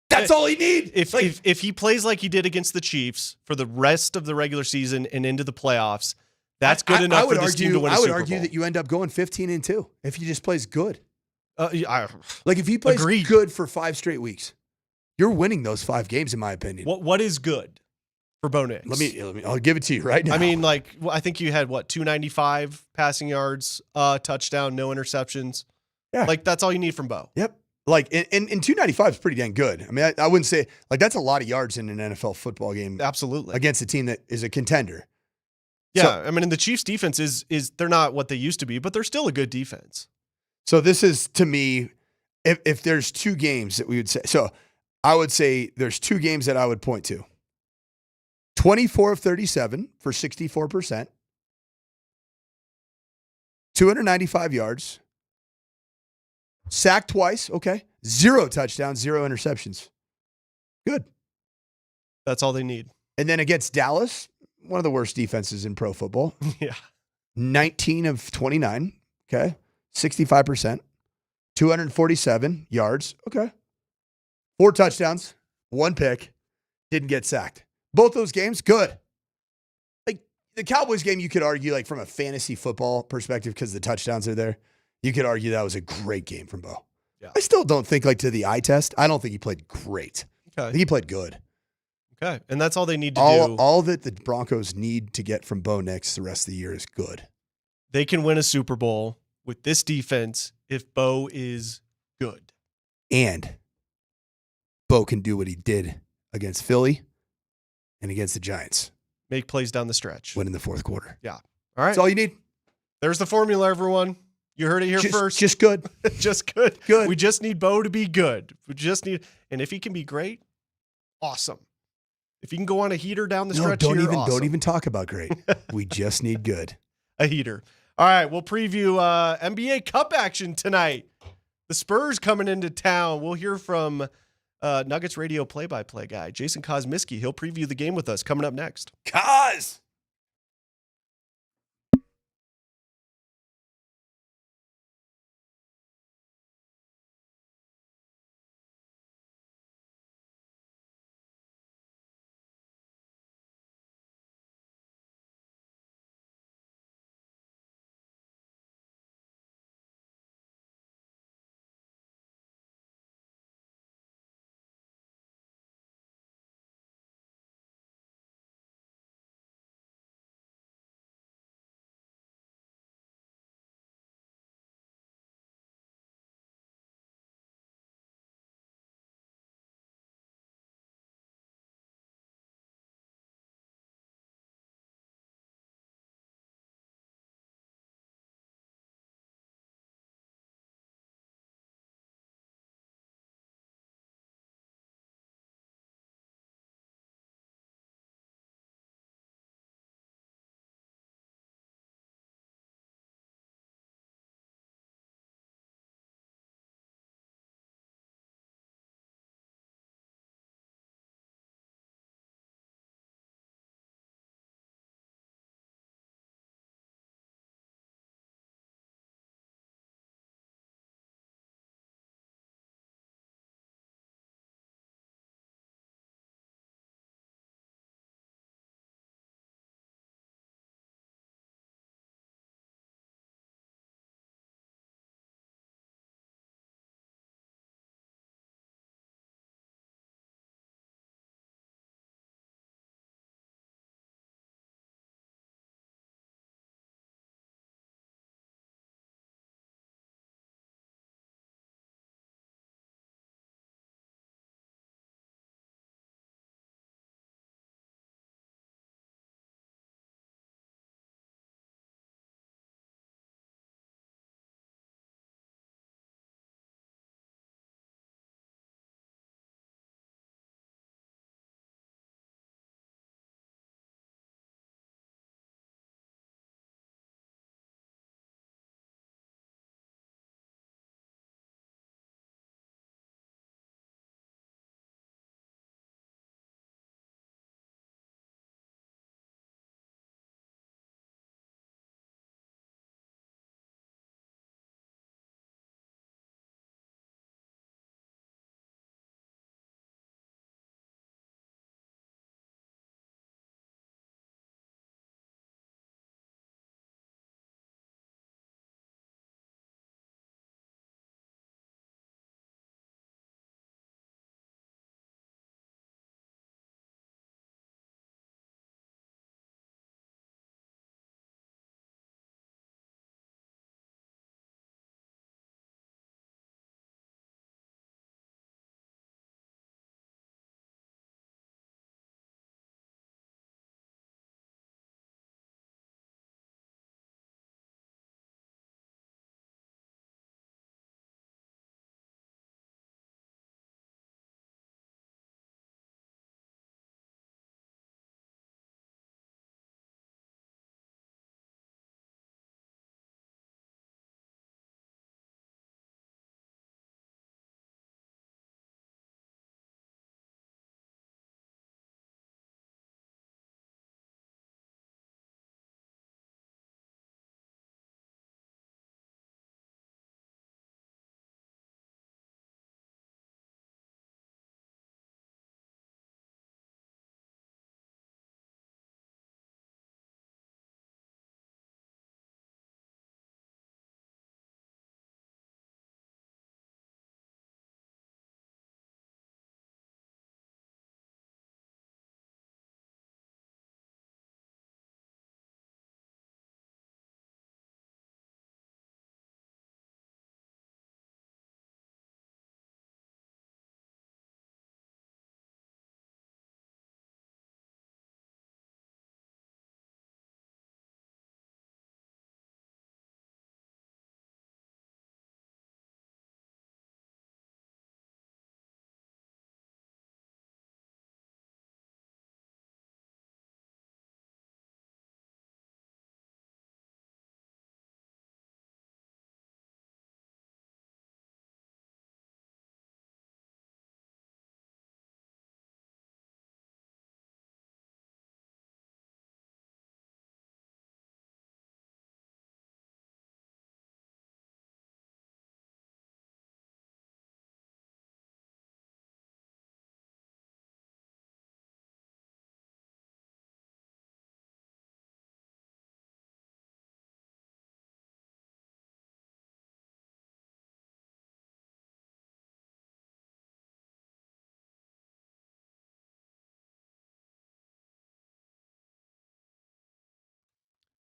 That's all he needs. If he plays like he did against the Chiefs for the rest of the regular season and into the playoffs, that's good enough for this team to win a Super Bowl. I would argue that you end up going 15-2 if he just plays good. If he plays good for 5 straight weeks, you're winning those 5 games, in my opinion. What is good for Bo Nix? I'll give it to you right now. I mean, I think you had 295 passing yards, touchdown, no interceptions. Yeah, that's all you need from Bo. Yep. And 295 is pretty dang good. I mean, I wouldn't say that's a lot of yards in an NFL football game. Absolutely. Against a team that is a contender. Yeah, I mean, and the Chiefs' defense is they're not what they used to be, but they're still a good defense. So this is, to me, if there's 2 games that we would say, so I would say there's 2 games that I would point to. 24 of 37 for 64%. 295 yards. Sacked twice, okay. 0 touchdowns, 0 interceptions. Good. That's all they need. And then against Dallas, one of the worst defenses in pro football. Yeah. 19 of 29, okay. 65%. 247 yards, okay. 4 touchdowns, 1 pick, didn't get sacked. Both those games, good. Like the Cowboys game, you could argue from a fantasy football perspective because the touchdowns are there. You could argue that was a great game from Bo. Yeah. I still don't think to the eye test, I don't think he played great. Okay. I think he played good. Okay. And that's all they need to do. All that the Broncos need to get from Bo Nix the rest of the year is good. They can win a Super Bowl with this defense if Bo is good. And Bo can do what he did against Philly and against the Giants. Make plays down the stretch. Win in the fourth quarter. Yeah. All right. That's all you need. There's the formula, everyone. You heard it here first. Just good. Just good. Good. We just need Bo to be good. And if he can be great, awesome. If you can go on a heater down the stretch, don't awesome. even talk about great. We just need good. A heater. All right, we'll preview NBA Cup action tonight. The Spurs coming into town. We'll hear from Nuggets radio play-by-play guy, Jason Kosmiski. He'll preview the game with us coming up next. Kos!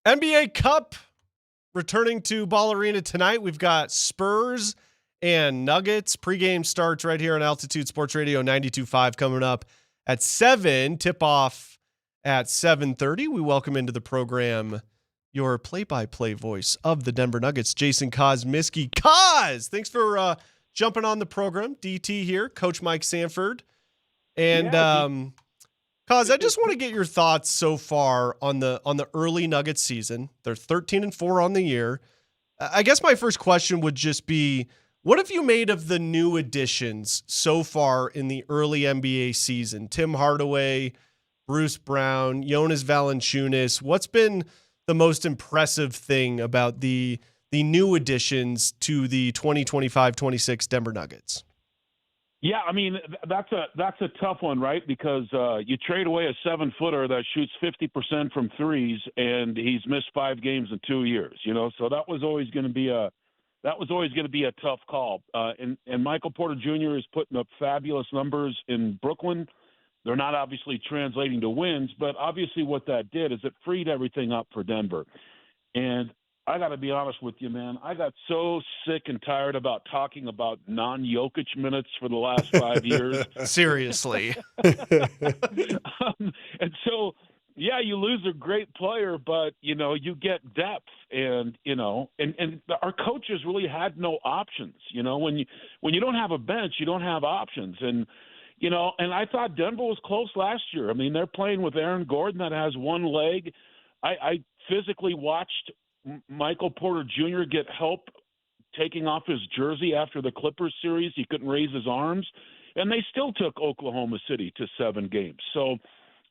NBA Cup returning to Ball Arena tonight. We've got Spurs and Nuggets. Pregame starts right here on Altitude Sports Radio 92.5 coming up at 7. Tip-off at 7:30. We welcome into the program your play-by-play voice of the Denver Nuggets, Jason Kosmiski. Kos, thanks for jumping on the program. DT here, Coach Mike Sanford. And Kos, I just want to get your thoughts so far on the early Nuggets season. They're 13-4 on the year. I guess my first question would just be, what have you made of the new additions so far in the early NBA season? Tim Hardaway, Bruce Brown, Jonas Valanciunas. What's been the most impressive thing about the new additions to the 2025-26 Denver Nuggets? Yeah, I mean, that's a tough one, right? Because you trade away a 7-footer that shoots 50% from threes, and he's missed 5 games in 2 years. So that was always going to be a tough call. And Michael Porter Jr. is putting up fabulous numbers in Brooklyn. They're not obviously translating to wins, but obviously what that did is it freed everything up for Denver. And I got to be honest with you, man. I got so sick and tired about talking about non-Jokic minutes for the last 5 years. Seriously. And so, yeah, you lose a great player, but, you get depth. And, and our coaches really had no options. When you don't have a bench, you don't have options. And, and I thought Denver was close last year. I mean, they're playing with Aaron Gordon that has one leg. I physically watched Michael Porter Jr. get help taking off his jersey after the Clippers series. He couldn't raise his arms, and they still took Oklahoma City to 7 games. So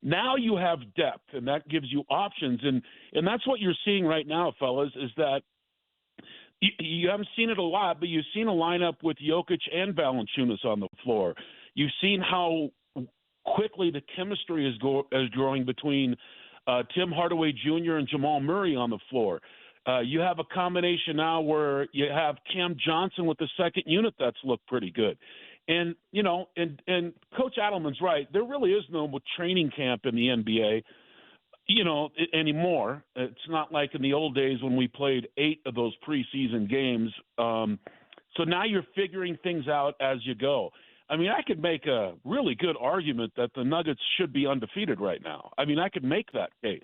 now you have depth, and that gives you options. And that's what you're seeing right now, fellas, is that you haven't seen it a lot, but you've seen a lineup with Jokic and Valanciunas on the floor. You've seen how quickly the chemistry is growing between Tim Hardaway Jr. and Jamal Murray on the floor. You have a combination now where you have Cam Johnson with the second unit that's looked pretty good. And, and Coach Adelman's right. There really is no training camp in the NBA, anymore. It's not like in the old days when we played 8 of those preseason games. So now you're figuring things out as you go. I mean, I could make a really good argument that the Nuggets should be undefeated right now. I mean, I could make that case.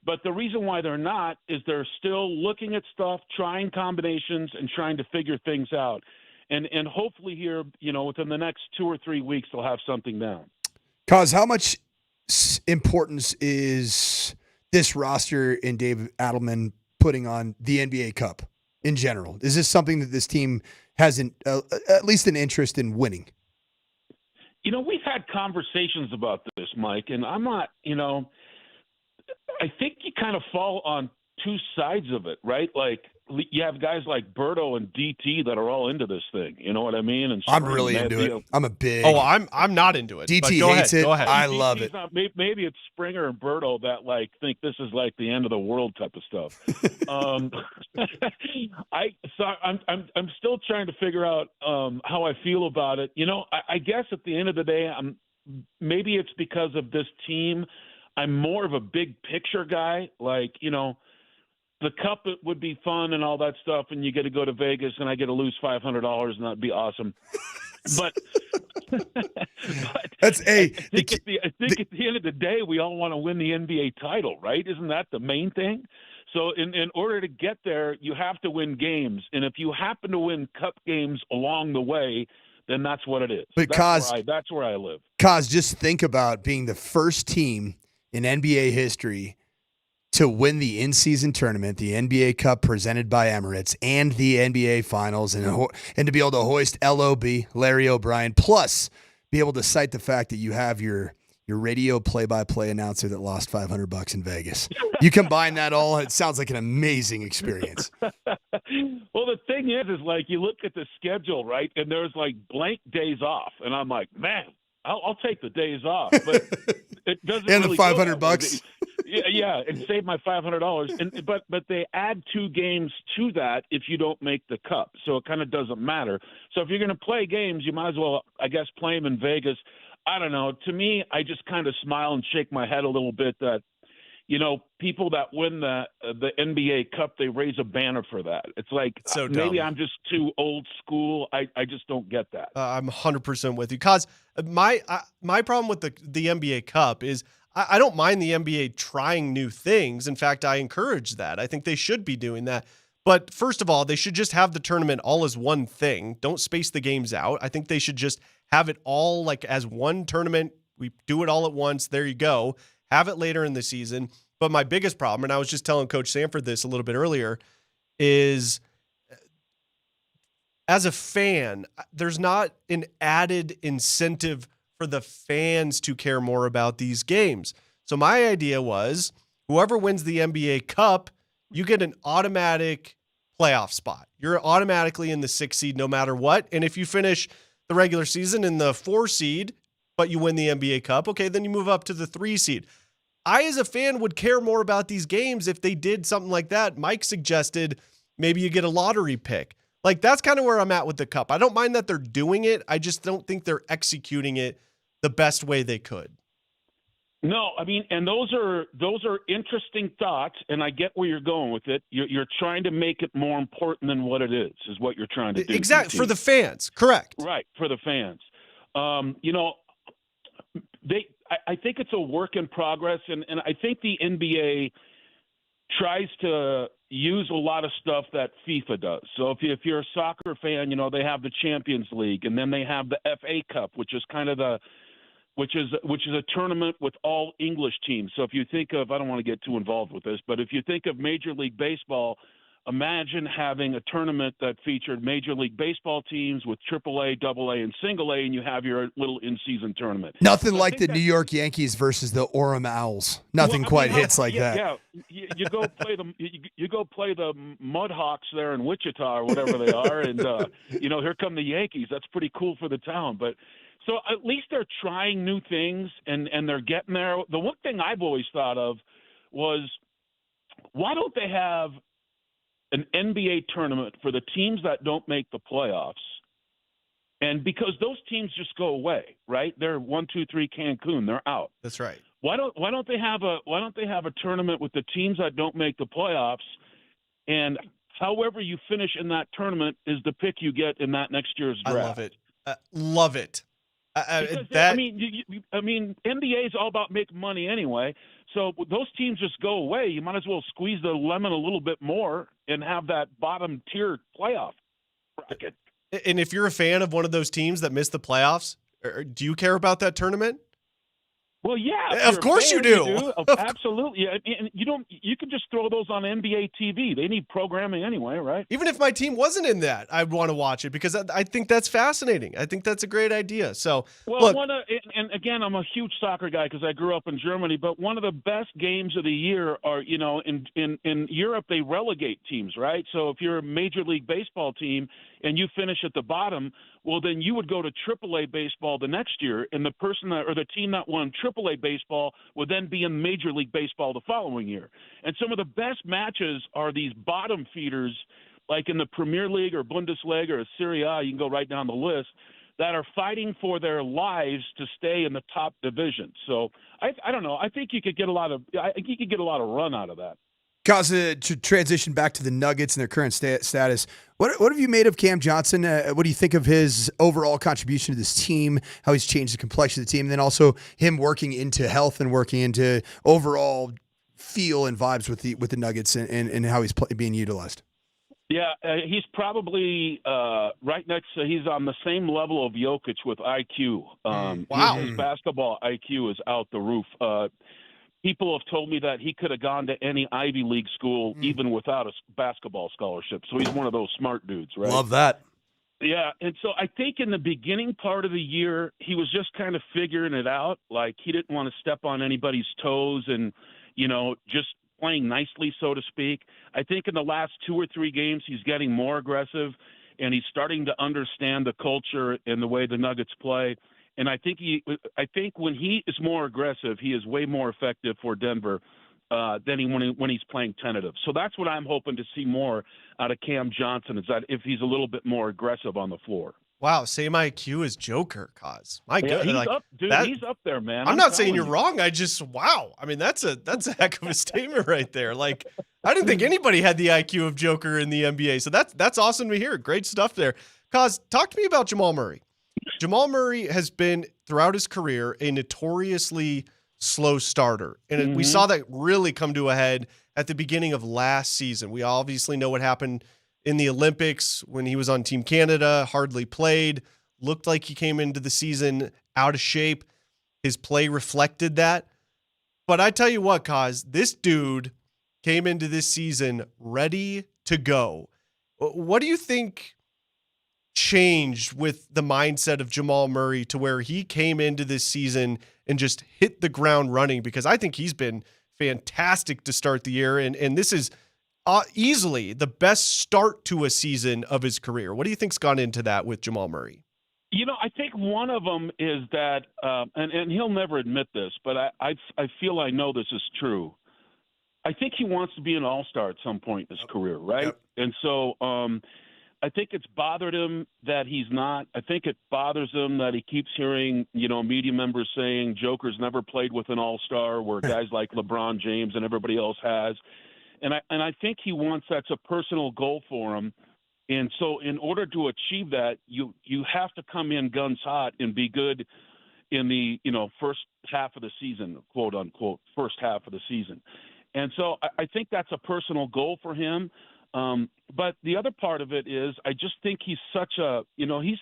But the reason why they're not is they're still looking at stuff, trying combinations, and trying to figure things out. And hopefully here, within the next 2 or 3 weeks, they'll have something down. Cause how much importance is this roster and Dave Adelman putting on the NBA Cup in general? Is this something that this team has at least an interest in winning? We've had conversations about this, Mike, and I'm not, I think you kind of fall on two sides of it, right? Like you have guys like Berto and DT that are all into this thing. You know what I mean? And I'm really into it. I'm a big. Oh, I'm not into it. DT hates it. I love it. Maybe it's Springer and Berto that think this is like the end of the world type of stuff. I'm still trying to figure out how I feel about it. I guess at the end of the day, maybe it's because of this team. I'm more of a big picture guy. The cup would be fun and all that stuff, and you get to go to Vegas, and I get to lose $500, and that'd be awesome. But that's I think at the end of the day, we all want to win the NBA title, right? Isn't that the main thing? So in order to get there, you have to win games, and if you happen to win cup games along the way, then that's what it is. But that's where I live. Kaz, just think about being the first team in NBA history to win the in-season tournament, the NBA Cup presented by Emirates, and the NBA Finals, and to be able to hoist LOB, Larry O'Brien, plus be able to cite the fact that you have your radio play-by-play announcer that lost $500 in Vegas. You combine that all, it sounds like an amazing experience. Well, the thing is you look at the schedule, right, and there's blank days off, and I'm like, man, I'll take the days off, but it doesn't. And really the $500. Yeah, and save my $500. But they add 2 games to that if you don't make the cup, so it kind of doesn't matter. So if you're going to play games, you might as well, I guess, play them in Vegas. I don't know. To me, I just kind of smile and shake my head a little bit that, people that win the NBA Cup, they raise a banner for that. It's like so maybe dumb. I'm just too old school. I just don't get that. I'm 100% with you. Cause my problem with the NBA Cup is I don't mind the NBA trying new things. In fact, I encourage that. I think they should be doing that. But first of all, they should just have the tournament all as one thing. Don't space the games out. I think they should just have it all like as one tournament. We do it all at once. There you go. Have it later in the season. But my biggest problem, and I was just telling Coach Sanford this a little bit earlier, is as a fan, there's not an added incentive for the fans to care more about these games. So my idea was whoever wins the NBA Cup, you get an automatic playoff spot. You're automatically in the 6 seed no matter what. And if you finish the regular season in the 4 seed, but you win the NBA Cup, okay, then you move up to the 3 seed. I, as a fan, would care more about these games if they did something like that. Mike suggested maybe you get a lottery pick. Like, that's kind of where I'm at with the Cup. I don't mind that they're doing it. I just don't think they're executing it the best way they could. No, I mean, and those are interesting thoughts, and I get where you're going with it. You're trying to make it more important than what it is what you're trying to do. Exactly, for the fans, correct. Right, for the fans. I think it's a work in progress, and I think the NBA tries to use a lot of stuff that FIFA does. So if you're a soccer fan, they have the Champions League, and then they have the FA Cup, which is kind of which is a tournament with all English teams. So if you think of, I don't want to get too involved with this, but if you think of Major League Baseball, imagine having a tournament that featured Major League Baseball teams with AAA, AA, and single A, and you have your little in-season tournament. Nothing like the New York Yankees versus the Orem Owls. Nothing quite hits like that. Yeah, you go play the Mudhawks there in Wichita or whatever they are, and here come the Yankees. That's pretty cool for the town, but. So at least they're trying new things, and they're getting there. The one thing I've always thought of was, why don't they have an NBA tournament for the teams that don't make the playoffs? And because those teams just go away, right? They're 1, 2, 3 Cancun. They're out. That's right. Why don't they have a tournament with the teams that don't make the playoffs, and however you finish in that tournament is the pick you get in that next year's draft? I love it. Love it. NBA is all about making money anyway. So those teams just go away. You might as well squeeze the lemon a little bit more and have that bottom tier playoff bracket. And if you're a fan of one of those teams that missed the playoffs, do you care about that tournament? Well, yeah, of course you do. Absolutely. And you can just throw those on NBA TV. They need programming anyway, right? Even if my team wasn't in that, I'd want to watch it because I think that's fascinating. I think that's a great idea. So, look, and again, I'm a huge soccer guy because I grew up in Germany, but one of the best games of the year are, in Europe, they relegate teams, right? So if you're a Major League Baseball team and you finish at the bottom, well, then you would go to AAA baseball the next year, and the team that won AAA baseball would then be in Major League Baseball the following year. And some of the best matches are these bottom feeders, like in the Premier League or Bundesliga or Serie A, you can go right down the list, that are fighting for their lives to stay in the top division. So I don't know. I think you could get a lot of run out of that. Guys, to transition back to the Nuggets and their current status, what have you made of Cam Johnson? What do you think of his overall contribution to this team, how he's changed the complexion of the team, and then also him working into health and working into overall feel and vibes with the Nuggets and how he's being utilized? Yeah, he's probably right next to – he's on the same level of Jokic with IQ. Wow. His basketball IQ is out the roof. People have told me that he could have gone to any Ivy League school even without a basketball scholarship. So he's one of those smart dudes, right? Love that. Yeah, and so I think in the beginning part of the year, he was just kind of figuring it out. Like, he didn't want to step on anybody's toes and, just playing nicely, so to speak. I think in the last 2 or 3 games, he's getting more aggressive, and he's starting to understand the culture and the way the Nuggets play. And I think when he is more aggressive, he is way more effective for Denver than when he's playing tentative. So that's what I'm hoping to see more out of Cam Johnson, is that if he's a little bit more aggressive on the floor. Wow, same IQ as Joker, Cause. My Yeah, goodness. he's up, dude. He's up there, man. I'm not saying you're telling wrong. I just, wow. I mean, that's a heck of a statement right there. Like, I didn't think anybody had the IQ of Joker in the NBA. So that's awesome to hear. Great stuff there. Cause, talk to me about Jamal Murray. Jamal Murray has been, throughout his career, a notoriously slow starter. And we saw that really come to a head at the beginning of last season. We obviously know what happened in the Olympics when he was on Team Canada, hardly played, looked like he came into the season out of shape. His play reflected that. But I tell you what, Kaz, this dude came into this season ready to go. What do you think changed with the mindset of Jamal Murray to where he came into this season and just hit the ground running? Because I think he's been fantastic to start the year. And this is easily the best start to a season of his career. What do you think's gone into that with Jamal Murray? I think one of them is that, and he'll never admit this, but I feel I know this is true. I think he wants to be an all-star at some point in his career, right? Yep. And so I think it's bothered him that he's not. I think it bothers him that he keeps hearing, media members saying Joker's never played with an all-star where guys like LeBron James and everybody else has. And I think he wants that's a personal goal for him. And so in order to achieve that, you have to come in guns hot and be good in the, first half of the season, quote unquote, first half of the season. And so I think that's a personal goal for him. But the other part of it is I just think he's such a, he's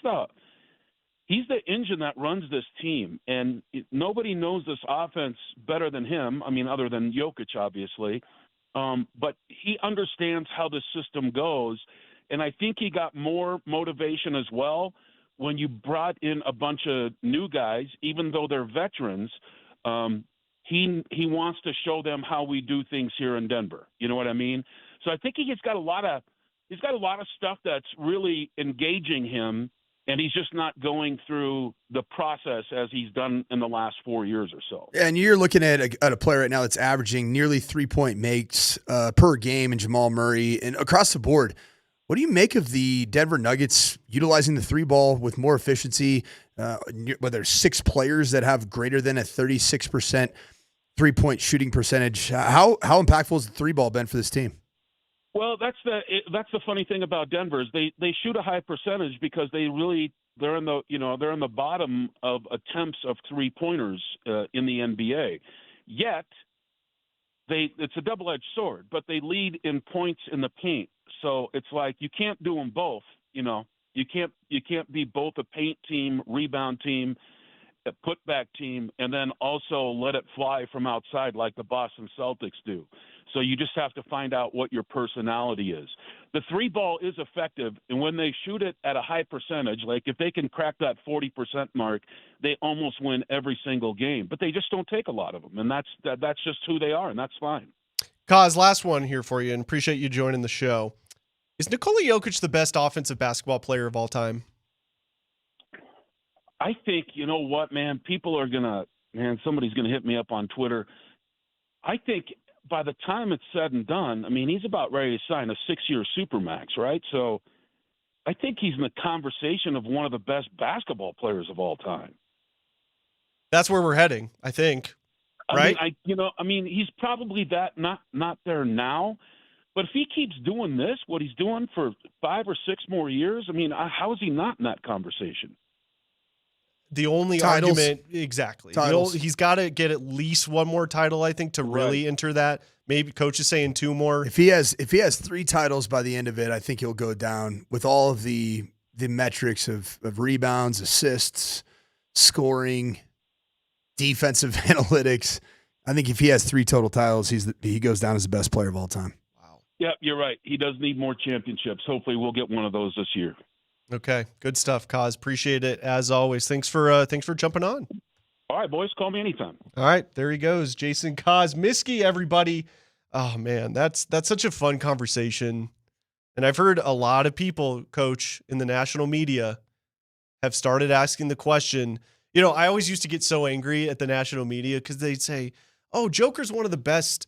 the engine that runs this team. And nobody knows this offense better than him. I mean, other than Jokic, obviously. But he understands how the system goes. And I think he got more motivation as well when you brought in a bunch of new guys, even though they're veterans. He wants to show them how we do things here in Denver. You know what I mean? So I think he's got a lot of stuff that's really engaging him, and he's just not going through the process as he's done in the last 4 years or so. And you're looking at a player right now that's averaging nearly 3-point makes per game in Jamal Murray, and across the board. What do you make of the Denver Nuggets utilizing the three ball with more efficiency? Whether there's 6 players that have greater than a 36% 3-point shooting percentage. How impactful has the three ball been for this team? Well, that's the funny thing about Denver is they shoot a high percentage because they're in the bottom of attempts of 3-pointers in the NBA. Yet it's a double-edged sword, but they lead in points in the paint. So it's like you can't do them both. You can't be both a paint team, rebound team, a putback team, and then also let it fly from outside like the Boston Celtics do. So you just have to find out what your personality is. The three ball is effective, and when they shoot it at a high percentage, like if they can crack that 40% mark, they almost win every single game. But they just don't take a lot of them, and that's just who they are, and that's fine. Kaz, last one here for you, and appreciate you joining the show. Is Nikola Jokic the best offensive basketball player of all time? I think, you know what, man, somebody's going to hit me up on Twitter. I think by the time it's said and done, I mean, he's about ready to sign a 6-year supermax, right? So I think he's in the conversation of one of the best basketball players of all time. That's where we're heading, I think. Right? I mean, he's probably not there now. But if he keeps doing this, what he's doing for 5 or 6 more years, I mean, how is he not in that conversation? The only titles. argument, exactly. Titles. He's got to get at least one more title, I think, to really enter that. Maybe coach is saying 2 more. If he has 3 titles by the end of it, I think he'll go down with all of the metrics of rebounds, assists, scoring, defensive analytics. I think if he has 3 total titles, he goes down as the best player of all time. Yeah, you're right. He does need more championships. Hopefully we'll get one of those this year. Okay. Good stuff, Kaz. Appreciate it as always. Thanks for jumping on. All right, boys. Call me anytime. All right. There he goes. Jason Kosmiski, everybody. Oh man, that's such a fun conversation. And I've heard a lot of people, Coach, in the national media have started asking the question. I always used to get so angry at the national media because they'd say, oh, Joker's one of the best,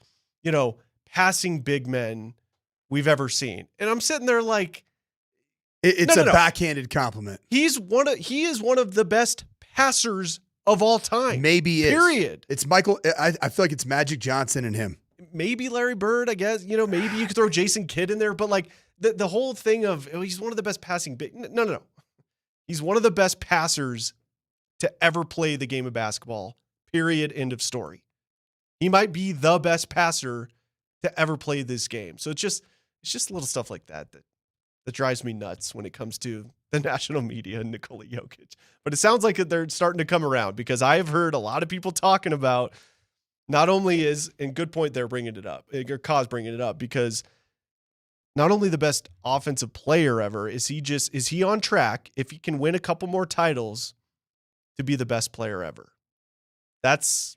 passing big men we've ever seen. And I'm sitting there like, It's No. backhanded compliment. He is one of the best passers of all time. Maybe Period. It's Michael. I feel like it's Magic Johnson and him. Maybe Larry Bird, I guess. Maybe you could throw Jason Kidd in there, but like the whole thing of he's one of the best passing big. No. He's one of the best passers to ever play the game of basketball. Period. End of story. He might be the best passer to ever play this game. So it's just little stuff like that drives me nuts when it comes to the national media and Nikola Jokic. But it sounds like they're starting to come around, because I have heard a lot of people talking about not only and good point they're bringing it up, or Kaz bringing it up, because not only the best offensive player ever, is he on track, if he can win a couple more titles, to be the best player ever. That's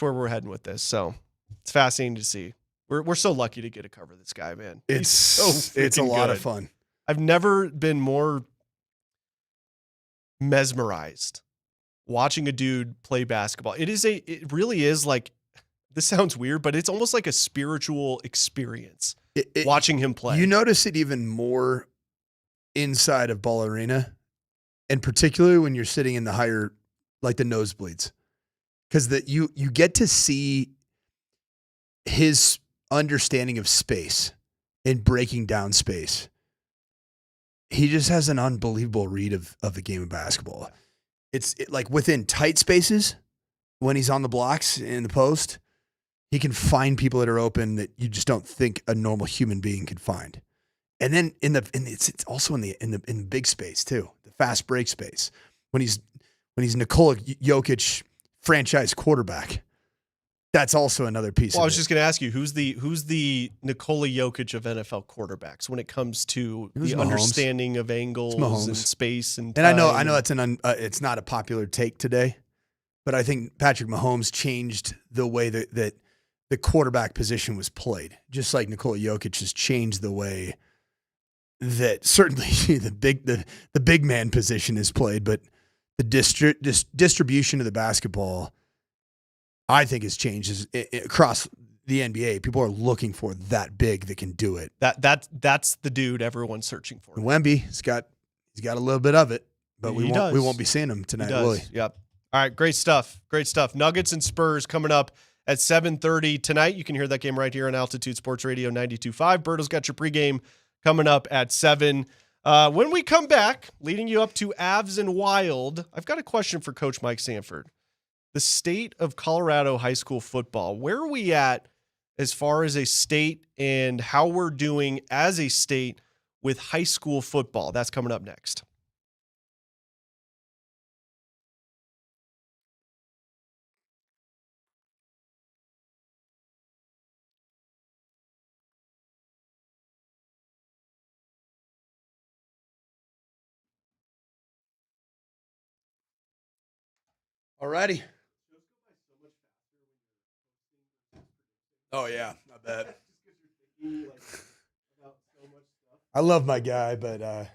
where we're heading with this. So it's fascinating to see. We're so lucky to get to cover this guy, man. It's a lot of fun. I've never been more mesmerized watching a dude play basketball. It really is like, this sounds weird, but it's almost like a spiritual experience watching him play. You notice it even more inside of Ball Arena, and particularly when you're sitting in the higher, like the nosebleeds, because you get to see his understanding of space and breaking down space. He just has an unbelievable read of the game of basketball. It's like within tight spaces, when he's on the blocks in the post, he can find people that are open that you just don't think a normal human being could find. And then it's also in the big space too, the fast break space. When he's Nikola Jokic franchise quarterback, that's also another piece. Well, I was just going to ask you, who's the Nikola Jokic of NFL quarterbacks when it comes to the Mahomes. Understanding of angles and space and time? And I know that's it's not a popular take today, but I think Patrick Mahomes changed the way that the quarterback position was played, just like Nikola Jokic has changed the way that certainly the big man position is played, but the distribution of the basketball, I think, has changed across the NBA. People are looking for that big that can do it. That's the dude everyone's searching for. And Wemby, he's got a little bit of it, but we won't be seeing him tonight, will he? Yep. All right, great stuff. Nuggets and Spurs coming up at 7:30 tonight. You can hear that game right here on Altitude Sports Radio 92.5. Berto's got your pregame coming up at 7. When we come back, leading you up to Avs and Wild, I've got a question for Coach Mike Sanford. The state of Colorado high school football, where are we at as far as a state and how we're doing as a state with high school football? That's coming up next. Alrighty. Oh yeah, I bet. I love my guy, but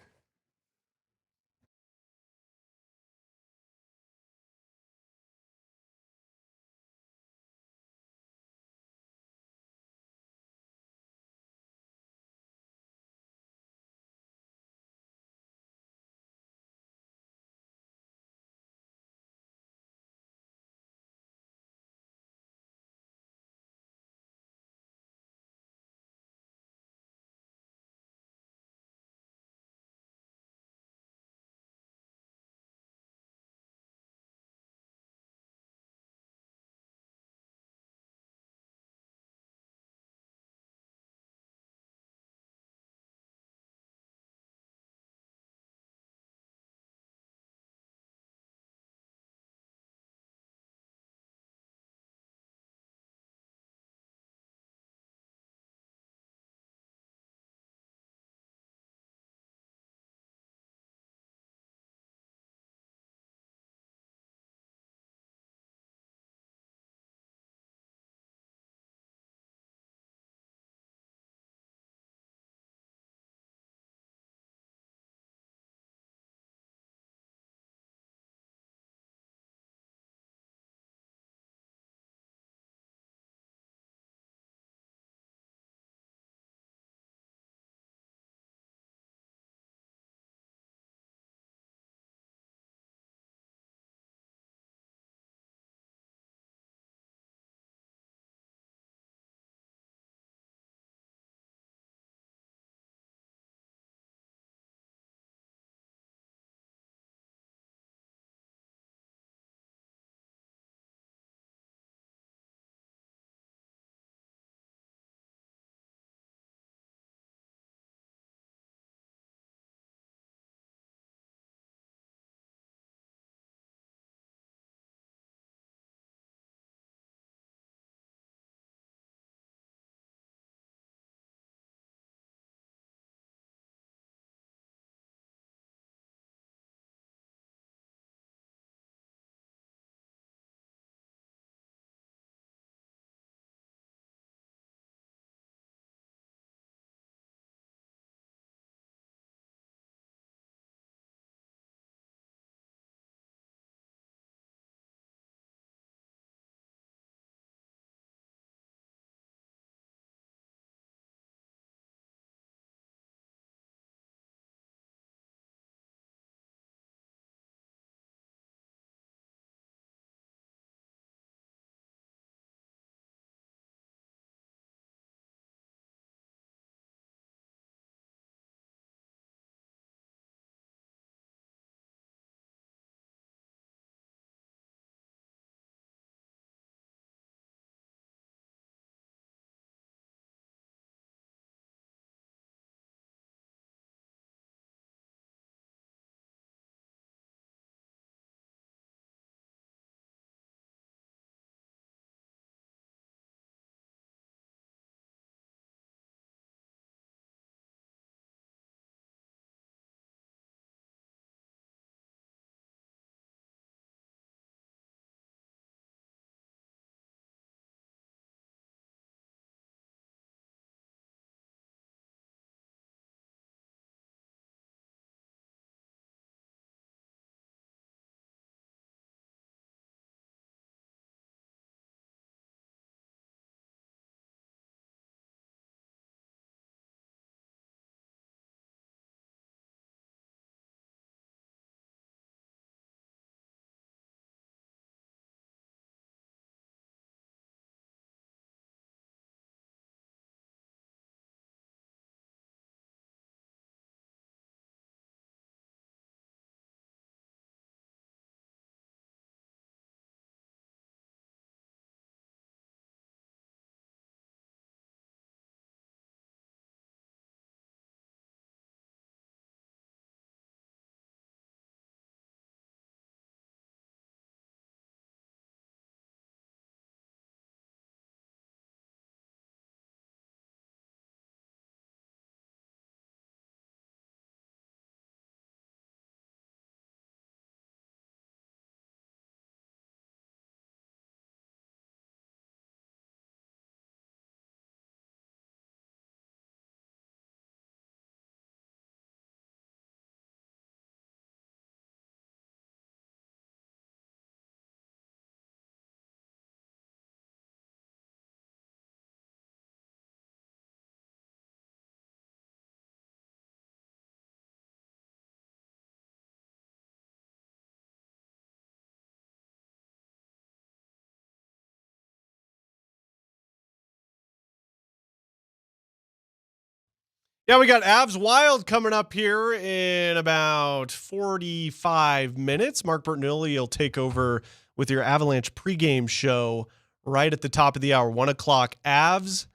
Yeah, we got Avs-Wild coming up here in about 45 minutes. Mark Bertinelli will take over with your Avalanche pregame show right at the top of the hour, 1 o'clock. Avs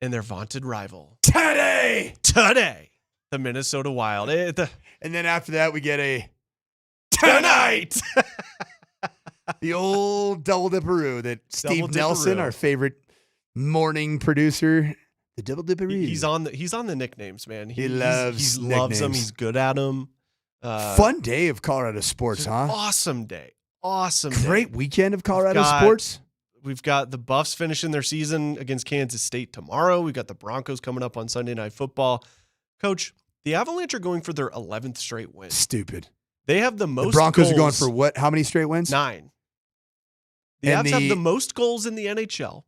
and their vaunted rival. Today, the Minnesota Wild. And then after that, we get a tonight. The old double dipperoo that Steve Nelson, our favorite morning producer, the double dipperoo. He's on the nicknames, man. He loves them. He's good at them. Fun day of Colorado sports, huh? Awesome day. Great weekend of Colorado sports. We've got the Buffs finishing their season against Kansas State tomorrow. We've got the Broncos coming up on Sunday Night Football. Coach, the Avalanche are going for their 11th straight win. Stupid. They have the most. The Broncos goals. Are going for what? How many straight wins? 9. The Avs have the most goals in the NHL.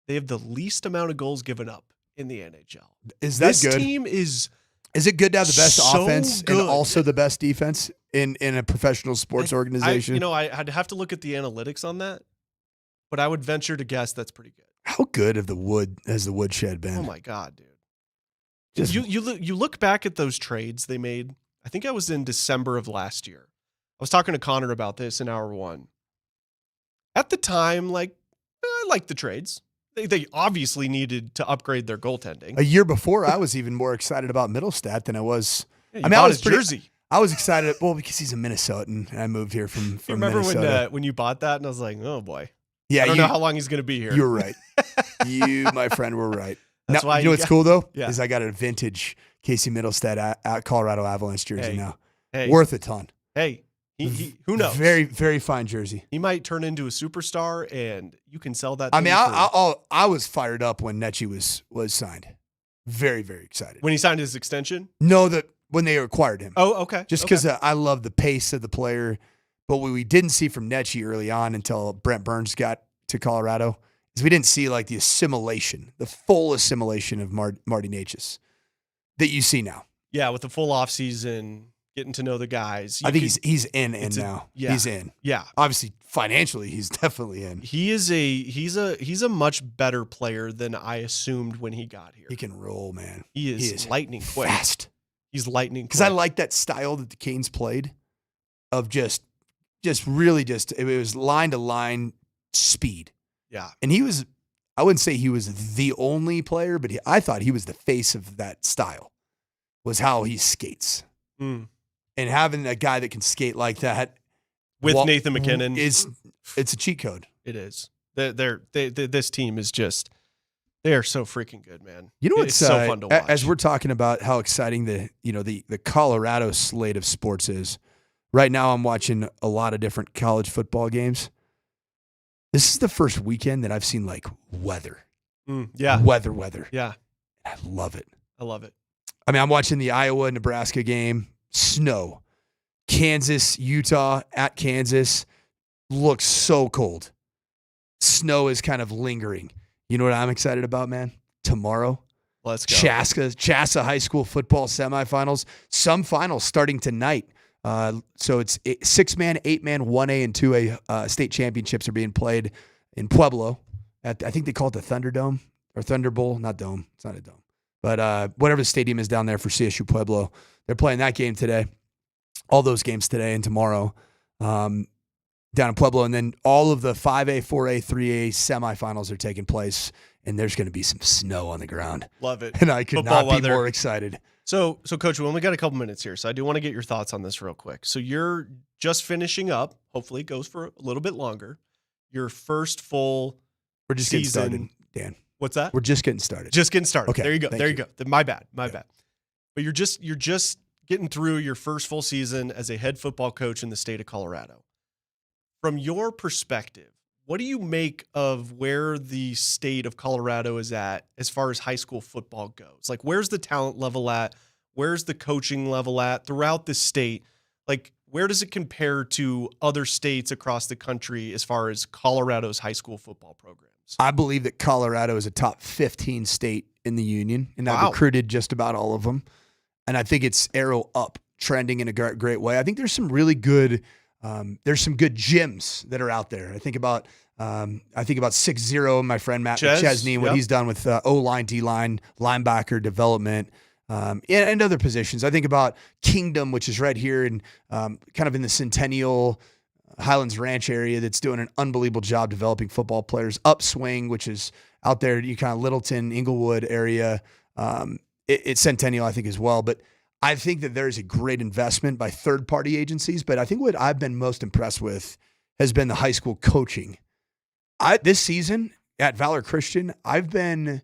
They have the least amount of goals given up in the NHL. Is that this good? This team is it good to have the best so offense good. and also the best defense in a professional sports organization? I'd have to look at the analytics on that, but I would venture to guess that's pretty good. How good has the woodshed been? Oh my God, dude! You look back at those trades they made. I think I was in December of last year. I was talking to Connor about this in hour 1. At the time, I liked the trades. They obviously needed to upgrade their goaltending. A year before, I was even more excited about Middlestat than I was. Yeah, I was jersey. I was excited. Well, because he's a Minnesotan, and I moved here from you remember Minnesota. when you bought that, and I was like, oh boy. Yeah, I don't know how long he's going to be here. You're right. You, my friend, were right. That's why you know what's cool though? Yeah. Is I got a vintage Casey Middlestat at Colorado Avalanche jersey now. Hey. Worth a ton. Hey, he who knows? Very, very fine jersey. He might turn into a superstar, and you can sell that. I mean, I was fired up when Netchi was signed. Very, very excited. When he signed his extension? No, when they acquired him. Oh, okay. Just because I love the pace of the player. But what we didn't see from Netchi early on until Brent Burns got to Colorado is we didn't see the assimilation, the full assimilation of Marty Necas that you see now. Yeah, with the full offseason, getting to know the guys. I think he's in now. Yeah. He's in. Yeah. Obviously, financially, he's definitely in. He's a much better player than I assumed when he got here. He can roll, man. He is lightning quick. Fast. He's lightning quick. Because I like that style that the Canes played of just really it was line to line speed. Yeah. And I wouldn't say he was the only player, but I thought he was the face of that style, was how he skates. Mm. And having a guy that can skate like that with Nathan McKinnon it's a cheat code. It is. This team is they are so freaking good, man. You know what's so fun to watch. As we're talking about how exciting the Colorado slate of sports is. Right now, I'm watching a lot of different college football games. This is the first weekend that I've seen weather. Yeah. Weather. Yeah. I love it. I mean, I'm watching the Iowa-Nebraska game. Snow. Kansas, Utah at Kansas looks so cold. Snow is kind of lingering. You know what I'm excited about, man? Tomorrow. Let's go. Chassa High School football semifinals. Some finals starting tonight. So it's 6-man, 8-man, 1A, and 2A state championships are being played in Pueblo. I think they call it the Thunderdome or Thunder Bowl. Not dome. It's not a dome. But whatever the stadium is down there for CSU Pueblo, they're playing that game today. All those games today and tomorrow down in Pueblo. And then all of the 5A, 4A, 3A semifinals are taking place. And there's going to be some snow on the ground. Love it. And I could Football not be weather. more excited. So Coach, we only got a couple minutes here, so I do want to get your thoughts on this real quick. So you're just finishing up. Hopefully it goes for a little bit longer. Your first full We're just season. getting started, Dan. What's that? We're just getting started. Just getting started. Okay, There you go. thank There you you. go. My bad. But you're just getting through your first full season as a head football coach in the state of Colorado. From your perspective, what do you make of where the state of Colorado is at as far as high school football goes? Where's the talent level at? Where's the coaching level at throughout the state? Where does it compare to other states across the country as far as Colorado's high school football programs? I believe that Colorado is a top 15 state in the union, and I've recruited just about all of them. And I think it's arrow up, trending in a great way. I think there's some really good there's some good gyms that are out there. I think about 6-0, my friend Matt McChesney, and what he's done with O-line, D-line, linebacker development. and other positions. I think about Kingdom, which is right here in kind of in the Centennial Highlands Ranch area, that's doing an unbelievable job developing football players. Upswing, which is out there, you kind of Littleton, Inglewood area. It's Centennial, I think, as well. But I think that there's a great investment by third-party agencies. But I think what I've been most impressed with has been the high school coaching. This season at Valor Christian, I've been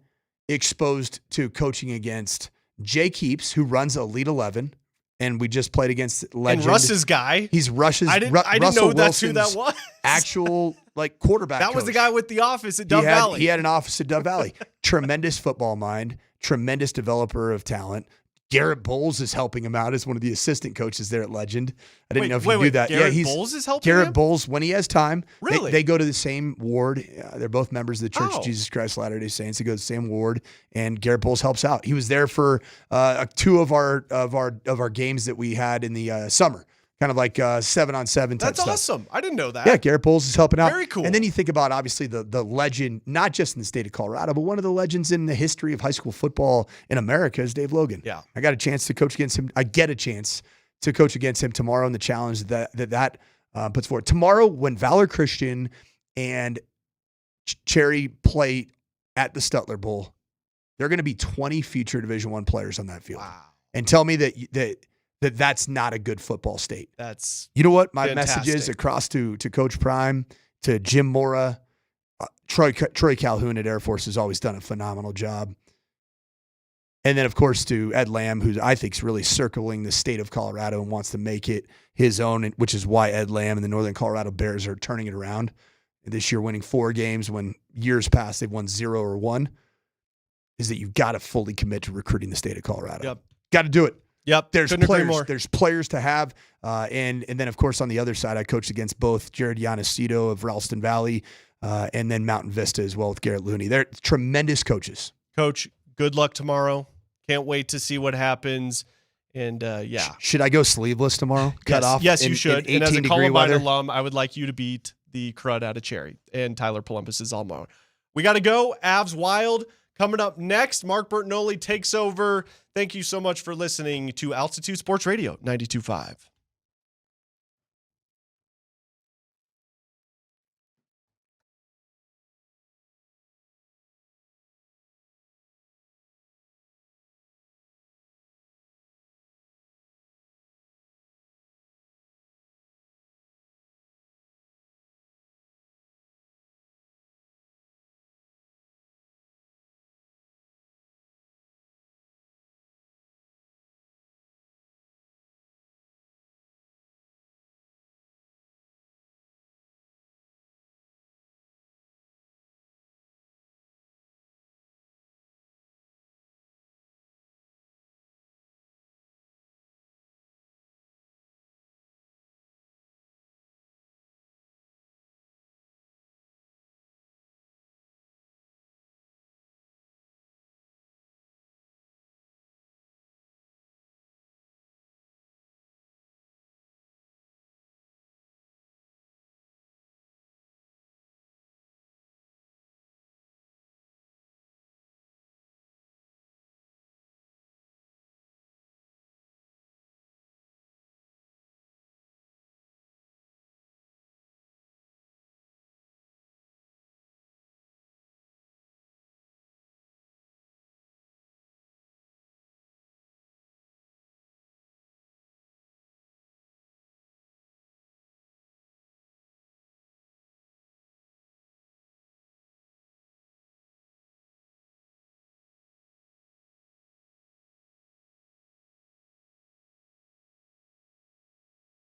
exposed to coaching against Jake Heaps, who runs Elite 11, and we just played against legend. And Russ's guy. He's Russ's. I didn't know that's who that was. Actual quarterback. That was coach. the guy with the office at Dove Valley. He had an office at Dove Valley. Tremendous football mind. Tremendous developer of talent. Garrett Bowles is helping him out as one of the assistant coaches there at Legend. I didn't know if you knew that. Garrett Bowles is helping Garrett him? Bowles, when he has time. Really? They go to the same ward. They're both members of the Church of Jesus Christ Latter-day Saints. They go to the same ward, and Garrett Bowles helps out. He was there for 2 of our games that we had in the summer. Kind of like 7-on-7 type That's stuff. awesome. I didn't know that. Yeah, Garrett Bowles is helping out. Very cool. And then you think about, obviously, the legend, not just in the state of Colorado, but one of the legends in the history of high school football in America is Dave Logan. Yeah. I got a chance to coach against him. I get a chance to coach against him tomorrow in the challenge that puts forward. Tomorrow, when Valor Christian and Cherry play at the Stutler Bowl, there are going to be 20 future Division I players on that field. Wow. And tell me that's not a good football state. That's You know what? My fantastic. message is across to Coach Prime, to Jim Mora, Troy Calhoun at Air Force has always done a phenomenal job. And then, of course, to Ed Lamb, who I think is really circling the state of Colorado and wants to make it his own, which is why Ed Lamb and the Northern Colorado Bears are turning it around. This year winning 4 games when years past they've won 0 or 1, is that you've got to fully commit to recruiting the state of Colorado. Yep. Got to do it. Yep. There's Couldn't agree players. more. There's players to have, and then of course on the other side, I coached against both Jared Yanacito of Ralston Valley, and then Mountain Vista as well with Garrett Looney. They're tremendous coaches. Coach, good luck tomorrow. Can't wait to see what happens. And yeah, Should I go sleeveless tomorrow? Cut off. Yes, you in should. 18 And as a degree Columbine weather? alum, I would like you to beat the crud out of Cherry and Tyler Polumbus's alma. We got to go. Avs-Wild coming up next. Mark Bertinoli takes over. Thank you so much for listening to Altitude Sports Radio 92.5.